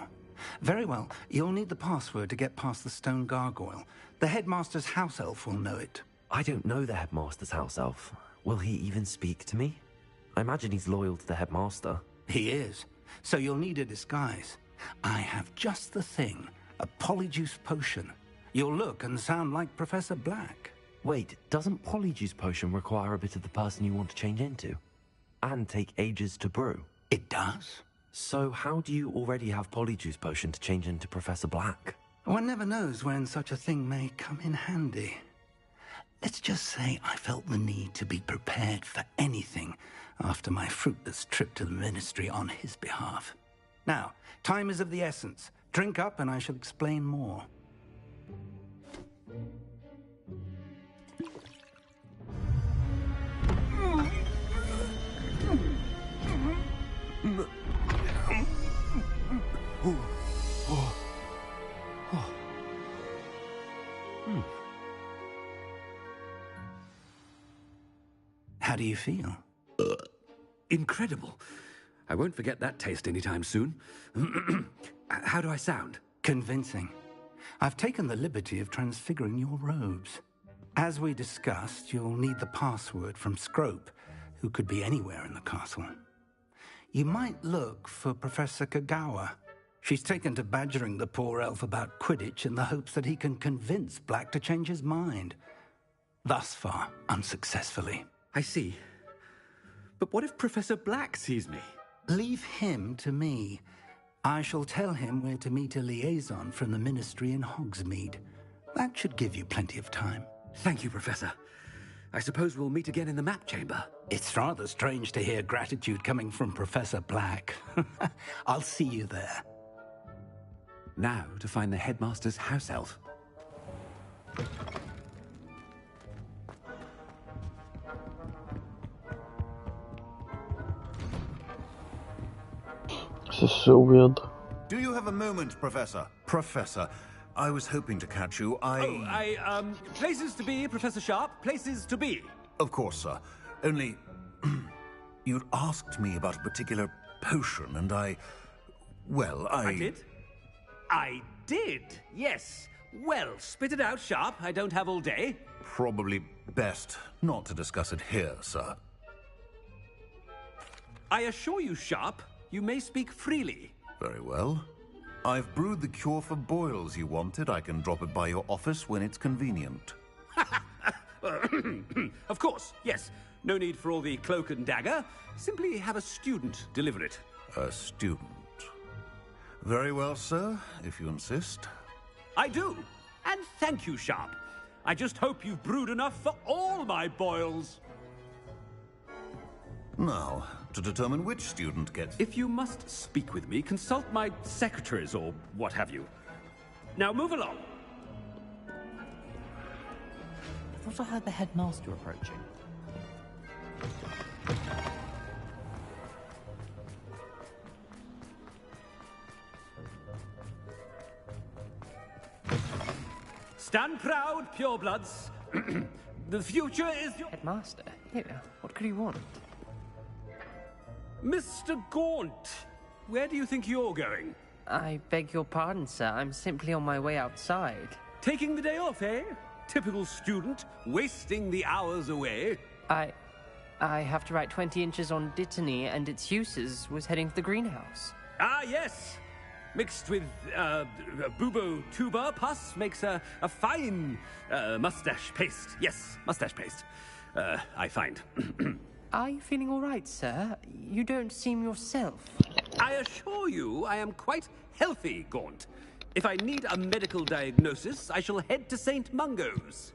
Very well. You'll need the password to get past the stone gargoyle. The headmaster's house elf will know it. I don't know the headmaster's house elf. Will he even speak to me? I imagine he's loyal to the headmaster. He is. So you'll need a disguise. I have just the thing. A polyjuice potion. You'll look and sound like Professor Black. Wait, doesn't polyjuice potion require a bit of the person you want to change into? And take ages to brew? It does. So how do you already have polyjuice potion to change into Professor Black? One never knows when such a thing may come in handy. Let's just say I felt the need to be prepared for anything after my fruitless trip to the ministry on his behalf. Now, time is of the essence. Drink up and I shall explain more. How do you feel? Incredible. I won't forget that taste anytime soon. How do I sound? Convincing. I've taken the liberty of transfiguring your robes. As we discussed, you'll need the password from Scrope, who could be anywhere in the castle. You might look for Professor Kagawa. She's taken to badgering the poor elf about Quidditch in the hopes that he can convince Black to change his mind. Thus far, unsuccessfully. I see. But what if Professor Black sees me? Leave him to me. I shall tell him where to meet a liaison from the Ministry in Hogsmeade. That should give you plenty of time. Thank you, Professor. I suppose we'll meet again in the map chamber. It's rather strange to hear gratitude coming from Professor Black. I'll see you there. Now to find the headmaster's house elf. This is so weird. Do you have a moment, Professor? Professor, I was hoping to catch you. Places to be, Professor Sharp. Places to be. Of course, sir. Only, you'd asked me about a particular potion, and I did? I did, yes. Well, spit it out, Sharp. I don't have all day. Probably best not to discuss it here, sir. I assure you, Sharp, you may speak freely. Very well. I've brewed the cure for boils you wanted. I can drop it by your office when it's convenient. Of course, yes. No need for all the cloak and dagger. Simply have a student deliver it. A student. Very well, sir, if you insist. I do. And thank you, Sharp. I just hope you've brewed enough for all my boils. Now, to determine which student gets... If you must speak with me, consult my secretaries or what have you. Now move along. I thought I heard the headmaster approaching. Stand proud, purebloods. The future is your... Headmaster? Here, what could he want? Mr. Gaunt, where do you think you're going? I beg your pardon, sir. I'm simply on my way outside. Taking the day off, eh? Typical student, wasting the hours away. I have to write 20 inches on Dittany and its uses. Was heading to the greenhouse. Ah, yes. Mixed with bubo tuber pus makes a fine mustache paste. Yes, mustache paste. I find. Are you feeling all right, sir? You don't seem yourself. I assure you I am quite healthy, Gaunt. If I need a medical diagnosis, I shall head to St. Mungo's.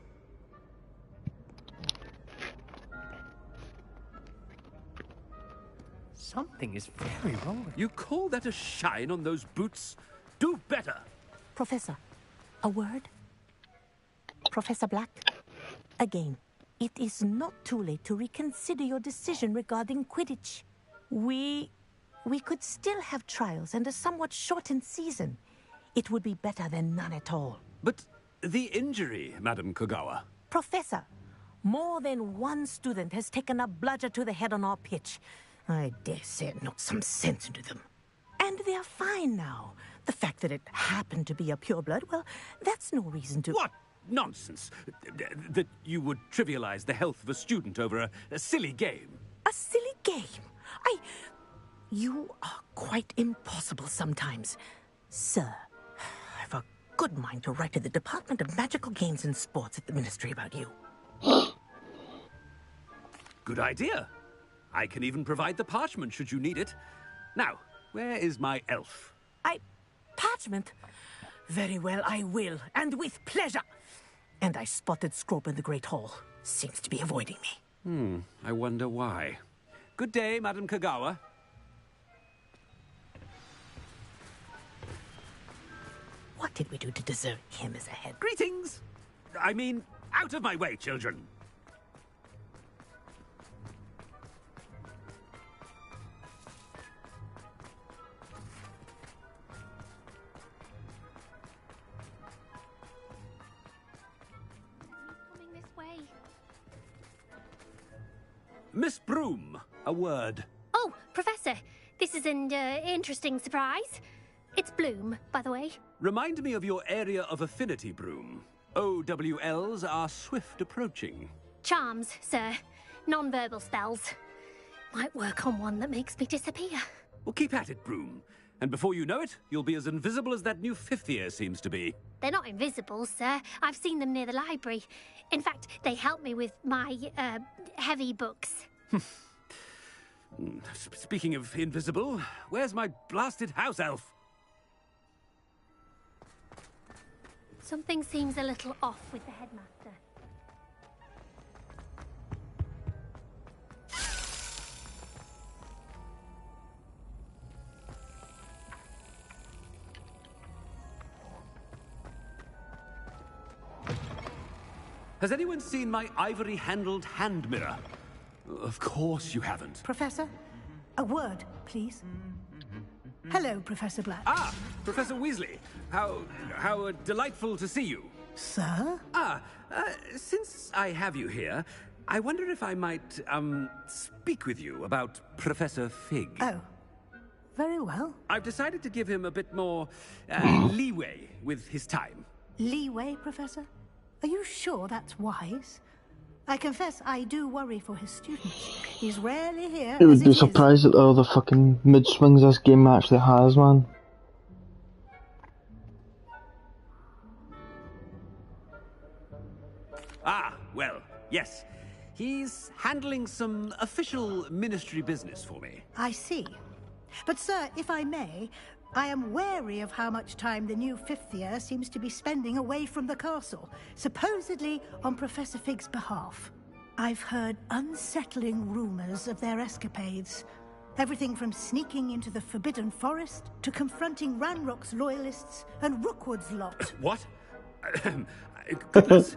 Something is very wrong. You call that a shine on those boots? Do better. Professor, a word? Professor Black, again, it is not too late to reconsider your decision regarding Quidditch. We could still have trials and a somewhat shortened season. It would be better than none at all. But the injury, Madam Kagawa. Professor, more than one student has taken a bludger to the head on our pitch. I dare say it knocked some sense into them. And they're fine now. The fact that it happened to be a pureblood, well, that's no reason to... What nonsense! That you would trivialize the health of a student over a silly game. A silly game? You are quite impossible sometimes. Sir, I've a good mind to write to the Department of Magical Games and Sports at the Ministry about you. Good idea. I can even provide the parchment should you need it. Now, where is my elf? Parchment? Very well, I will, and with pleasure. And I spotted Scrope in the Great Hall. Seems to be avoiding me. I wonder why. Good day, Madam Kagawa. What did we do to deserve him as a head? Greetings! I mean, out of my way, children. Miss Broom, a word. Oh, Professor, this is an interesting surprise. It's Bloom, by the way. Remind me of your area of affinity, Broom. OWLs are swift approaching. Charms, sir. Non-verbal spells. Might work on one that makes me disappear. Well, keep at it, Broom. And before you know it, you'll be as invisible as that new 5th year seems to be. They're not invisible, sir. I've seen them near the library. In fact, they help me with my, heavy books. Speaking of invisible, where's my blasted house elf? Something seems a little off with the headmaster. Has anyone seen my ivory-handled hand mirror? Of course you haven't. Professor, a word, please. Hello, Professor Black. Ah, Professor Weasley. How delightful to see you. Sir? Since I have you here, I wonder if I might, speak with you about Professor Fig. Oh, very well. I've decided to give him a bit more, leeway with his time. Leeway, Professor? Are you sure that's wise? I confess I do worry for his students. He's rarely here. It would be surprised at all the fucking mood swings this game actually has, man. Ah, well, yes. He's handling some official ministry business for me. I see. But, sir, if I may, I am wary of how much time the new 5th year seems to be spending away from the castle, supposedly on Professor Fig's behalf. I've heard unsettling rumors of their escapades. Everything from sneaking into the Forbidden Forest to confronting Ranrock's loyalists and Rookwood's lot. What? Goodness.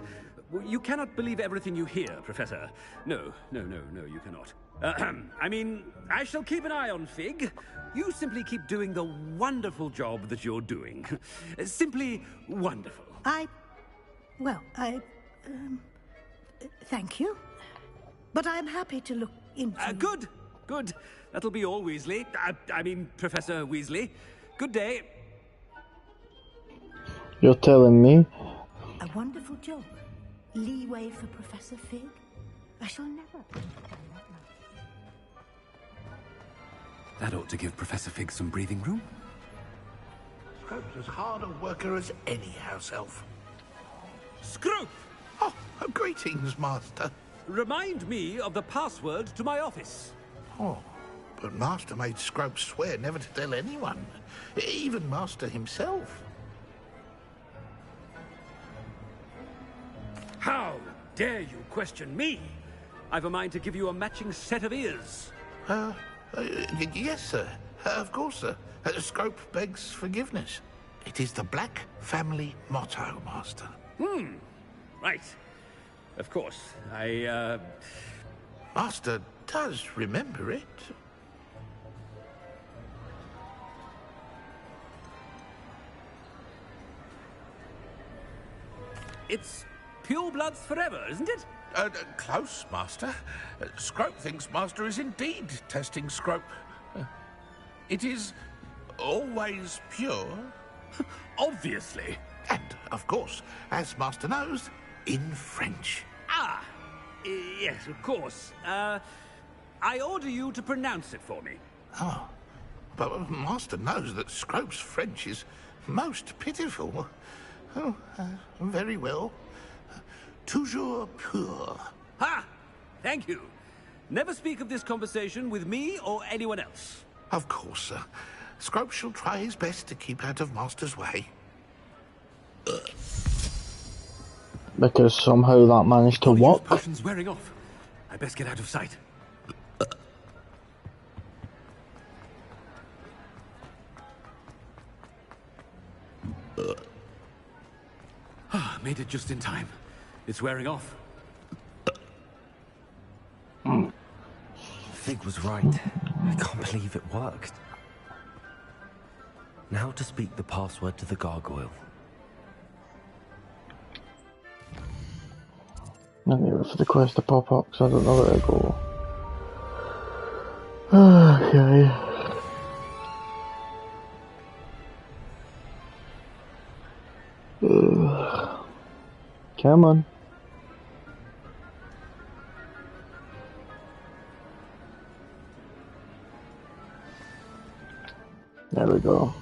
You cannot believe everything you hear, Professor. No, you cannot. I mean, I shall keep an eye on Fig. You simply keep doing the wonderful job that you're doing. Simply wonderful. Thank you. But I'm happy to look into... Good. That'll be all, Weasley. I mean, Professor Weasley. Good day. You're telling me? A wonderful job. Leeway for Professor Fig. I shall never... That ought to give Professor Fig some breathing room. Scrope's as hard a worker as any house elf. Scrope! Oh, greetings, Master. Remind me of the password to my office. Oh, but Master made Scrope swear never to tell anyone, even Master himself. How dare you question me? I've a mind to give you a matching set of ears. Yes, sir. Of course, sir. Scrope begs forgiveness. It is the Black family motto, Master. Right. Of course. Master does remember it. It's pure bloods forever, isn't it? Close, Master. Scrope thinks Master is indeed testing Scrope. It is always pure. Obviously. And, of course, as Master knows, in French. Ah! Yes, of course. I order you to pronounce it for me. Oh. But Master knows that Scrope's French is most pitiful. Oh, very well. Toujours pur. Ha! Thank you. Never speak of this conversation with me or anyone else. Of course, sir. Scrope shall try his best to keep out of Master's way. Because somehow that managed to work. Potion's wearing off. I best get out of sight. Made it just in time. It's wearing off. Fig was right. I can't believe it worked. Now to speak the password to the gargoyle. I'm wait for the quest to pop up because I don't know where to go. Okay. Come on. There we go.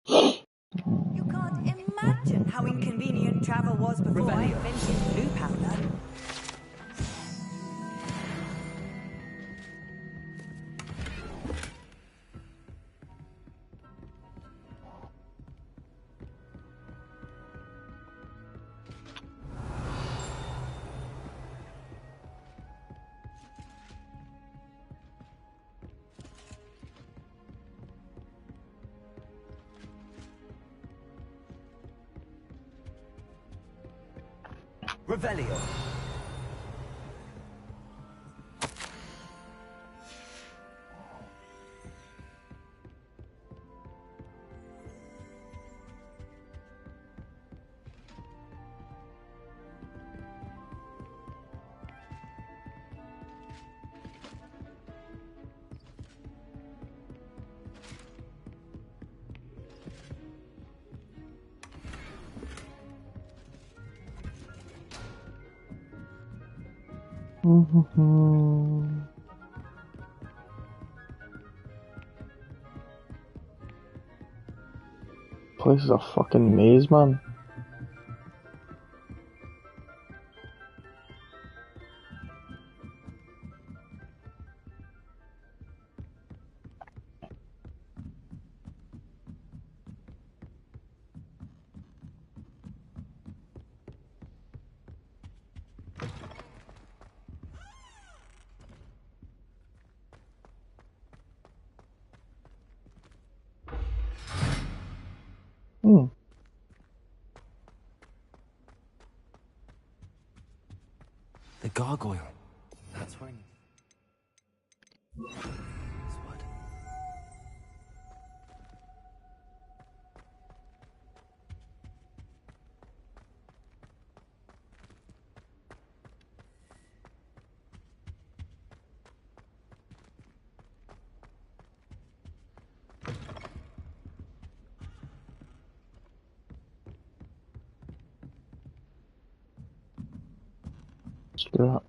You can't imagine how inconvenient travel was before I invented blue powder. Revelio. Place is a fucking maze, man. The gargoyle. That's where Let's do that.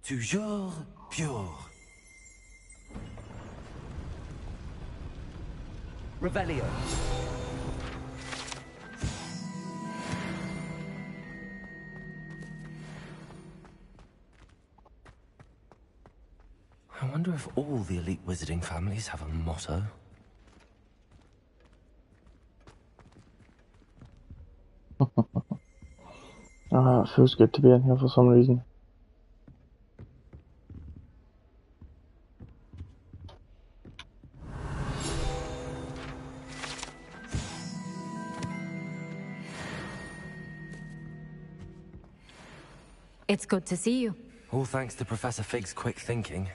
Toujours pure. Revelio. I wonder if all the elite wizarding families have a motto. It feels good to be in here for some reason. It's good to see you. All thanks to Professor Fig's quick thinking.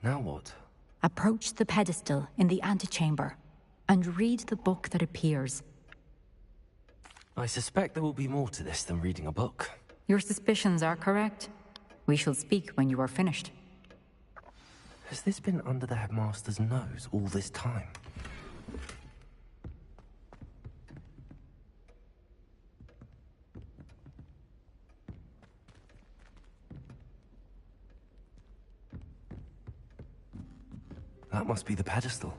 Now what? Approach the pedestal in the antechamber and read the book that appears. I suspect there will be more to this than reading a book. Your suspicions are correct. We shall speak when you are finished. Has this been under the headmaster's nose all this time? That must be the pedestal.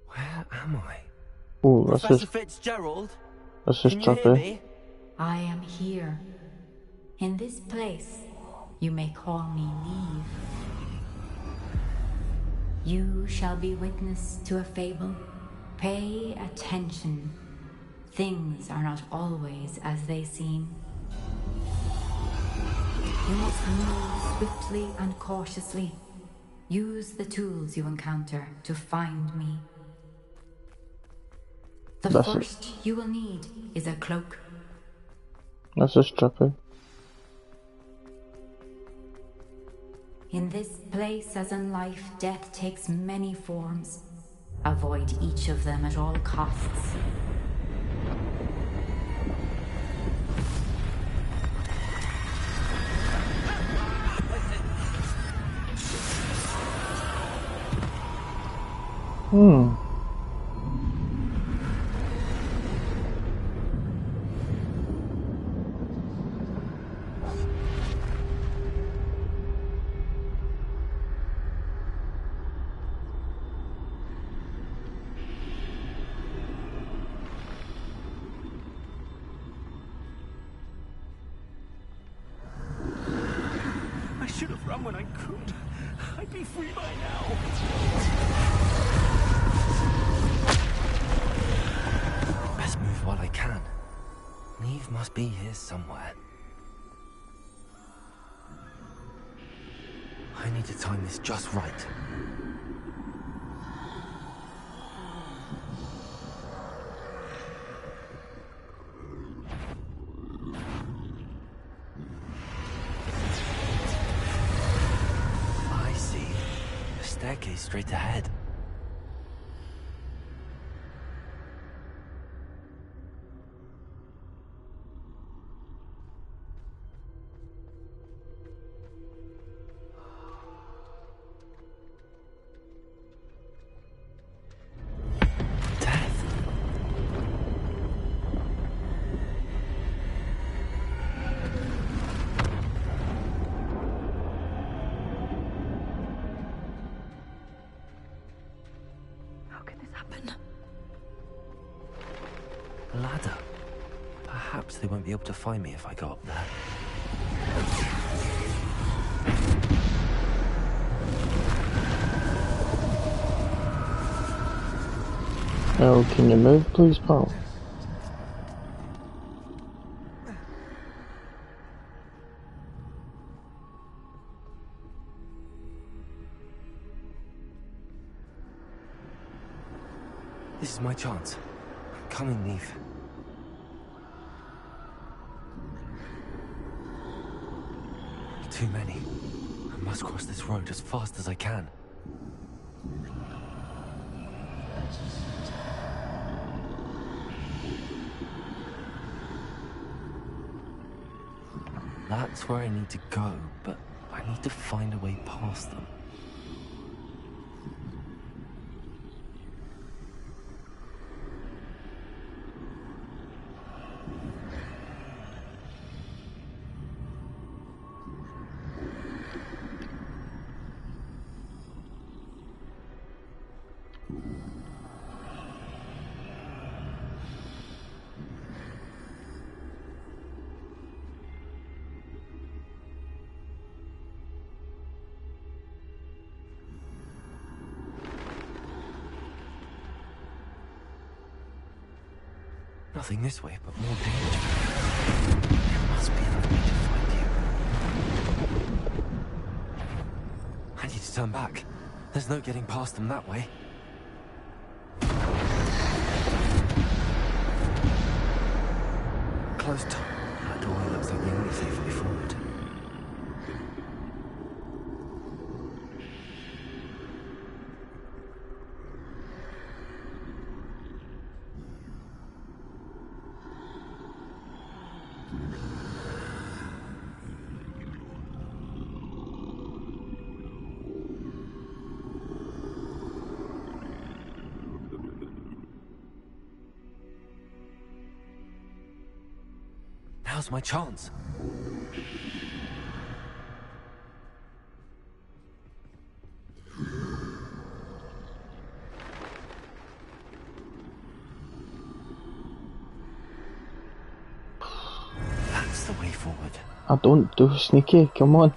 Where am I? Oh, that's Professor just Fitzgerald? that's just Can you hear trippy. me? I am here. In this place, you may call me Neve. You shall be witness to a fable. Pay attention. Things are not always as they seem. You must move swiftly and cautiously. Use the tools you encounter to find me. The first you will need is a cloak. That's a stripper. In this place, as in life, death takes many forms. Avoid each of them at all costs. I should have run when I could. I'd be free by now. Best move while I can. Neve must be here somewhere. I need to time this just right. I see. A staircase straight ahead. A ladder. Perhaps they won't be able to find me if I go up there. Oh, can you move, please, pal? This is my chance. I'm coming, Neve. Too many. I must cross this road as fast as I can. That's where I need to go, but I need to find a way past them. Nothing this way, but more danger. There must be another way to find you. I need to turn back. There's no getting past them that way. Closed. That doorway looks like the only safe way forward. Now's my chance. That's the way forward. I don't do sneaky, come on.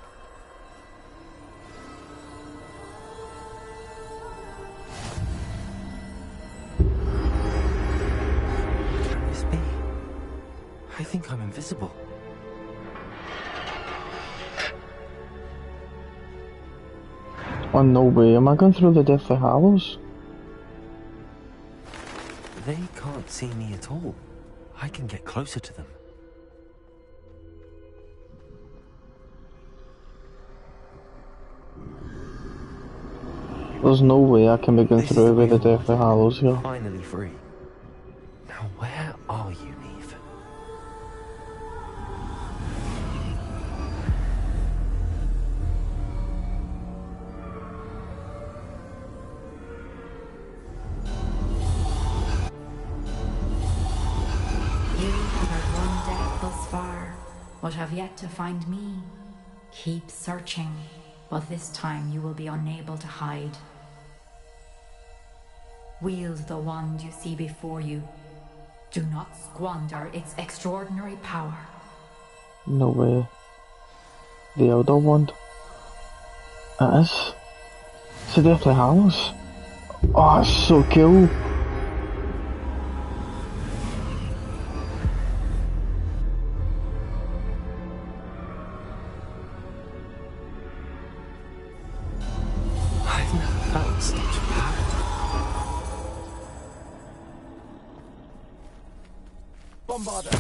Oh, no way. Am I going through the Deathly Hallows? They can't see me at all. I can get closer to them. There's no way I can be going through with the Deathly Hallows here. Finally free. Now where are you, Neve? You have had one death thus far, but have yet to find me. Keep searching, but this time you will be unable to hide. Wield the wand you see before you. Do not squander its extraordinary power. No way. The Elder Wand. It is. It's the Deathly Hallows. Oh, it's so cool. I've never felt such power. Bombarder!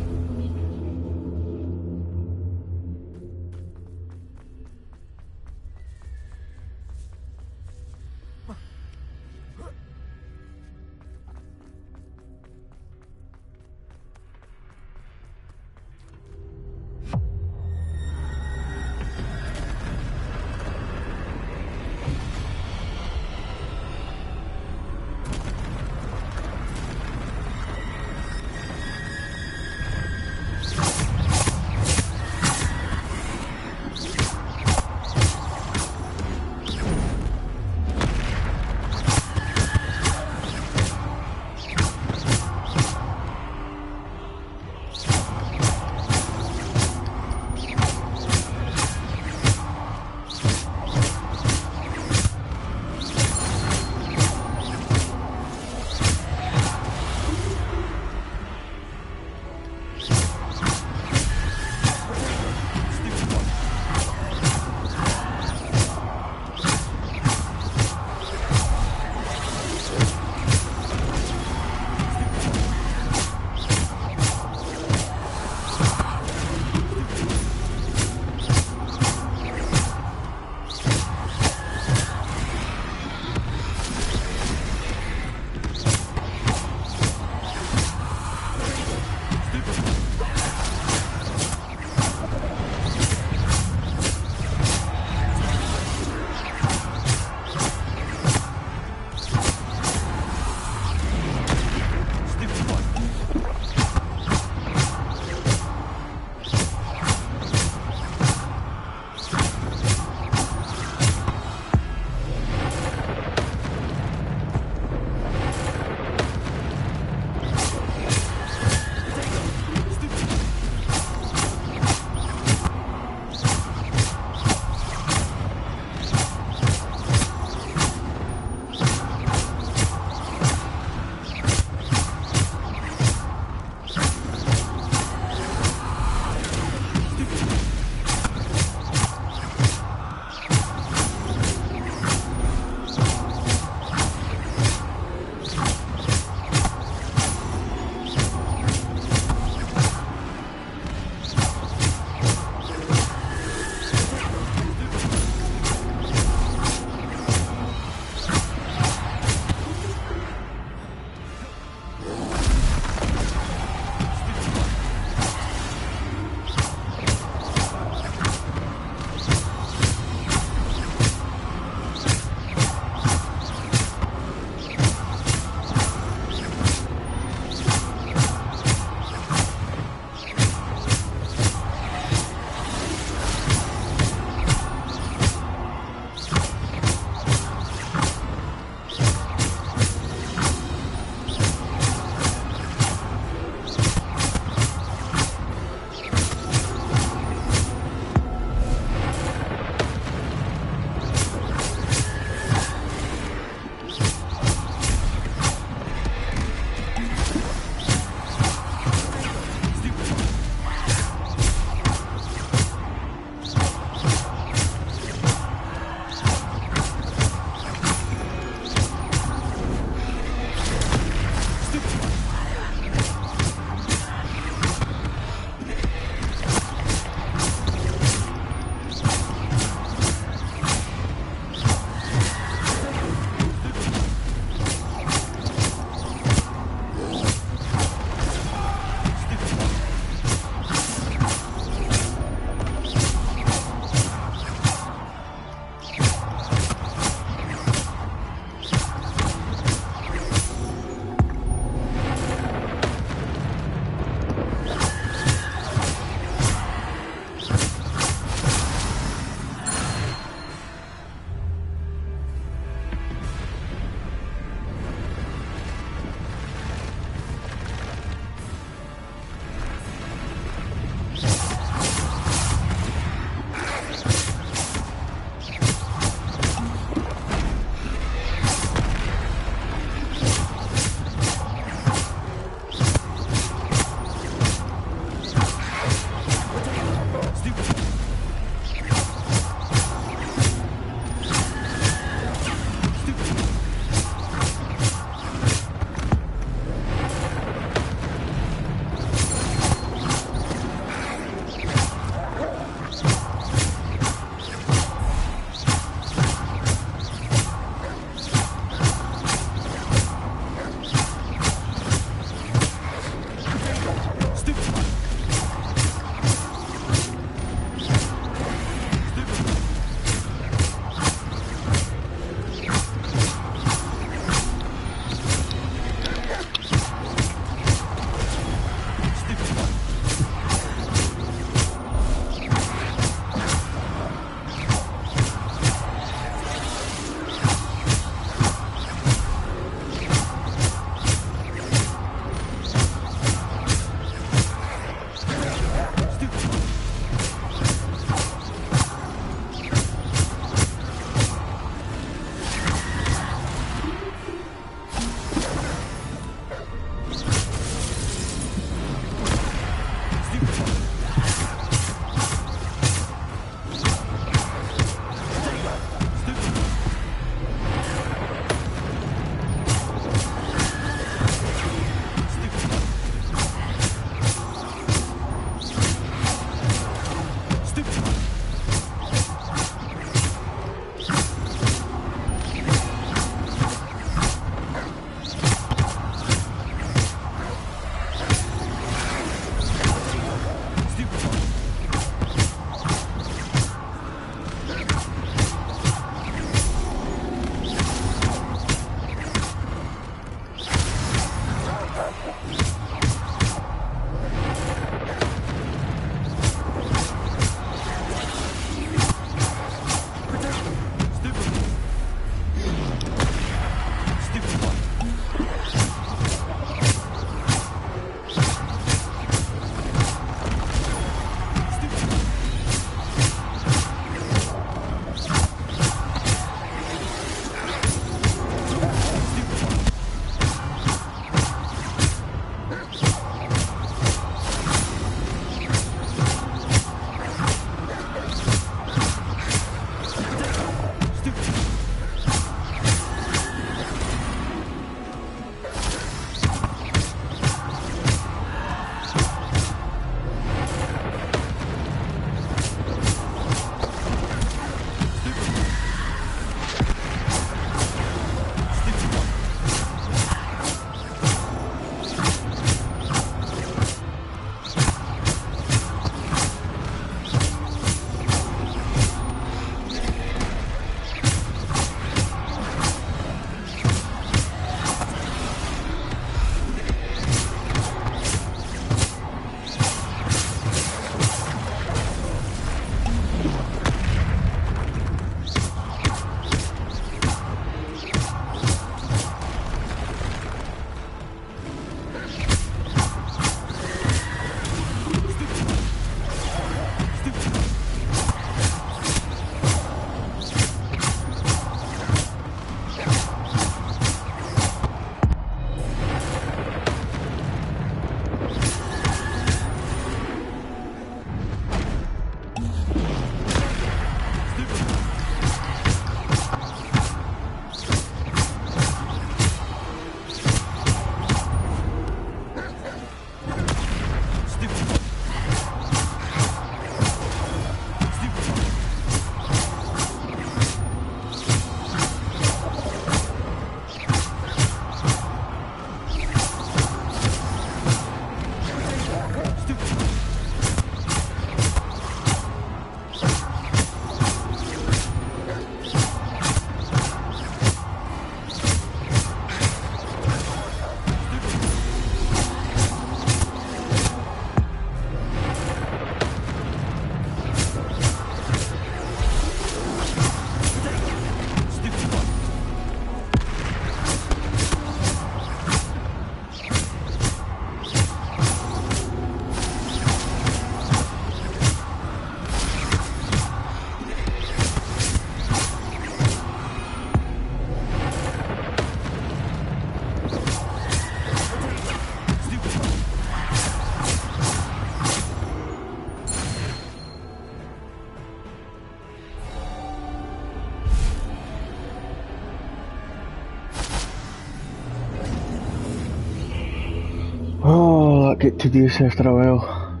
not get tedious after a while.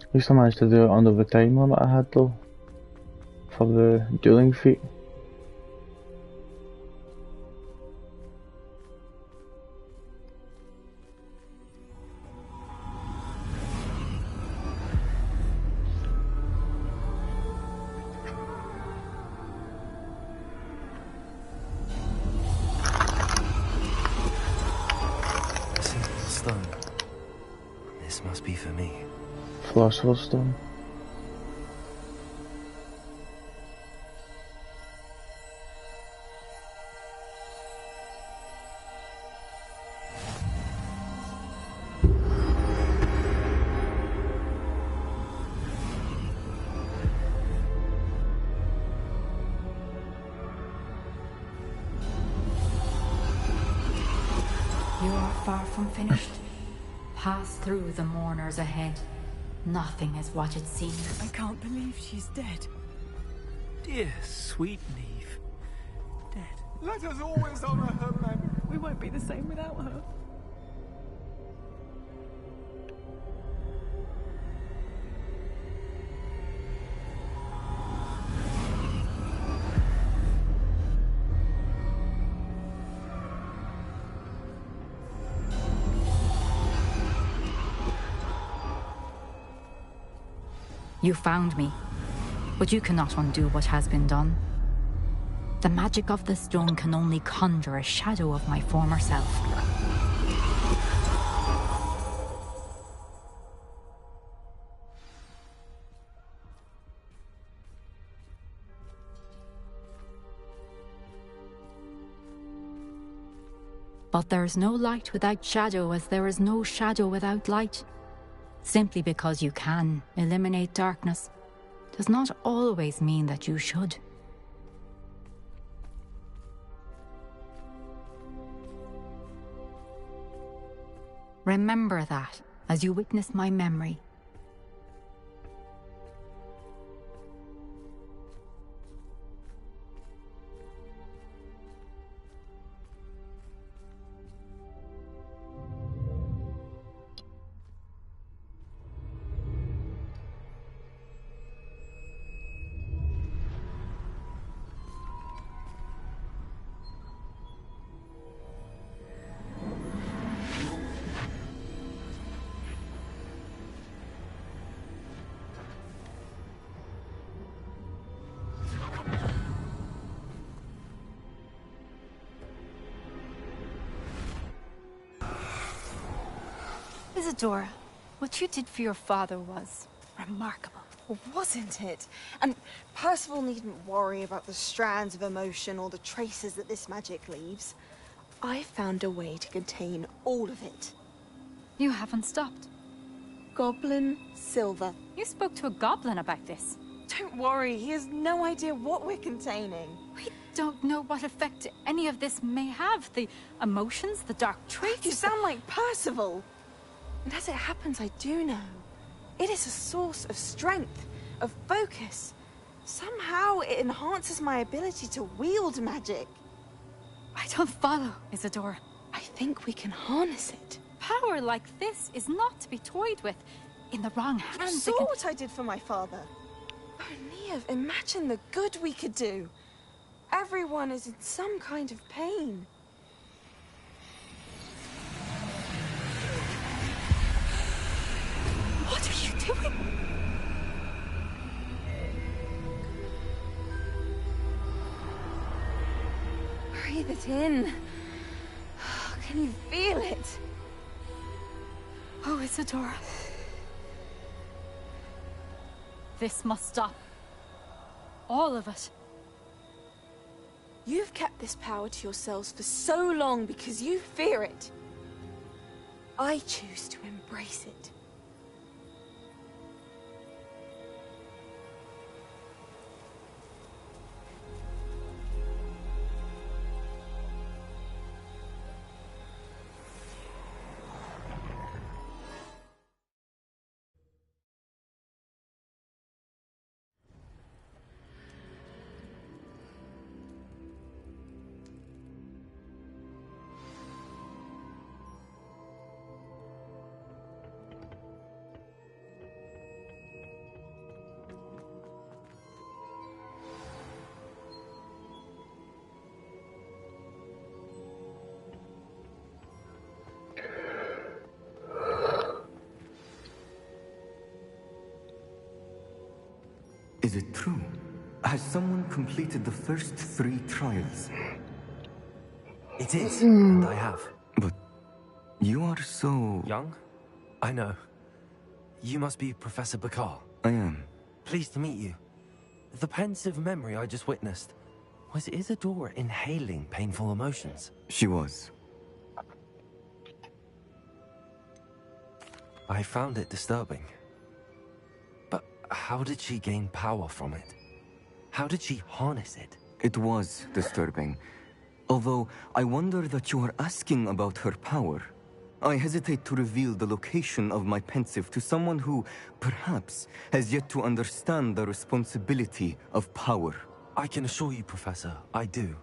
At least I managed to do it under the time limit I had though, for the dueling feat. Stone. This must be for me. Philosopher's Stone. You are far from finished. Pass through the mourners ahead. Nothing is what it seems. I can't believe she's dead. Dear sweet Neve. Dead. Let us always honor her memory. We won't be the same without her. You found me, but you cannot undo what has been done. The magic of the stone can only conjure a shadow of my former self. But there is no light without shadow, as there is no shadow without light. Simply because you can eliminate darkness does not always mean that you should. Remember that as you witness my memory. Isadora, what you did for your father was remarkable. Well, wasn't it? And Percival needn't worry about the strands of emotion or the traces that this magic leaves. I found a way to contain all of it. You haven't stopped. Goblin Silver. You spoke to a goblin about this. Don't worry, he has no idea what we're containing. We don't know what effect any of this may have. The emotions, the dark traits. You sound like Percival. And as it happens, I do know. It is a source of strength, of focus. Somehow it enhances my ability to wield magic. I don't follow, Isadora. I think we can harness it. Power like this is not to be toyed with. In the wrong hands, You saw what I did for my father. Oh, Neve, imagine the good we could do. Everyone is in some kind of pain. What are you doing? Breathe it in. Can you feel it? Oh, Isadora. This must stop. All of it. You've kept this power to yourselves for so long because you fear it. I choose to embrace it. Is it true? Has someone completed the first 3 trials? It is, and I have. But you are so... Young? I know. You must be Professor Bakar. I am. Pleased to meet you. The pensive memory I just witnessed, was Isadora inhaling painful emotions? She was. I found it disturbing. But how did she gain power from it? How did she harness it? It was disturbing. Although, I wonder that you are asking about her power. I hesitate to reveal the location of my pensive to someone who, perhaps, has yet to understand the responsibility of power. I can assure you, Professor, I do.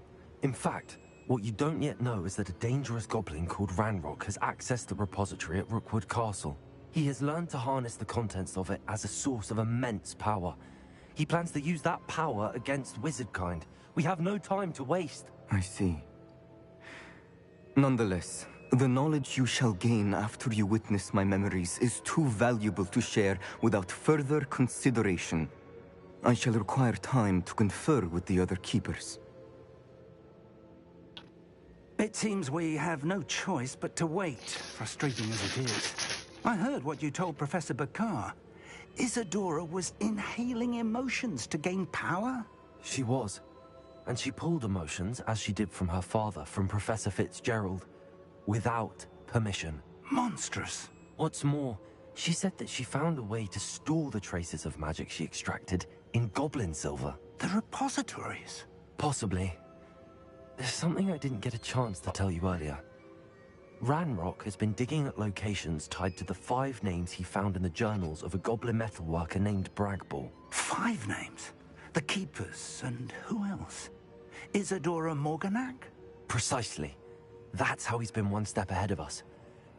In fact, what you don't yet know is that a dangerous goblin called Ranrock has accessed the repository at Rookwood Castle. He has learned to harness the contents of it as a source of immense power. He plans to use that power against wizardkind. We have no time to waste. I see. Nonetheless, the knowledge you shall gain after you witness my memories is too valuable to share without further consideration. I shall require time to confer with the other keepers. It seems we have no choice but to wait, frustrating as it is. I heard what you told Professor Bakar. Isadora was inhaling emotions to gain power? She was. And she pulled emotions, as she did from her father, from Professor Fitzgerald, without permission. Monstrous. What's more, she said that she found a way to store the traces of magic she extracted in goblin silver. The repositories? Possibly. There's something I didn't get a chance to tell you earlier. Ranrock has been digging at locations tied to the 5 names he found in the journals of a goblin metalworker named Bragball. 5 names? The Keepers, and who else? Isadora Morganac? Precisely. That's how he's been one step ahead of us.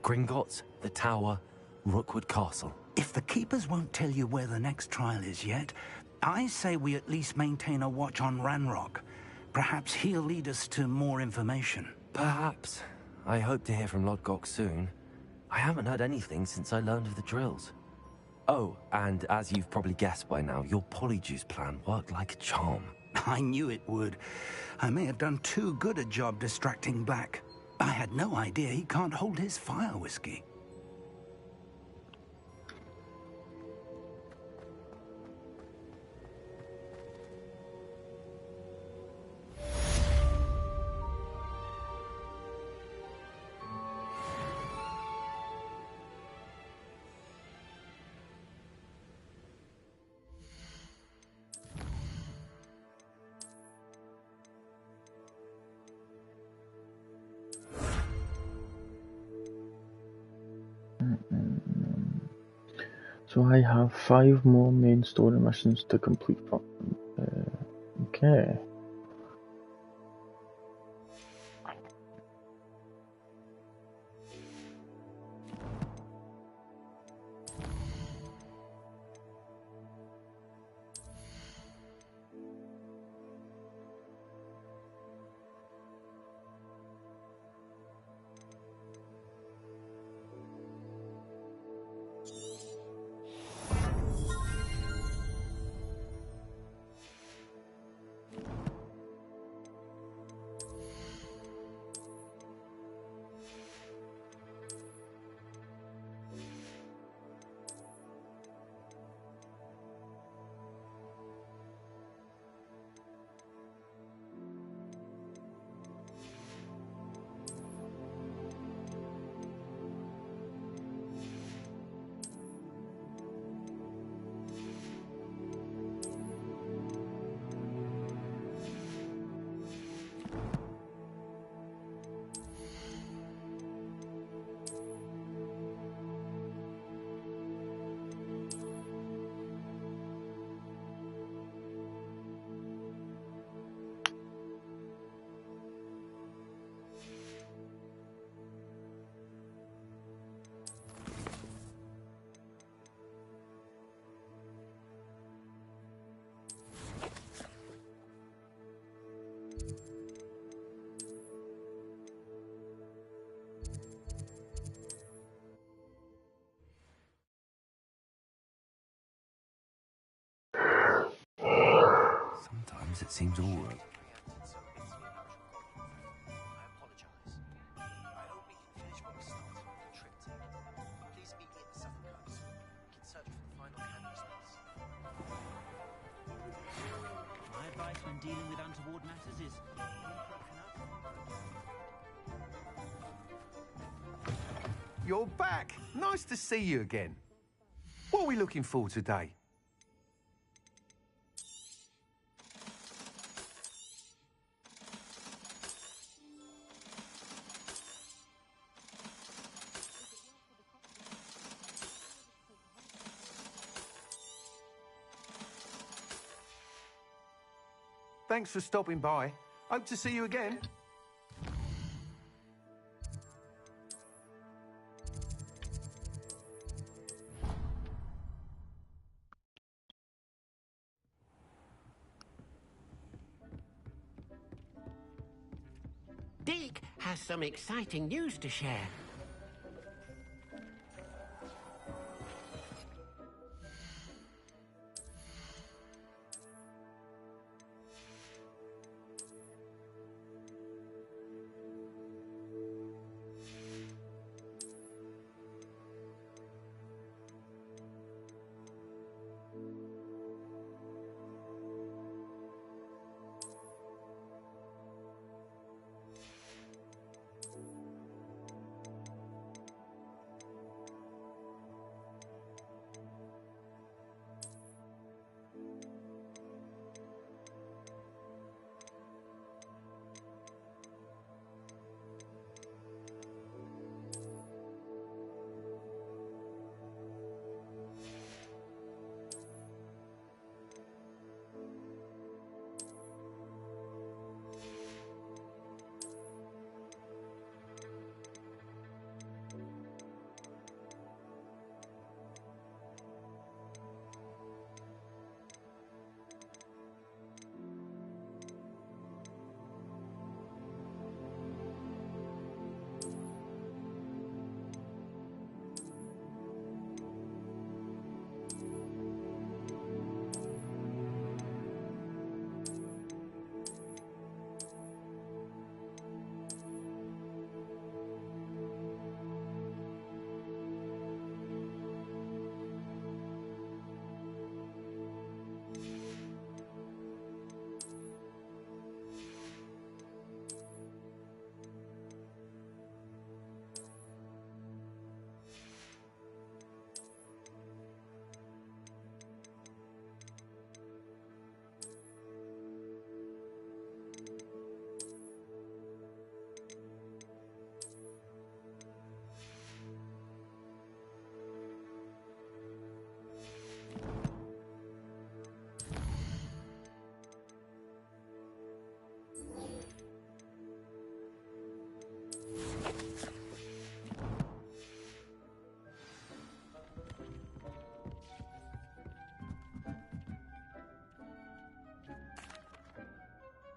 Gringotts, the Tower, Rookwood Castle. If the Keepers won't tell you where the next trial is yet, I say we at least maintain a watch on Ranrock. Perhaps he'll lead us to more information. Perhaps. I hope to hear from Lodgok soon. I haven't heard anything since I learned of the drills. Oh, and as you've probably guessed by now, your polyjuice plan worked like a charm. I knew it would. I may have done too good a job distracting Black. I had no idea he can't hold his fire whiskey. So I have 5 more main story missions to complete. Okay. it seems all right. My advice when dealing with untoward matters is... You're back. Nice to see you again. What are we looking for today? Thanks for stopping by. Hope to see you again. Deke has some exciting news to share.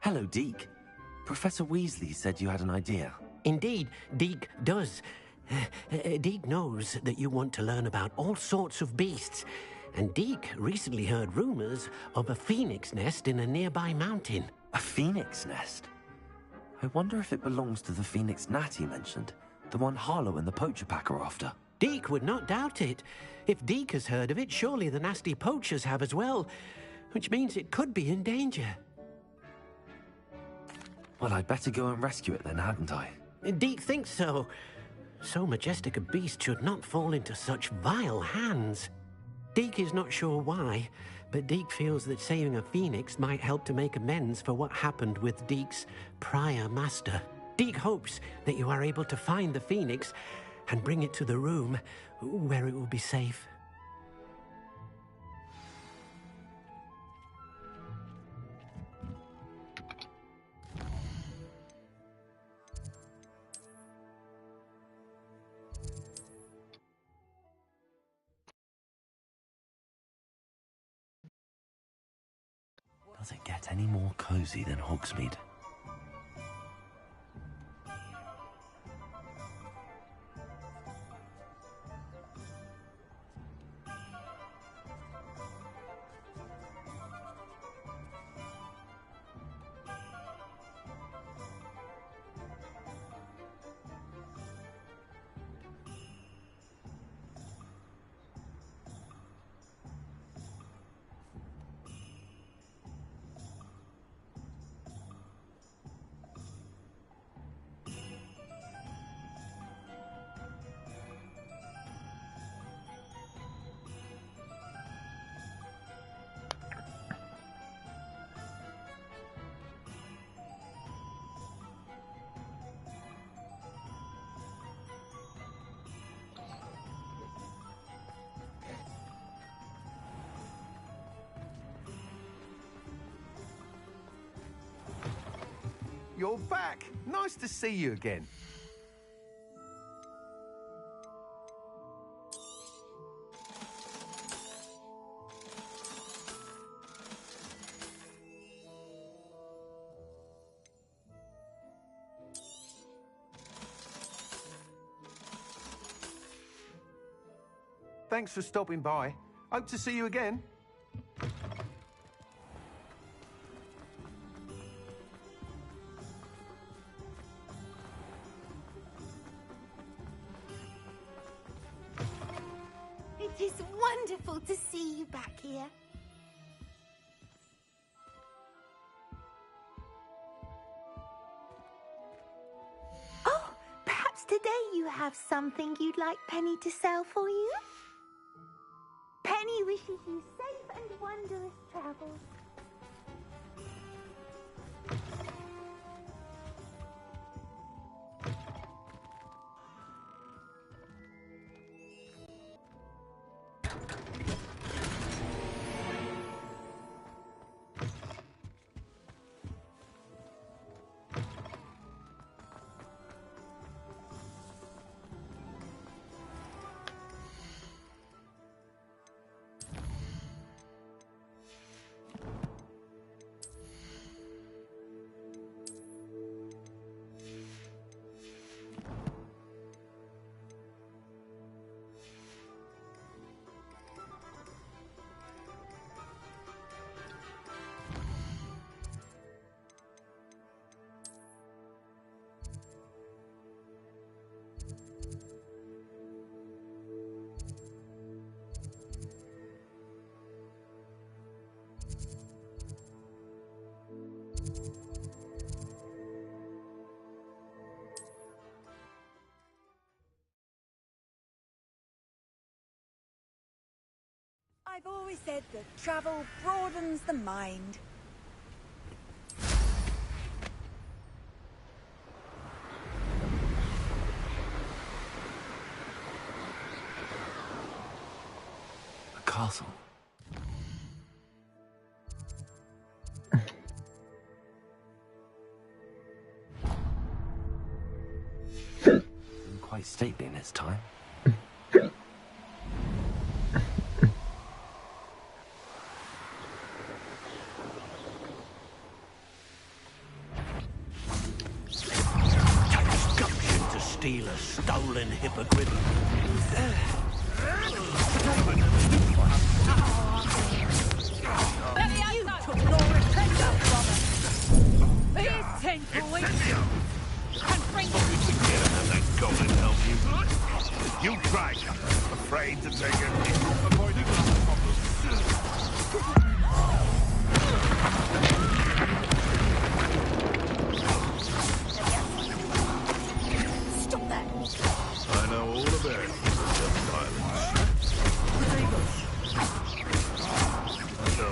Hello, Deke. Professor Weasley said you had an idea. Indeed, Deke does. Deke knows that you want to learn about all sorts of beasts, and Deke recently heard rumors of a phoenix nest in a nearby mountain. A phoenix nest? I wonder if it belongs to the phoenix gnat he mentioned, the one Harlow and the poacher pack are after. Deke would not doubt it. If Deke has heard of it, surely the nasty poachers have as well, which means it could be in danger. Well, I'd better go and rescue it then, hadn't I? Deke thinks so. So majestic a beast should not fall into such vile hands. Deke is not sure why, but Deke feels that saving a phoenix might help to make amends for what happened with Deke's prior master. Deke hopes that you are able to find the phoenix and bring it to the room where it will be safe. Does it get any more cozy than Hogsmeade? you're back. Nice to see you again. Thanks for stopping by. Hope to see you again. It is wonderful to see you back here. Oh, perhaps today you have something you'd like Penny to sell for you? Penny wishes you safe and wondrous travels. I've always said that travel broadens the mind. A castle. Quite stately in its time. Steal a stolen hippogriff. You took Laura's treasure from us. Here's 10 coins. And bring That goblin help you. You try, afraid to take it. Avoiding problems. I know all about it. Just violence. No.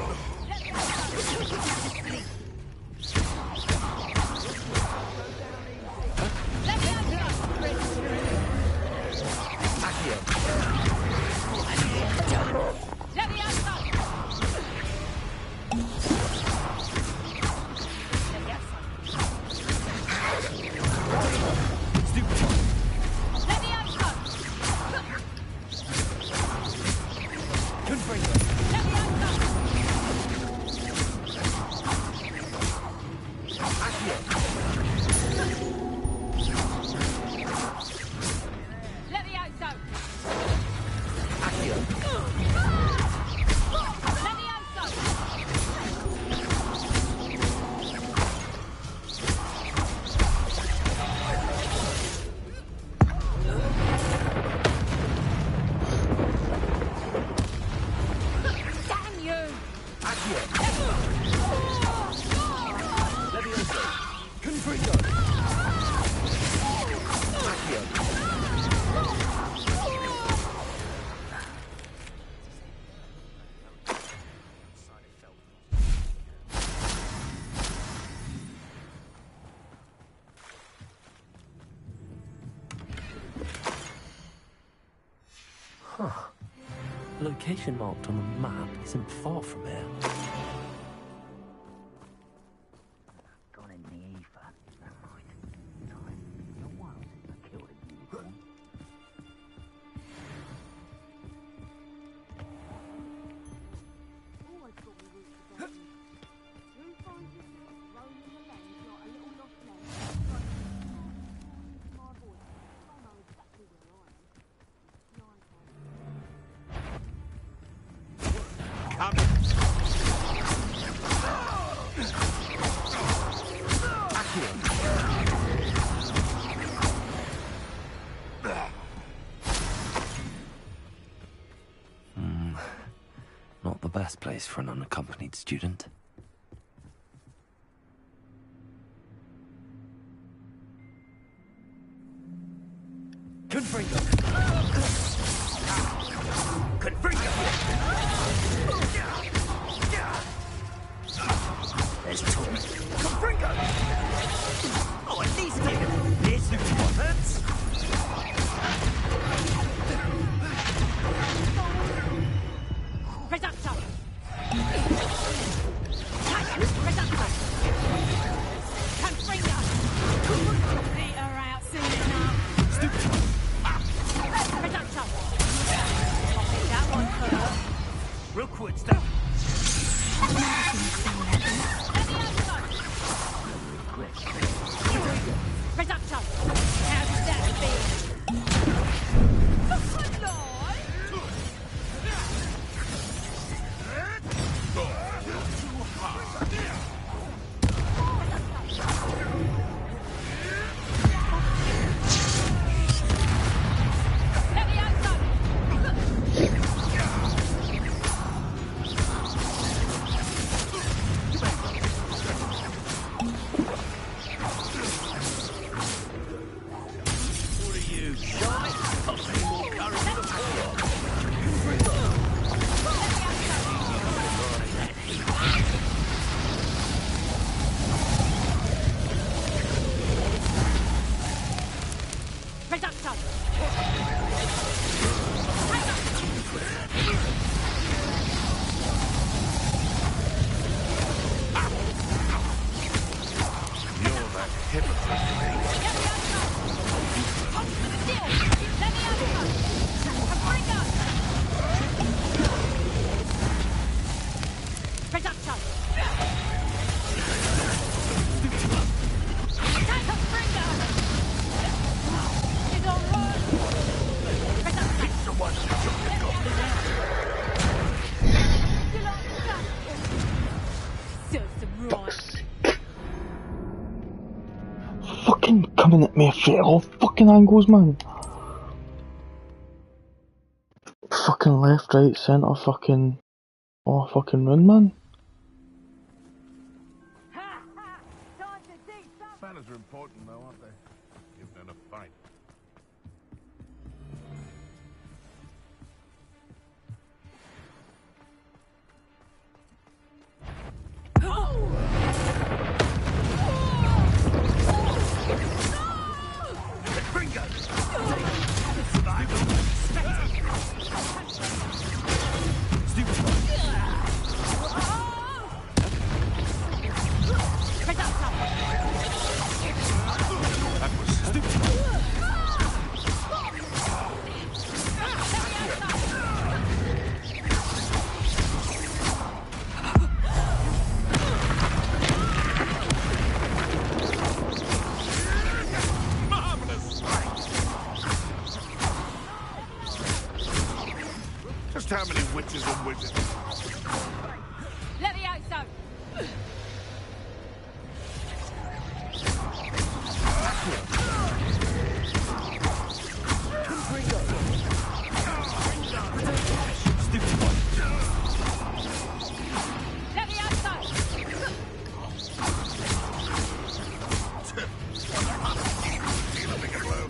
Huh. The location marked on the map isn't far from here. Gone in the ether. best place for an unaccompanied student. Confringo! Confringo! There's Torment. Confringo! Oh, at least take it. Here's the weapons. Reducto! Reducto! Confringo! Beat her out soon enough. Reducto! I'll pick that one first. Real quick, stop. Reducto! How does that feel? Fucking coming at me at all fucking angles, man. Fucking left, right, centre, fucking... Oh, fucking run, man. Manners are important, though, aren't they? Even in a fight. Just how many witches and wizards? Let me out, so. Let me out, so. Feel a bigger blow.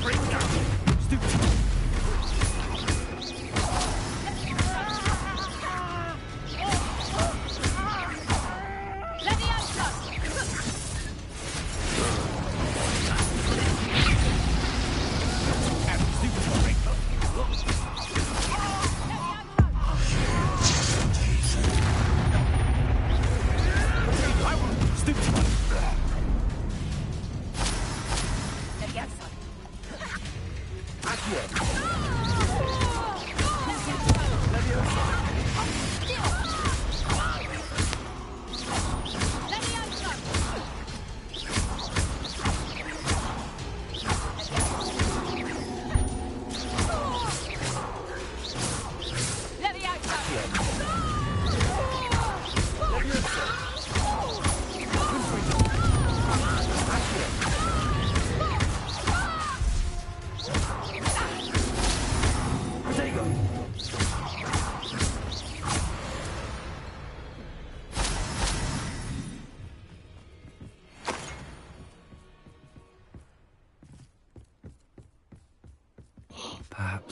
Bring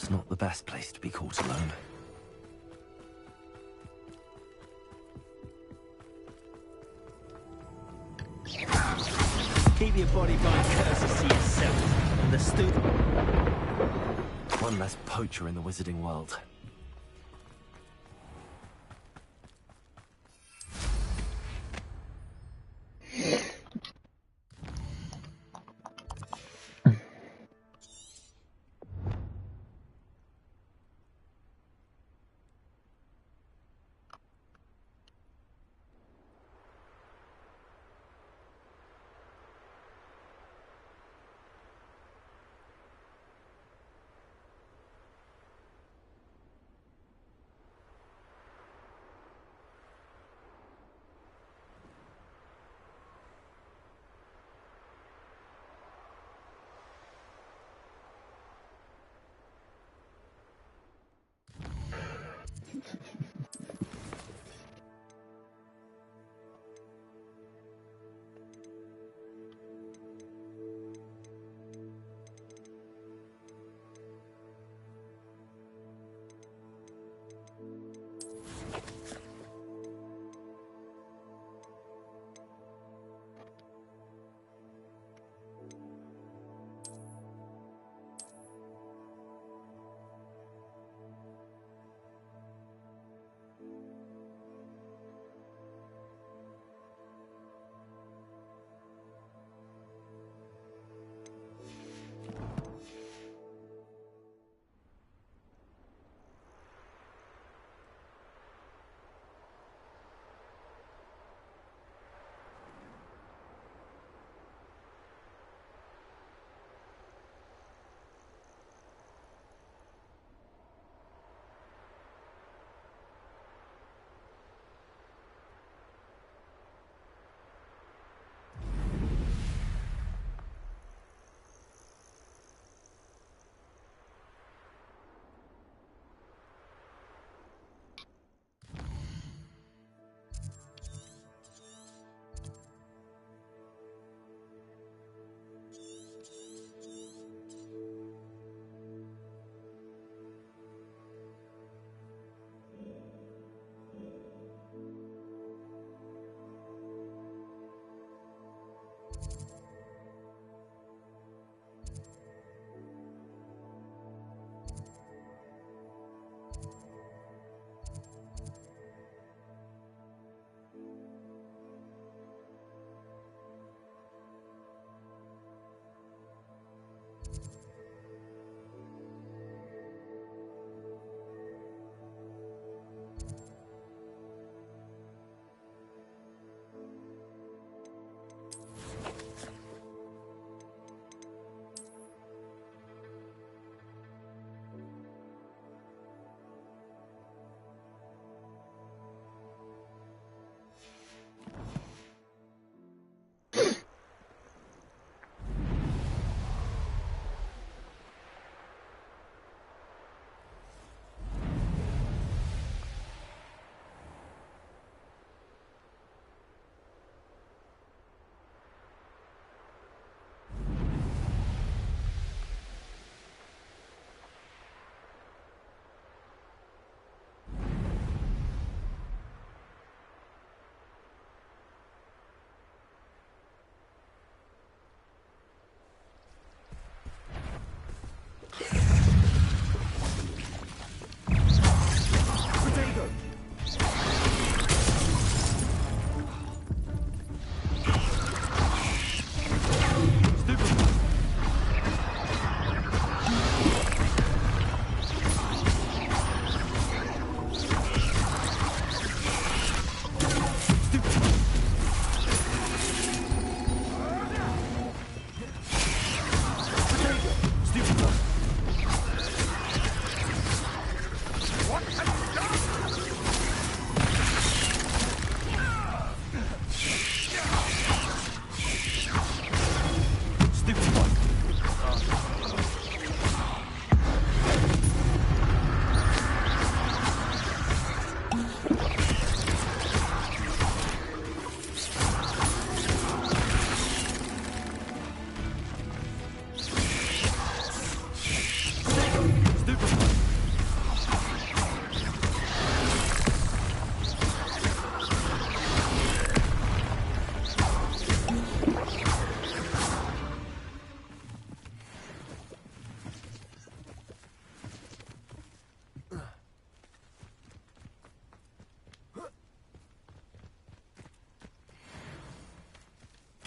Perhaps not the best place to be caught alone. Keep your body blind curses to yourself. Understood? One less poacher in the wizarding world.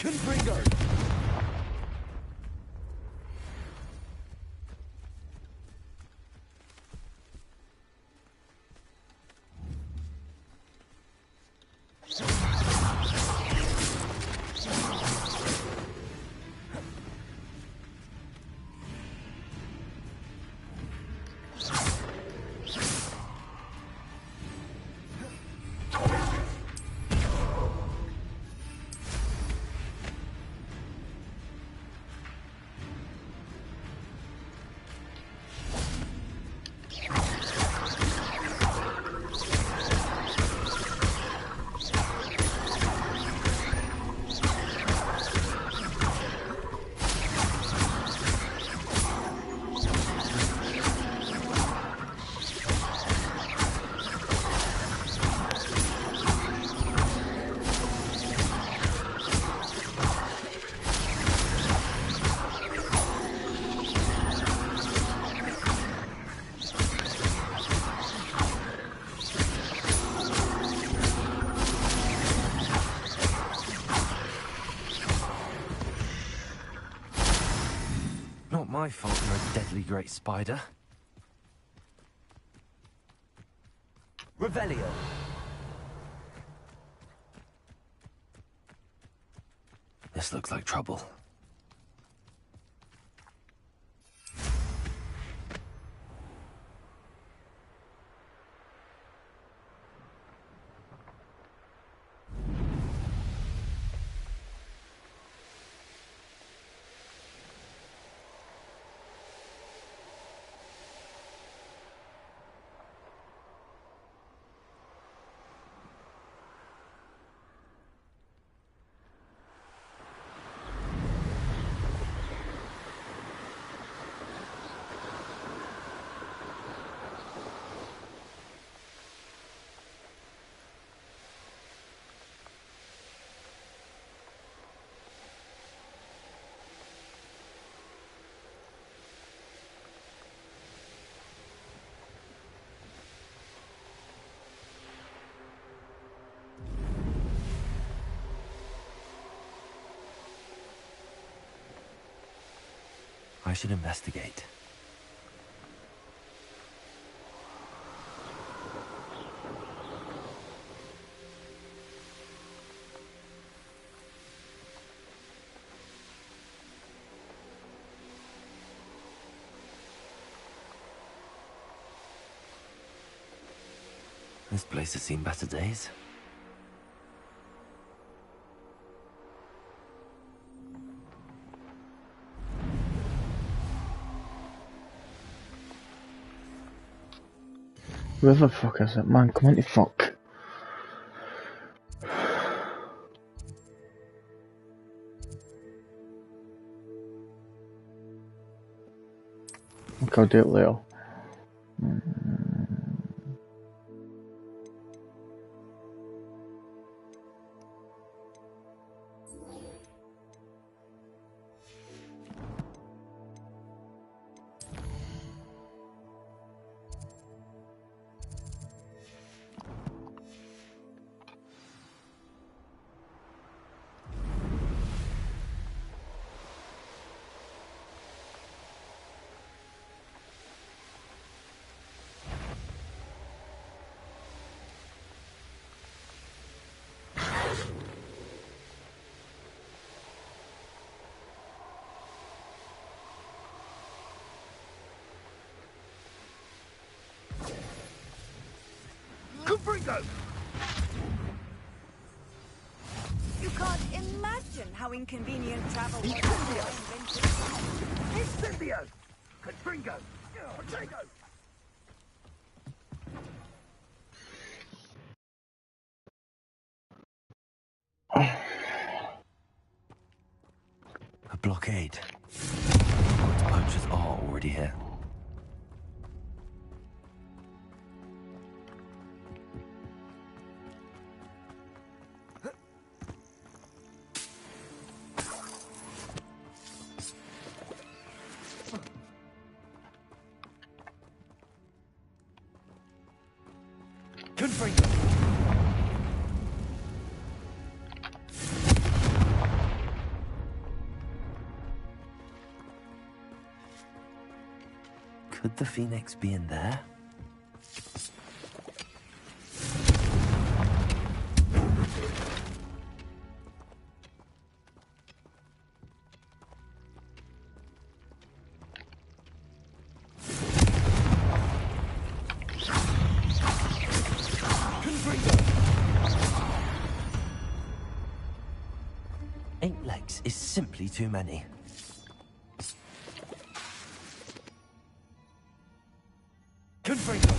Confringo! Not my fault you're a deadly great spider. Revelio. This looks like trouble. I should investigate. This place has seen better days. Where the fuck is it, man? Come on, you fuck. Okay, I'll do it later. You can't imagine how inconvenient travel was. Incendio! Confringo! Potato! A blockade. Hogwarts poachers are already here. Could the phoenix be in there? Is simply too many. Confringo!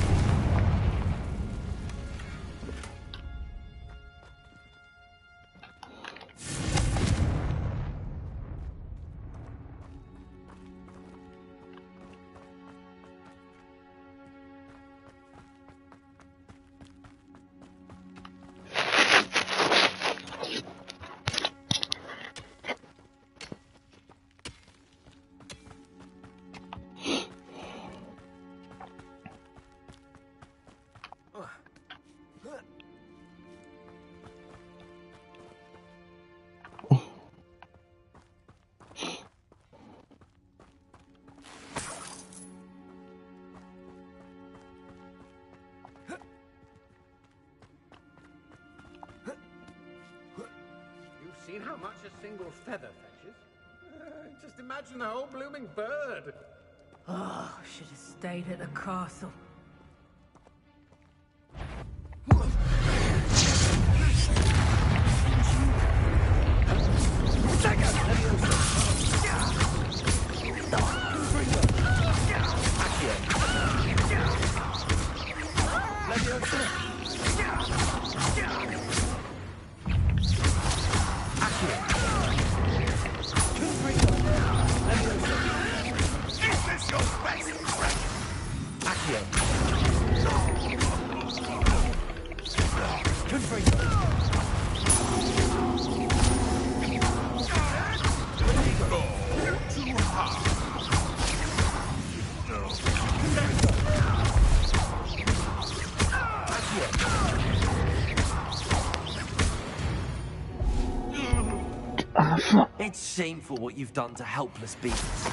Seen how much a single feather fetches? Just imagine the whole blooming bird. Oh, should have stayed at the castle. It's shameful what you've done to helpless beasts.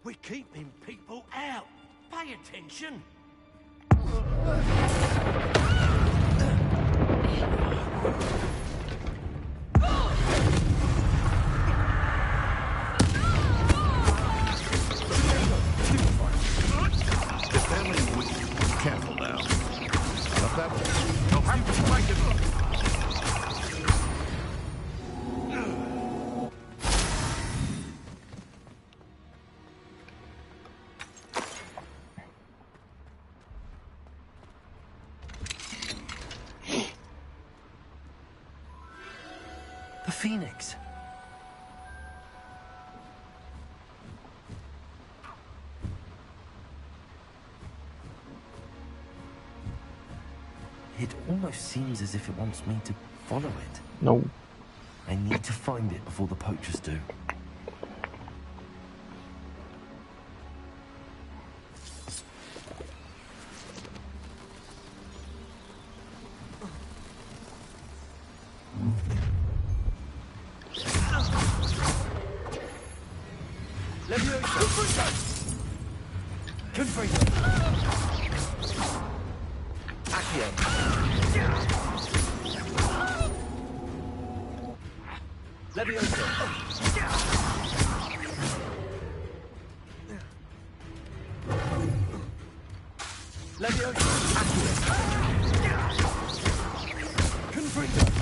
We're keeping people out. Pay attention. The family weak. Careful now. Not that way. You'll have to fight it up. The Phoenix. It almost seems as if it wants me to follow it. No. I need to find it before the poachers do. Accio. Leviosa. Leviosa. Accio. Confringo.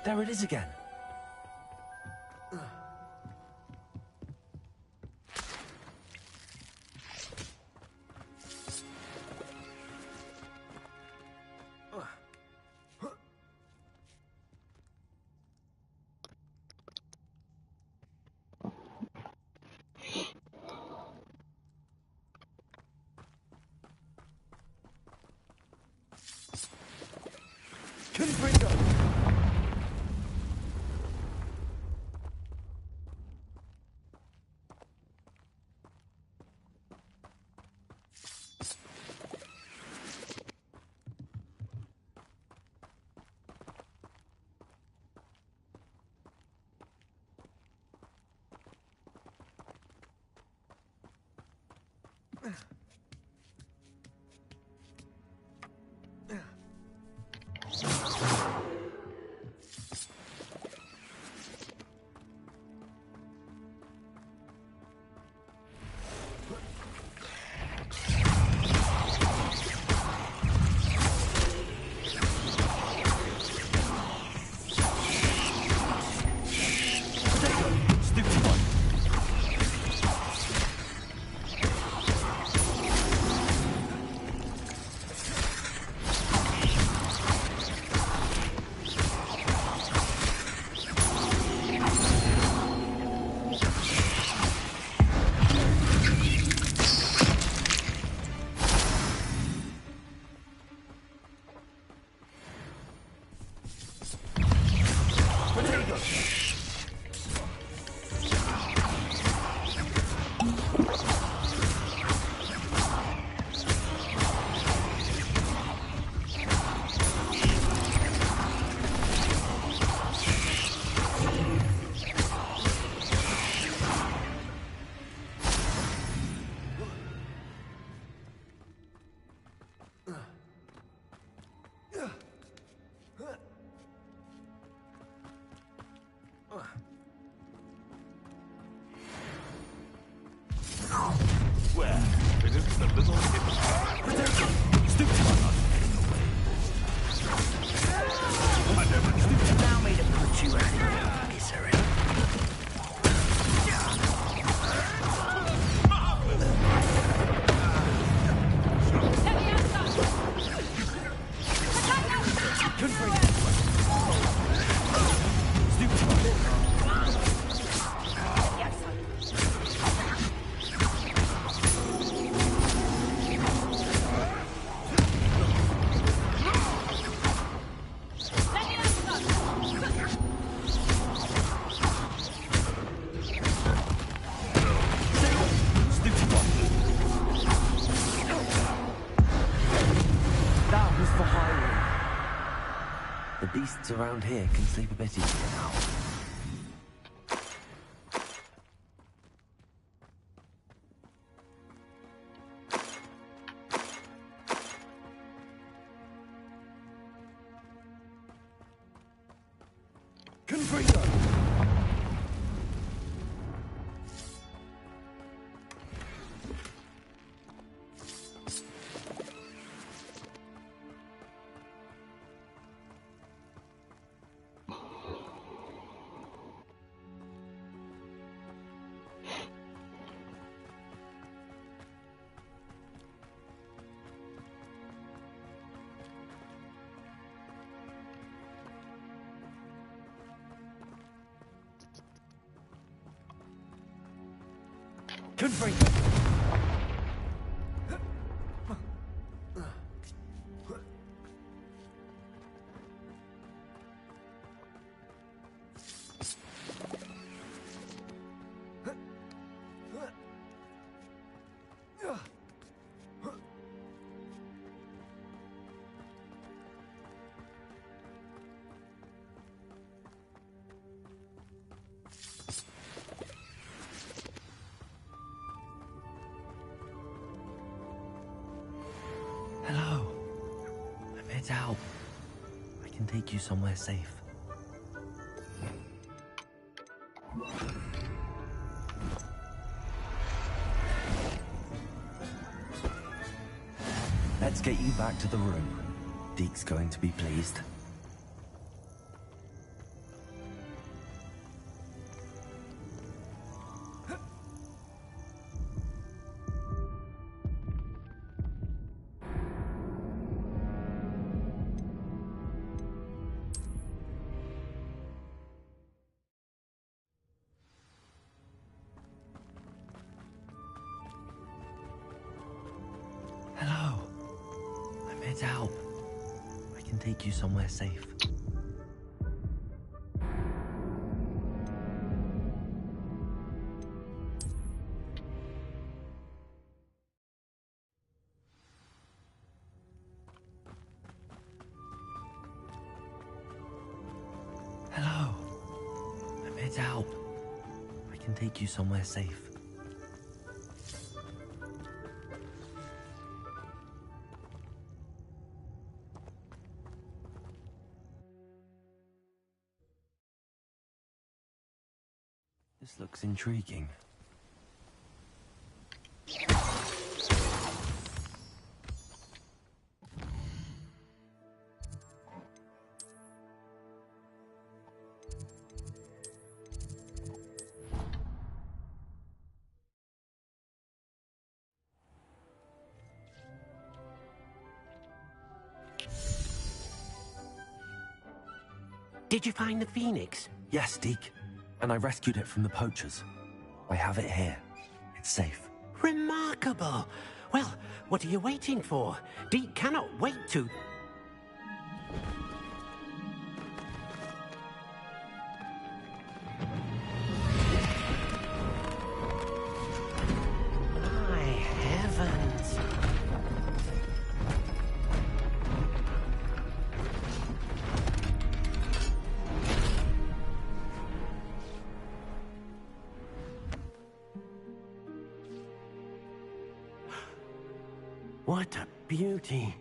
There it is again. Confringo. Where? It isn't a little Allow me to put you out of your misery. The beasts around here can sleep a bit easier now. Confringo. Confringo. Hello. I'm here to help. I can take you somewhere safe. Let's get you back to the room. Deke's going to be pleased. Hello. I'm here to help. I can take you somewhere safe. Hello. I'm here to help. I can take you somewhere safe. This looks intriguing. Did you find the phoenix? Yes, Deke. And I rescued it from the poachers. I have it here. It's safe. Remarkable! Well, what are you waiting for? Deke cannot wait to... My heavens! What a beauty.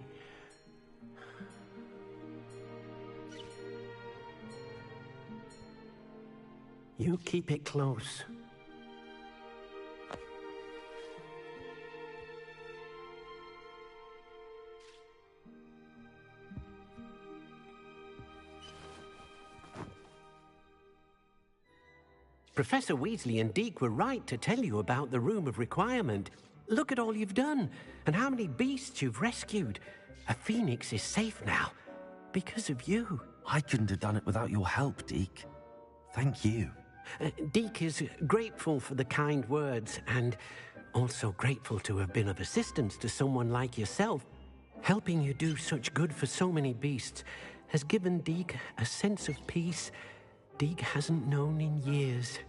You keep it close. Professor Weasley and Deke were right to tell you about the Room of Requirement. Look at all you've done, and how many beasts you've rescued. A phoenix is safe now, because of you. I couldn't have done it without your help, Deke. Thank you. Deke is grateful for the kind words, and also grateful to have been of assistance to someone like yourself. Helping you do such good for so many beasts has given Deke a sense of peace Deke hasn't known in years.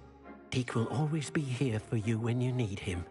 Deke will always be here for you when you need him.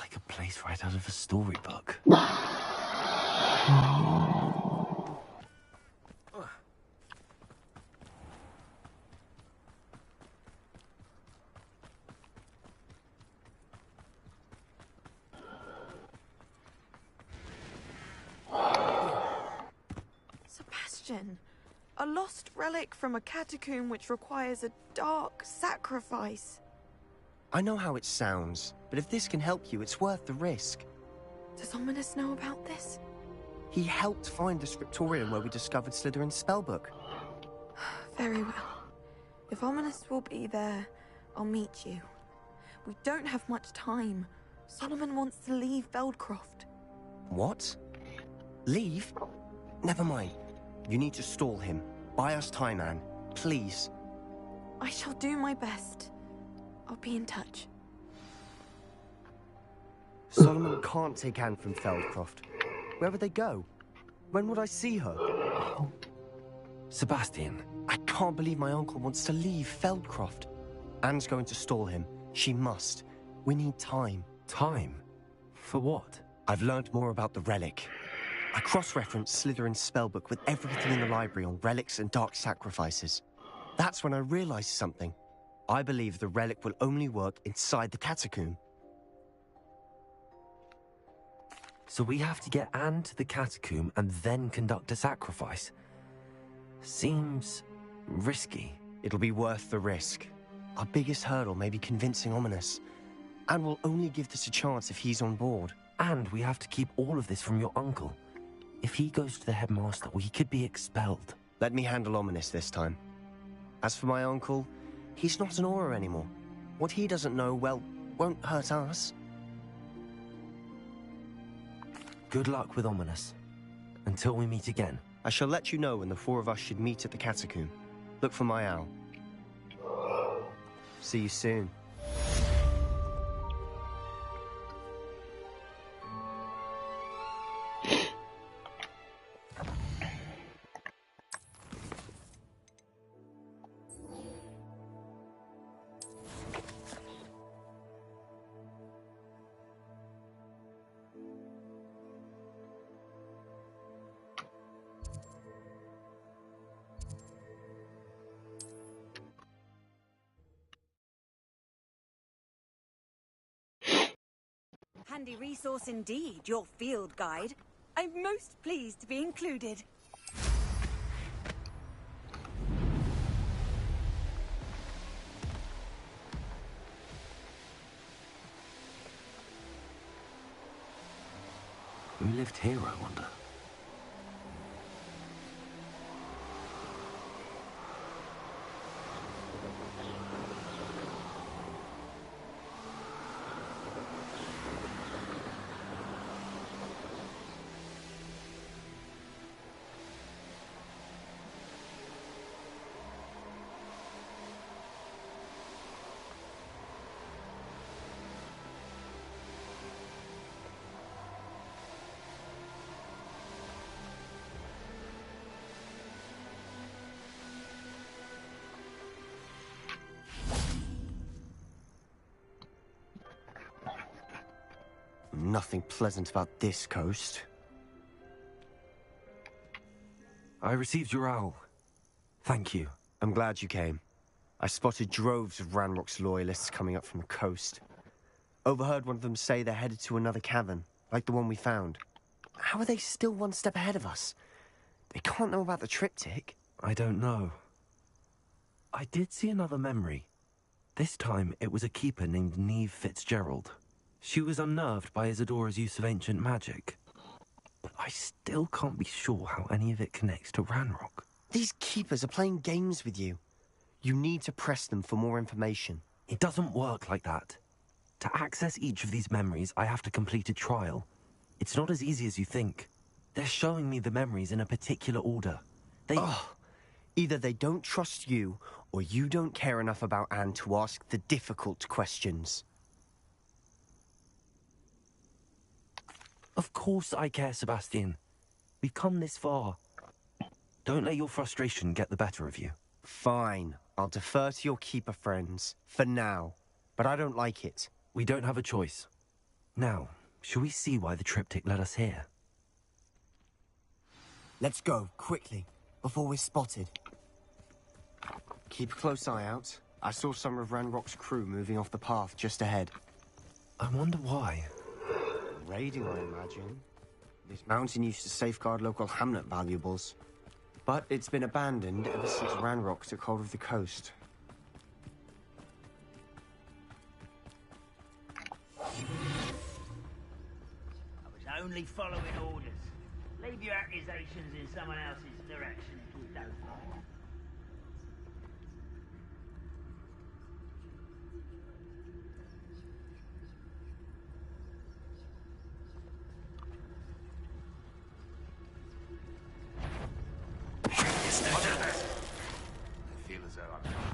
like a place right out of a storybook. Sebastian, a lost relic from a catacomb which requires a dark sacrifice. I know how it sounds, but if this can help you, it's worth the risk. Does Ominous know about this? He helped find the scriptorium where we discovered Slytherin's spellbook. Very well. If Ominous will be there, I'll meet you. We don't have much time. Solomon wants to leave Feldcroft. What? Leave? Never mind. You need to stall him. Buy us time, Anne. Please. I shall do my best. I'll be in touch. Solomon can't take Anne from Feldcroft. Where would they go? When would I see her? Sebastian. I can't believe my uncle wants to leave Feldcroft. Anne's going to stall him. She must. We need time. Time? For what? I've learned more about the relic. I cross-referenced Slytherin's spellbook with everything in the library on relics and dark sacrifices. That's when I realized something. I believe the relic will only work inside the catacomb. So we have to get Anne to the catacomb and then conduct a sacrifice. Seems risky. It'll be worth the risk. Our biggest hurdle may be convincing Ominous. And we'll only give this a chance if he's on board. And we have to keep all of this from your uncle. If he goes to the headmaster, we could be expelled. Let me handle Ominous this time. As for my uncle, he's not an Auror anymore. What he doesn't know, well, won't hurt us. Good luck with Ominous. Until we meet again. I shall let you know when the four of us should meet at the catacomb. Look for my owl. See you soon. Handy resource indeed, your field guide. I'm most pleased to be included. Who lived here, I wonder? Nothing pleasant about this coast. I received your owl. Thank you. I'm glad you came. I spotted droves of Ranrock's loyalists coming up from the coast. Overheard one of them say they're headed to another cavern, like the one we found. How are they still one step ahead of us? They can't know about the Tryptic. I don't know. I did see another memory. This time it was a keeper named Neve Fitzgerald. She was unnerved by Isadora's use of ancient magic. But I still can't be sure how any of it connects to Ranrock. These keepers are playing games with you. You need to press them for more information. It doesn't work like that. To access each of these memories, I have to complete a trial. It's not as easy as you think. They're showing me the memories in a particular order. Either they don't trust you, or you don't care enough about Anne to ask the difficult questions. Of course I care, Sebastian. We've come this far. Don't let your frustration get the better of you. Fine. I'll defer to your keeper friends. For now. But I don't like it. We don't have a choice. Now, shall we see why the Tryptic led us here? Let's go, quickly, before we're spotted. Keep a close eye out. I saw some of Ranrock's crew moving off the path just ahead. I wonder why. Raiding, I imagine. This mountain used to safeguard local hamlet valuables. But it's been abandoned ever since Ranrock took hold of the coast. I was only following orders. Leave your accusations in someone else's direction if you don't mind.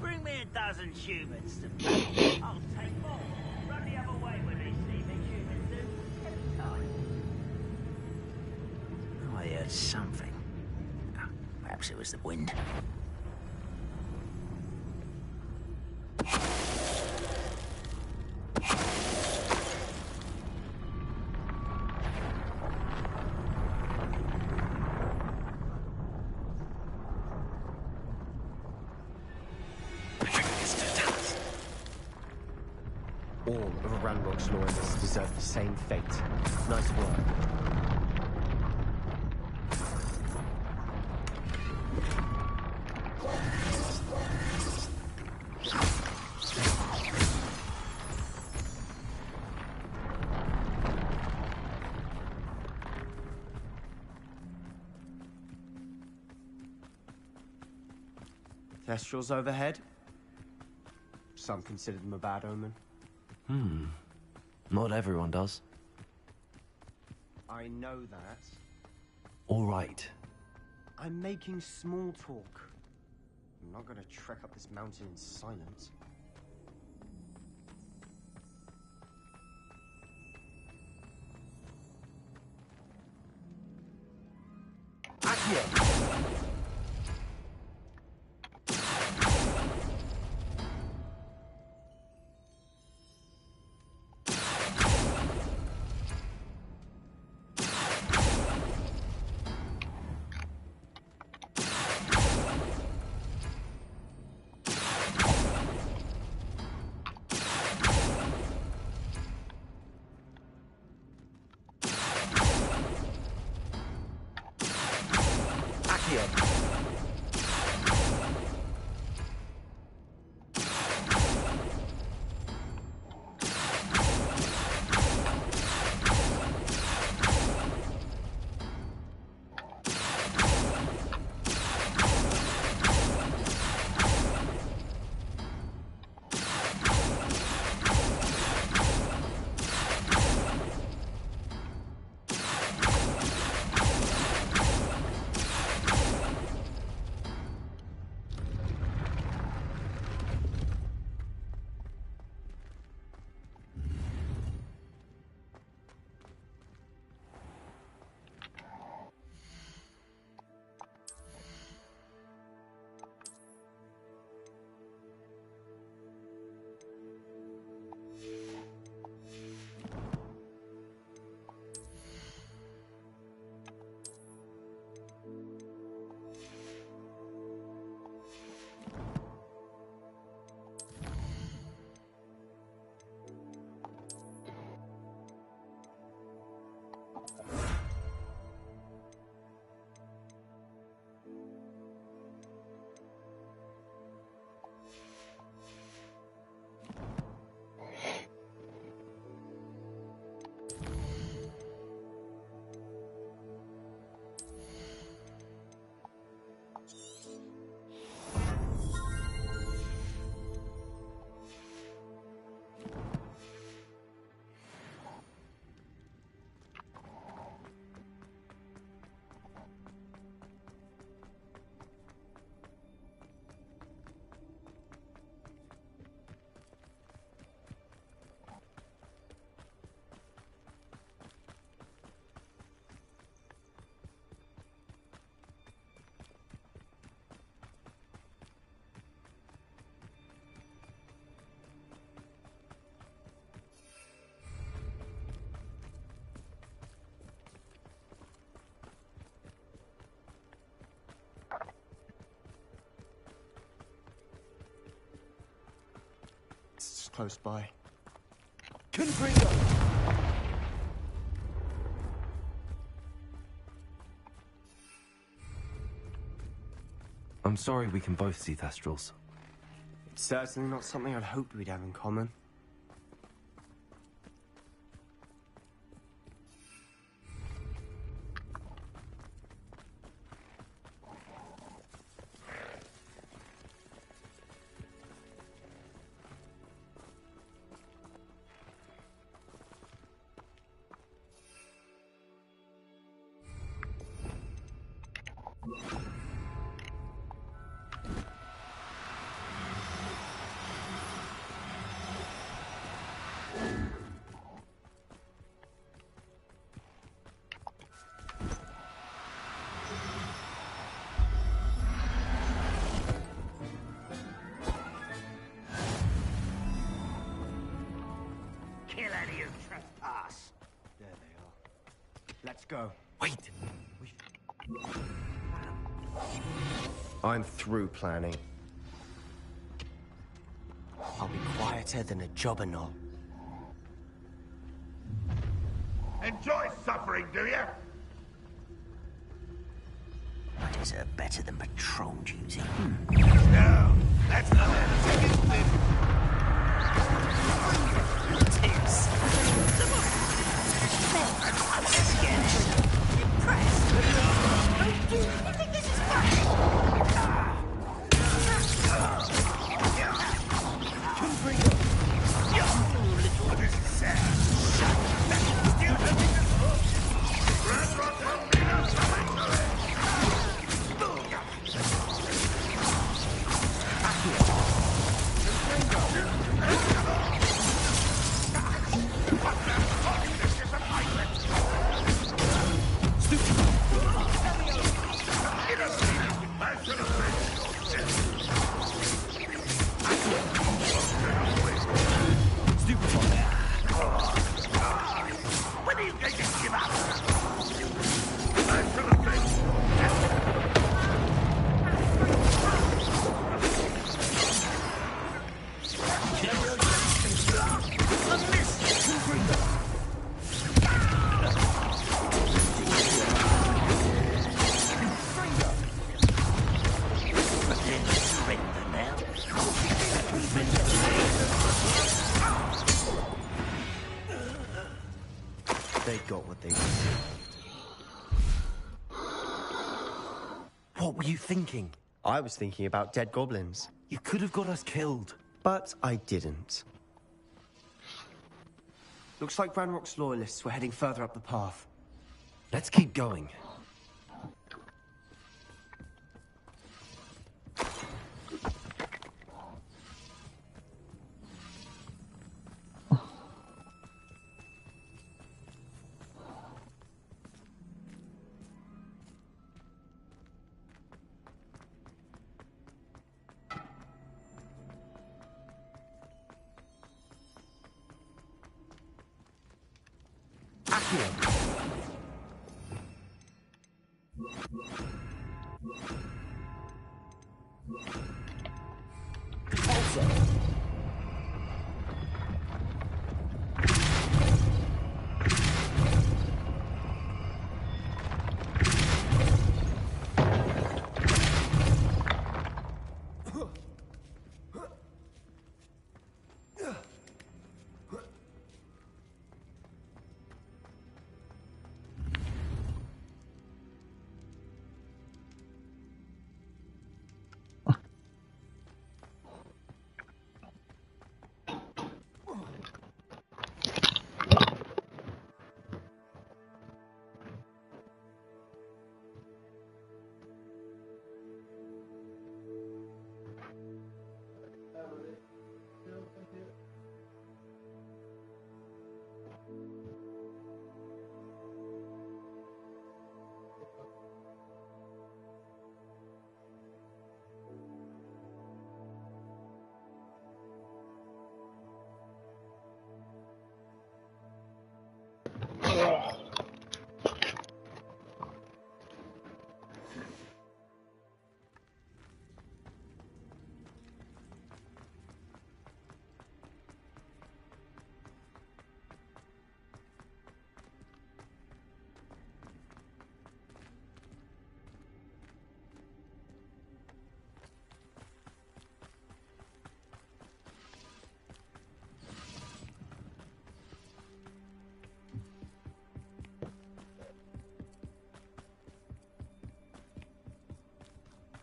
Bring me a dozen humans to me. I'll take more. Run the other way when they see me humans do. Every time. I heard something. Perhaps it was the wind. All of Ranrock's loyalists deserve the same fate. Nice work. Kestrels overhead. Some consider them a bad omen. Not everyone does. I know that. All right. I'm making small talk. I'm not gonna trek up this mountain in silence. close by. Confringo! I'm sorry we can both see Thestrals. It's certainly not something I'd hoped we'd have in common. Kill any who trespass. There they are. Let's go. Wait! I'm through planning. I'll be quieter than a jobberknoll. Enjoy suffering, do you? I deserve better than patrol duty. No, that's not how to take it. Tips. I'm scared. Impressed. Oh, do you think this is funny? When are you going to give up? They got what they deserved. What were you thinking? I was thinking about dead goblins. You could have got us killed. But I didn't. Looks like Ranrock's loyalists were heading further up the path. Let's keep going.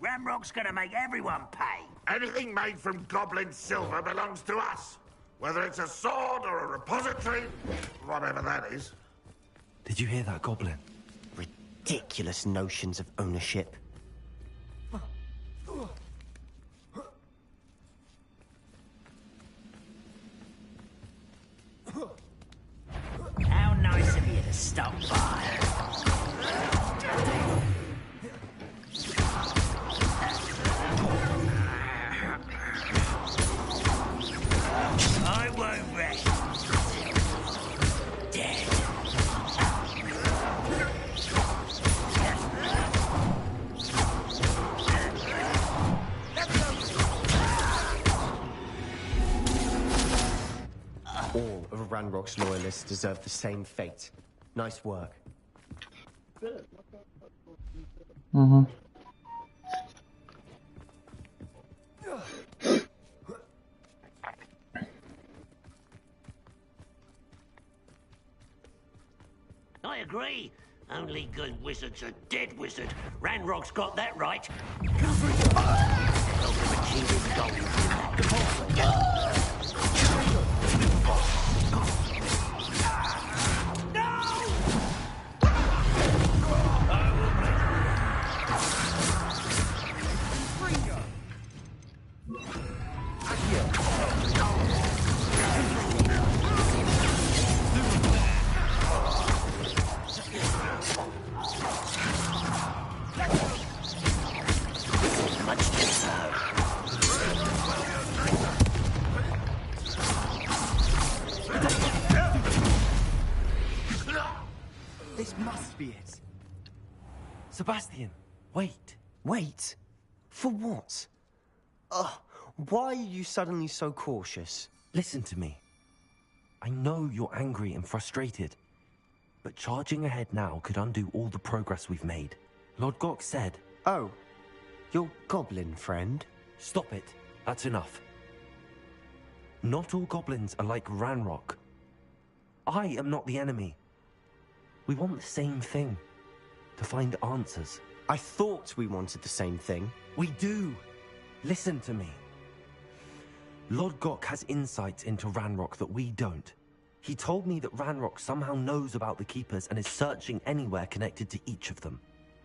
Ramrock's gonna make everyone pay. Anything made from goblin silver belongs to us. Whether it's a sword or a repository, whatever that is. Did you hear that, Goblin? Ridiculous notions of ownership. How nice of you to stop by. I won't rest. Dead. All of Ranrock's loyalists deserve the same fate. Nice work. Mm-hmm. I agree. Only good wizard's a dead wizard. Ranrock's got that right. Help him achieve his goals. This must be it. Sebastian, wait. Wait? For what? Why are you suddenly so cautious? Listen to me. I know you're angry and frustrated, but charging ahead now could undo all the progress we've made. Lord Gok said... Oh, your goblin friend? Stop it. That's enough. Not all goblins are like Ranrock. I am not the enemy. We want the same thing. To find answers. I thought we wanted the same thing. We do. Listen to me. Lord Gok has insights into Ranrock that we don't. He told me that Ranrock somehow knows about the Keepers and is searching anywhere connected to each of them.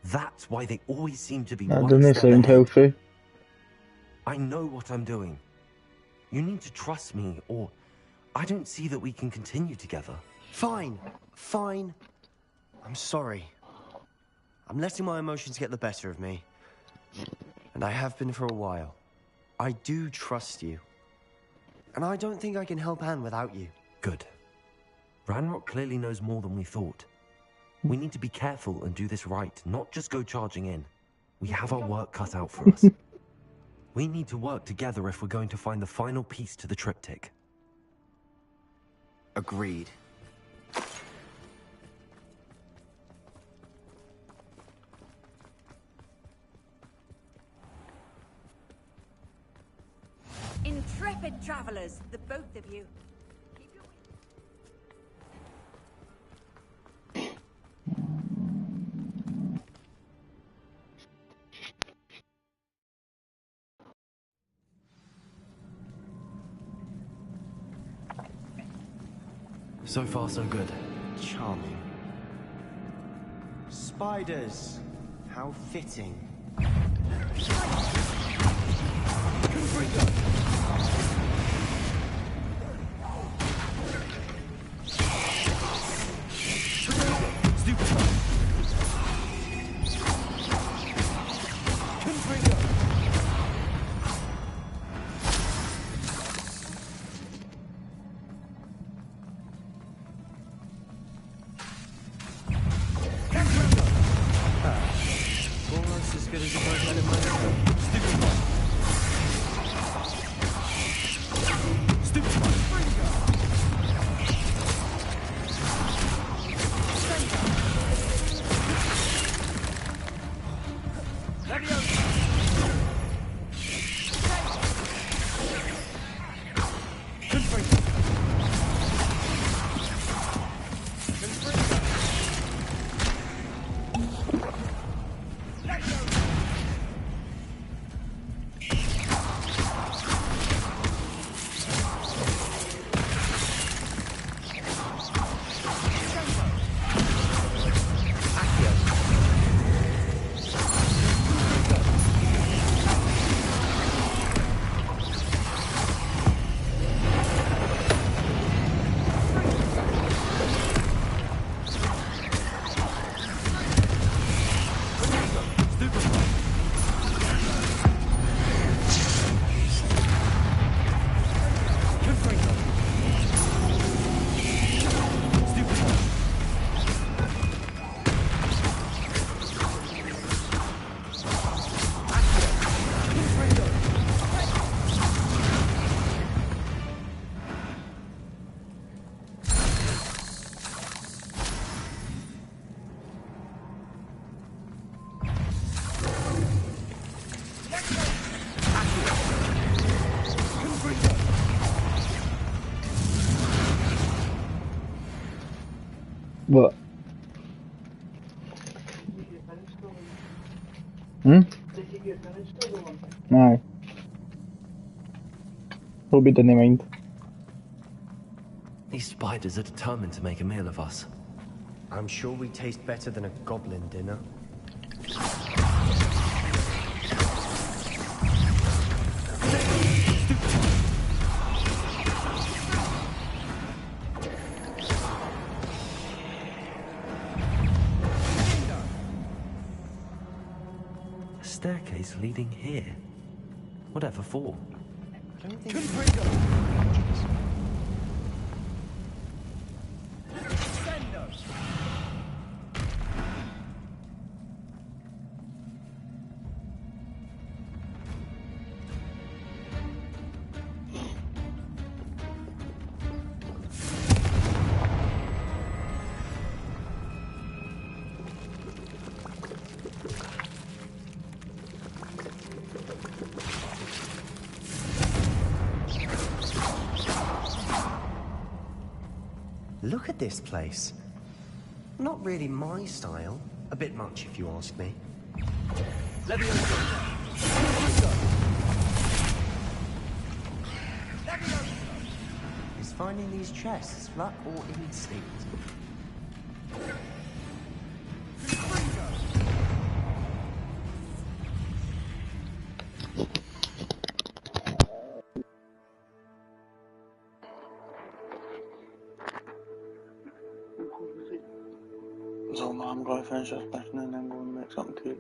That's why they always seem to be That one doesn't step sound ahead. healthy. I know what I'm doing. You need to trust me, or I don't see that we can continue together. Fine. Fine. I'm sorry. I'm letting my emotions get the better of me. And I have been for a while. I do trust you. And I don't think I can help Anne without you. Good. Ranrock clearly knows more than we thought. We need to be careful and do this right, not just go charging in. We have our work cut out for us. We need to work together if we're going to find the final piece to the Tryptic. Agreed. Intrepid travelers, the both of you. So far, so good. Charming. Spiders. How fitting. Aye. Hope he didn't mind. These spiders are determined to make a meal of us. I'm sure we taste better than a goblin dinner. A staircase leading here. Whatever for? I don't think... Look at this place. Not really my style. A bit much, if you ask me. Is finding these chests luck or instinct? So now I'm going to finish this mission and then go and make something to eat.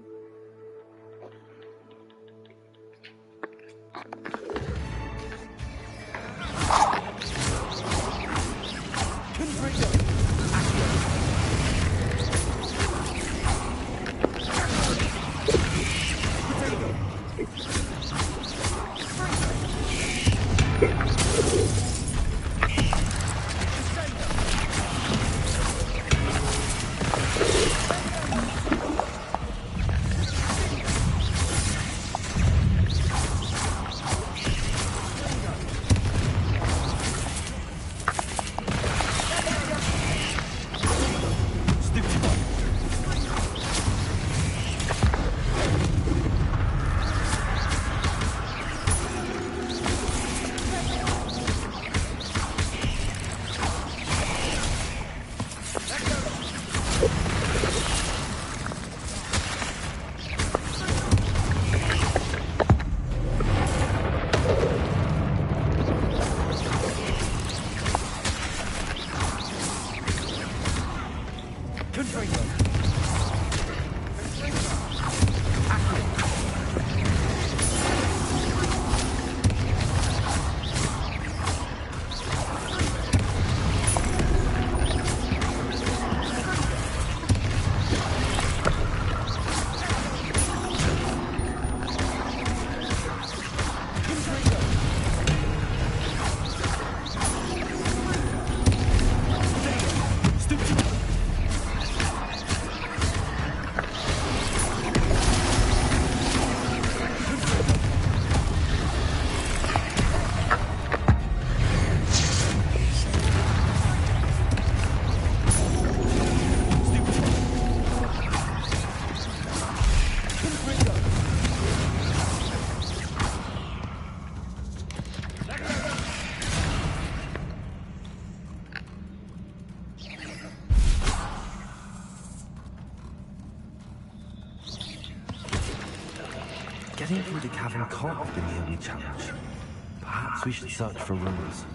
Getting through the cavern can't have been the only challenge. Perhaps we should search for ruins.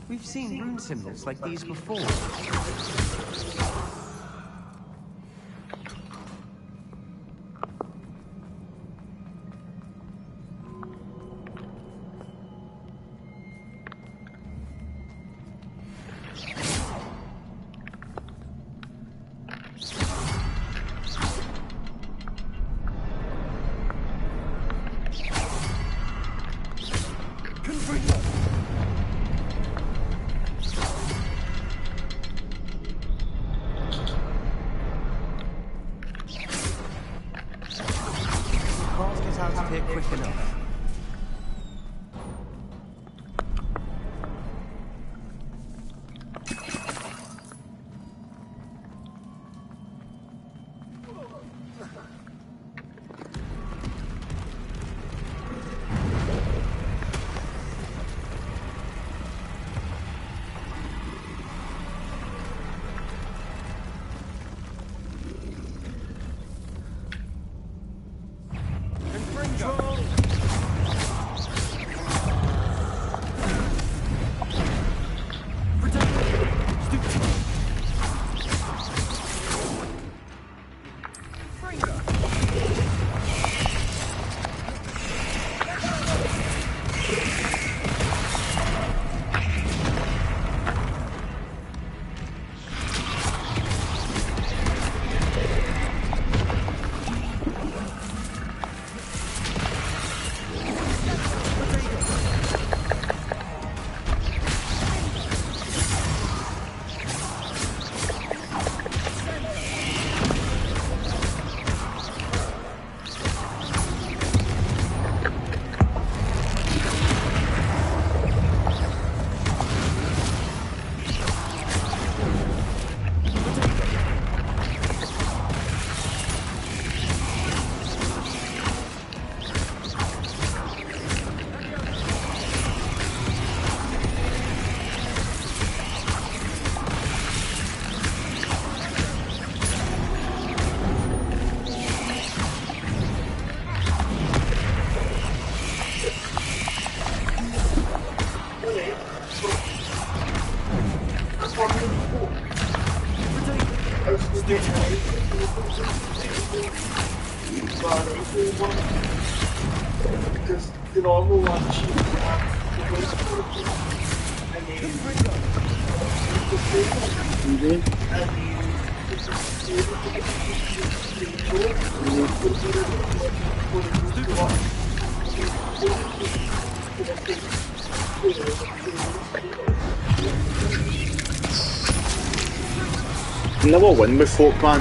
We've seen rune symbols like these before. Because the normal one, she never win with folk, man.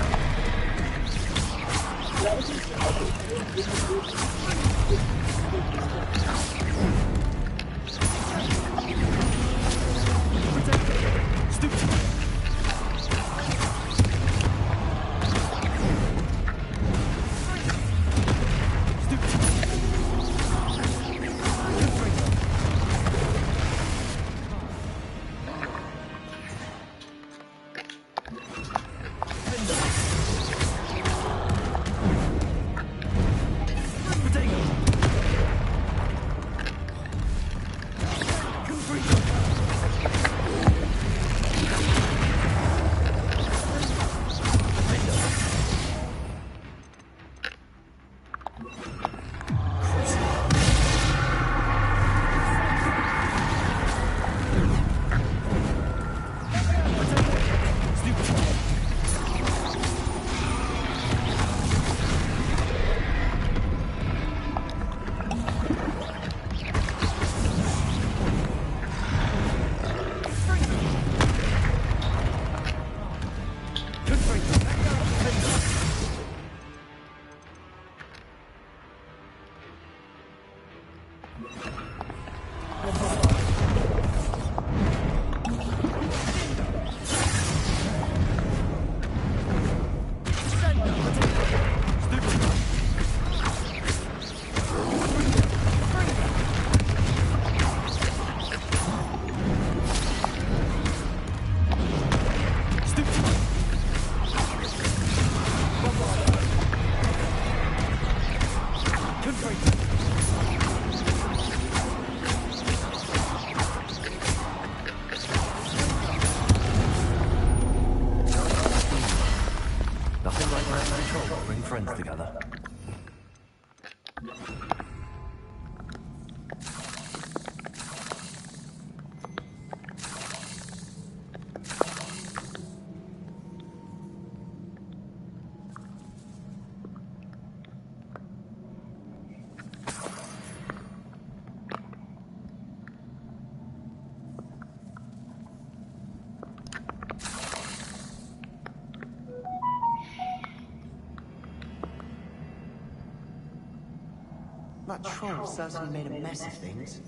That troll certainly made a mess of things.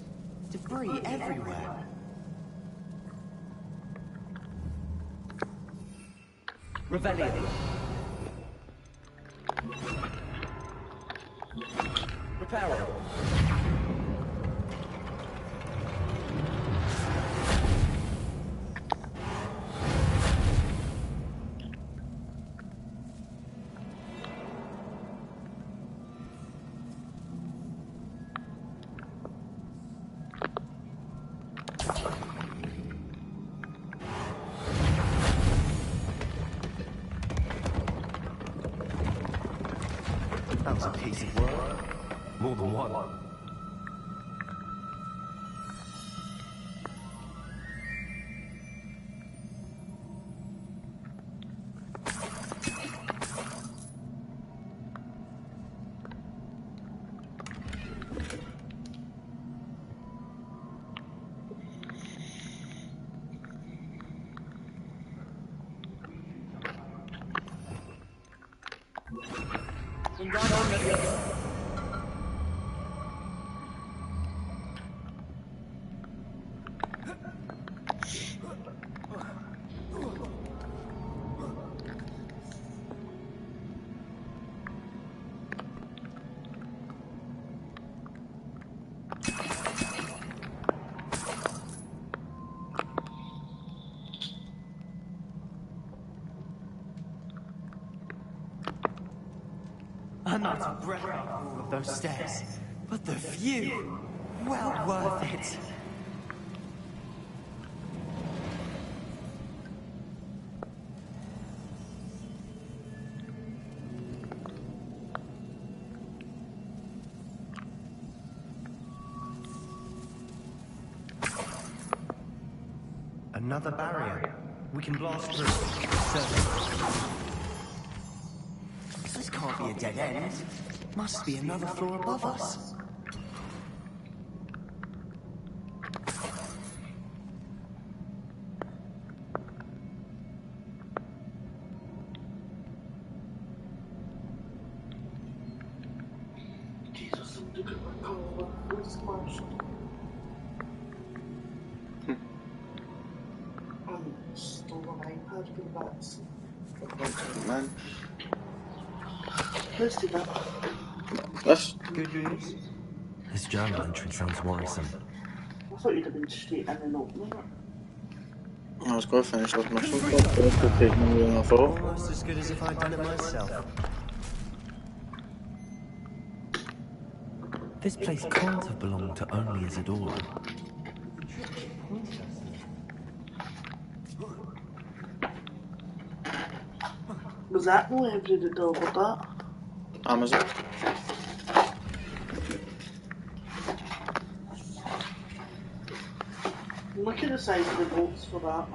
Debris everywhere. Rebellion. Repair. That was a piece of work. More than one. I'm out of breath after all of those stairs, but the view, well worth it. Another barrier. We can blast through. This can't be a dead end. Must be another floor above us. Jesus, look at my collar. It's smashed. Stole an iPad for the bats. Man. Let's do that. This? Good news. This journal entry sounds worrisome. I thought you'd have been straight in and opening it. I was going to finish this mission, but it would take longer than I thought. Almost as good as if I'd done it myself. This place can't have belonged to only Isadora. Was that the library that delivered that? Amazon. Look at the size of the bolts for that.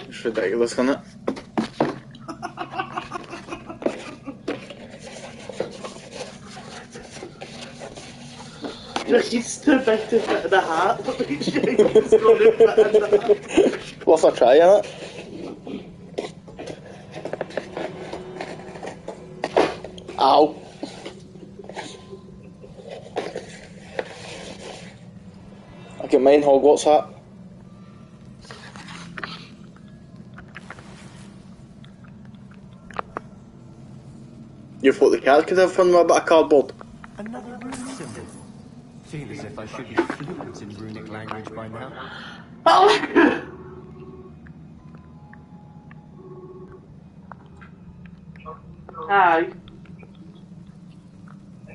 It's ridiculous, isn't it? He's too big to fit in the hat. He's going to fit in the hat. Worth a try, innit? Ow. I get mine Hogwarts hat. You thought the cat could have fun with a bit of cardboard? Another rune symbol. Feel as if I should be fluent in runic language by now. Hi.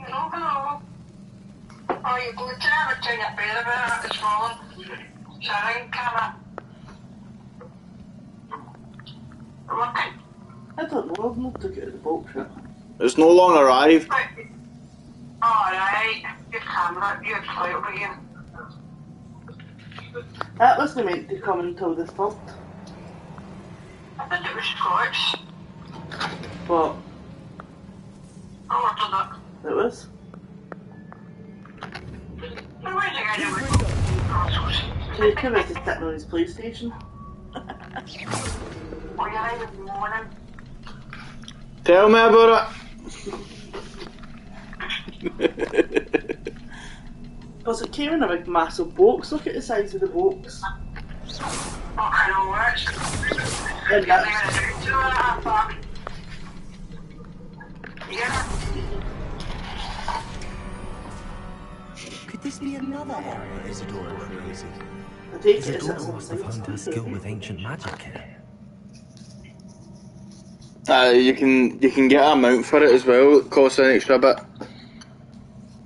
Hello. Oh, you go to have a turn your bed about it's fallen. Sorry, camera. Look. I don't know, I've not took it at the box yet. It's no longer arrived. Alright, your camera, your flight again. That wasn't meant to come until the third. I think it was Scotch. But I wanted that. it was. He came out to sitting on his PlayStation. Well, you're in the morning. Tell me about it. Because it came in a big massive box. Look at the size of the box. What kind of works? And that's... 2.5 back. Yeah. Could this be another area Isadora created? I take it Isadora must have honed her skill with ancient magic here. you can get a mount for it as well. It costs an extra bit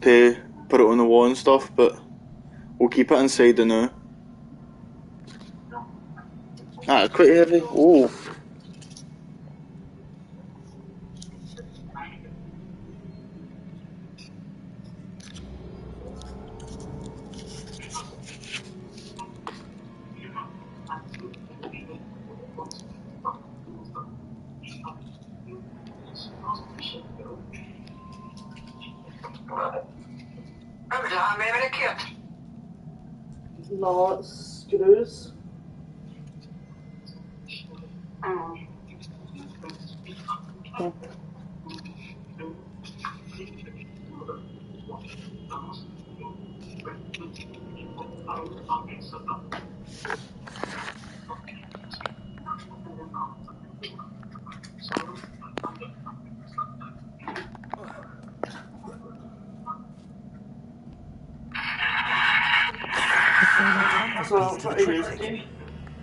to put it on the wall and stuff, but we'll keep it inside the now. Ah, it's quite heavy. Oh. No, it's screws. So, what are you doing?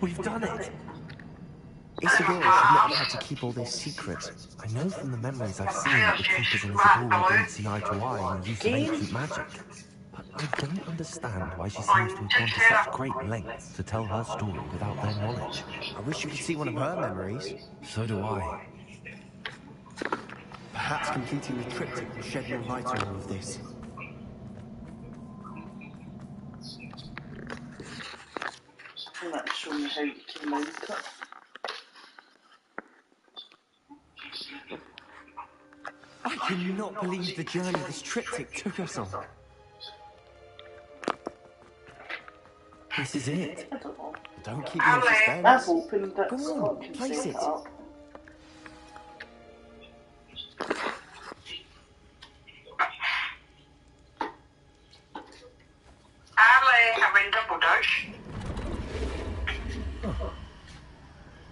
We've done it! Isadora should not have had to keep all this secret. I know from the memories I've seen that the Keepers and Isadora don't see eye to eye on the use of ancient magic. But I don't understand why she seems to have gone to such great lengths to tell her story without their knowledge. I wish you could see one of her memories. So do I. Perhaps completing the Tryptic will shed more light on all of this. how to mount it. I cannot believe the journey this Tryptic took us on. This is it. I don't know. Don't keep me in suspense. I'm hoping that Go Scott on, can place set it. up. I've been double dosed.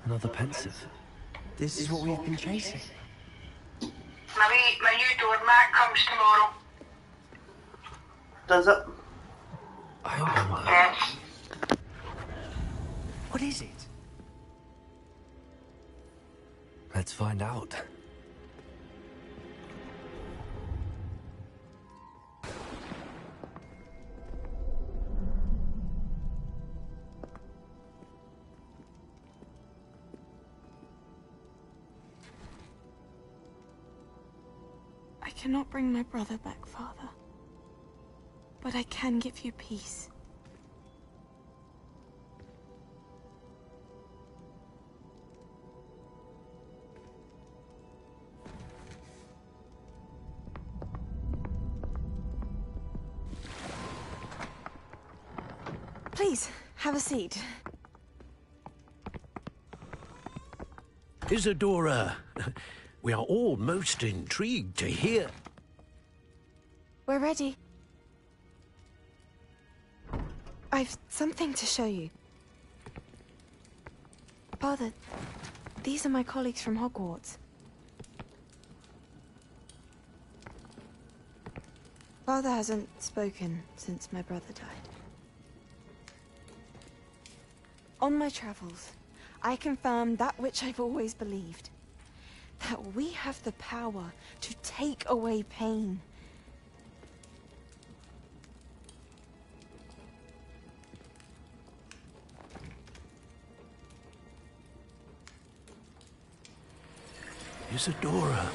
Another pensive. This is what we've been chasing. My new doormat comes tomorrow. Does it? I wonder. Yes. What is it? Let's find out. I cannot bring my brother back, Father. But I can give you peace. Please, have a seat. Isadora, we are all most intrigued to hear. We're ready. I've something to show you. Father, these are my colleagues from Hogwarts. Father hasn't spoken since my brother died. On my travels, I confirmed that which I've always believed. That we have the power to take away pain. Isadora.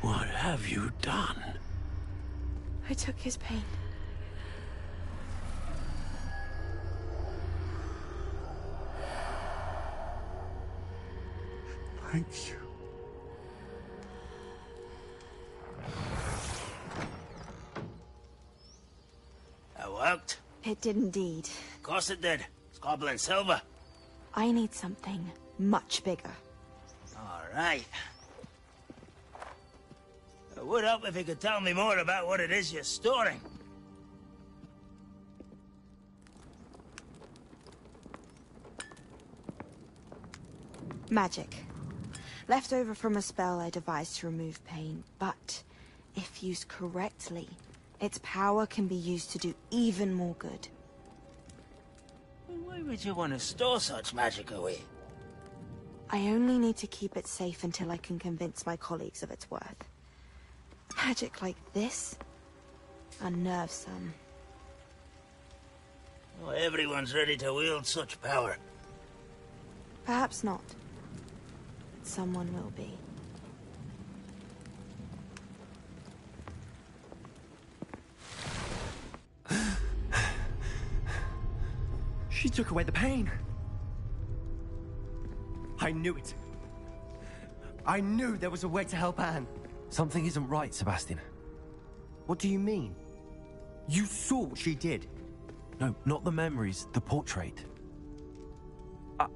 What have you done? I took his pain. Thank you. That worked? It did indeed. Of course it did. It's goblin silver. I need something much bigger. All right. It would help if you could tell me more about what it is you're storing. Magic. Left over from a spell I devised to remove pain, but if used correctly, its power can be used to do even more good. Why would you want to store such magic away? I only need to keep it safe until I can convince my colleagues of its worth. Magic like this unnerves some. Not everyone's ready to wield such power. Perhaps not. Someone will be. She took away the pain. I knew it. I knew there was a way to help Anne. Something isn't right, Sebastian. What do you mean? You saw what she did. No, not the memories, the portrait.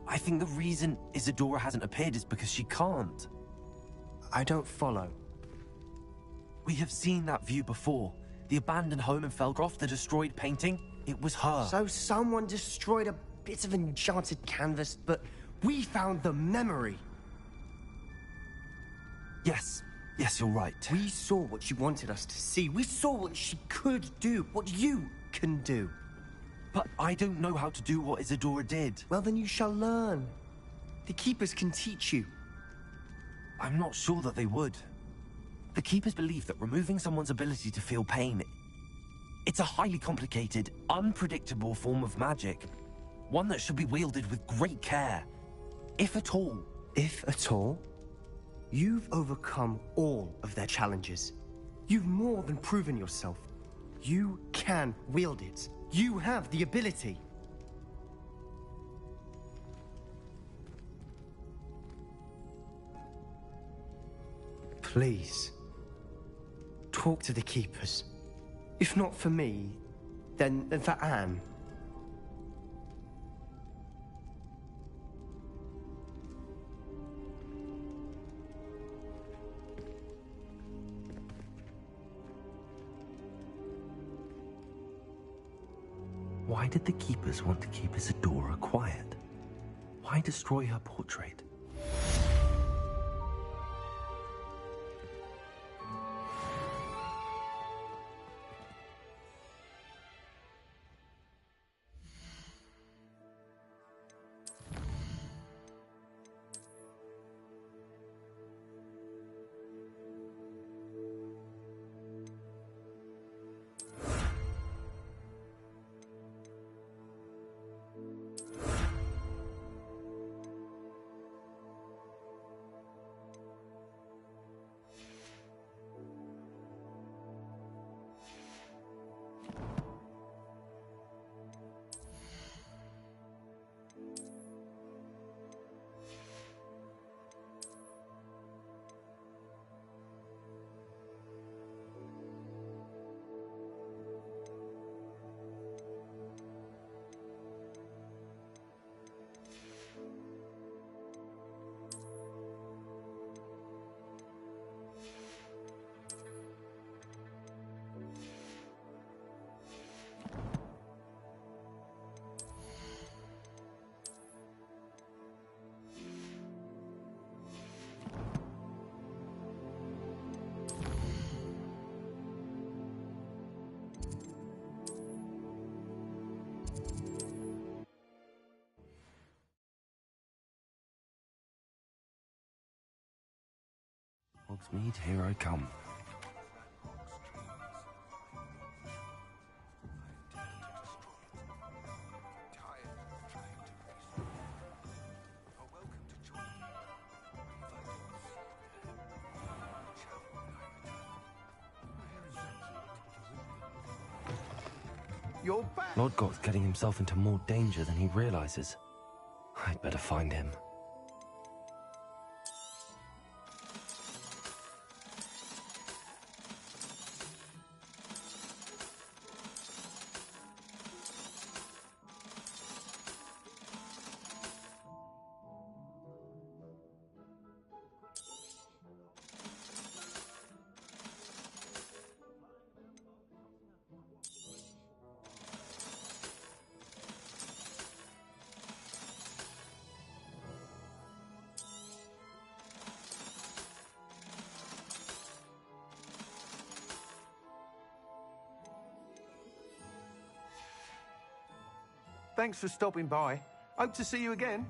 I think the reason Isadora hasn't appeared is because she can't. I don't follow. We have seen that view before. The abandoned home in Felgroth, the destroyed painting, it was her. So someone destroyed a bit of enchanted canvas, but we found the memory. Yes, you're right. We saw what she wanted us to see. We saw what she could do, what you can do. But I don't know how to do what Isadora did. Well, then you shall learn. The Keepers can teach you. I'm not sure that they would. The Keepers believe that removing someone's ability to feel pain, it's a highly complicated, unpredictable form of magic. One that should be wielded with great care. If at all. If at all? You've overcome all of their challenges. You've more than proven yourself. You can wield it. You have the ability. Please, talk to the Keepers. If not for me, then for Anne. Why did the Keepers want to keep Isadora quiet? Why destroy her portrait? Hogsmeade, here I come. You're back! Lord Goth's getting himself into more danger than he realizes. I'd better find him. Thanks for stopping by. Hope to see you again.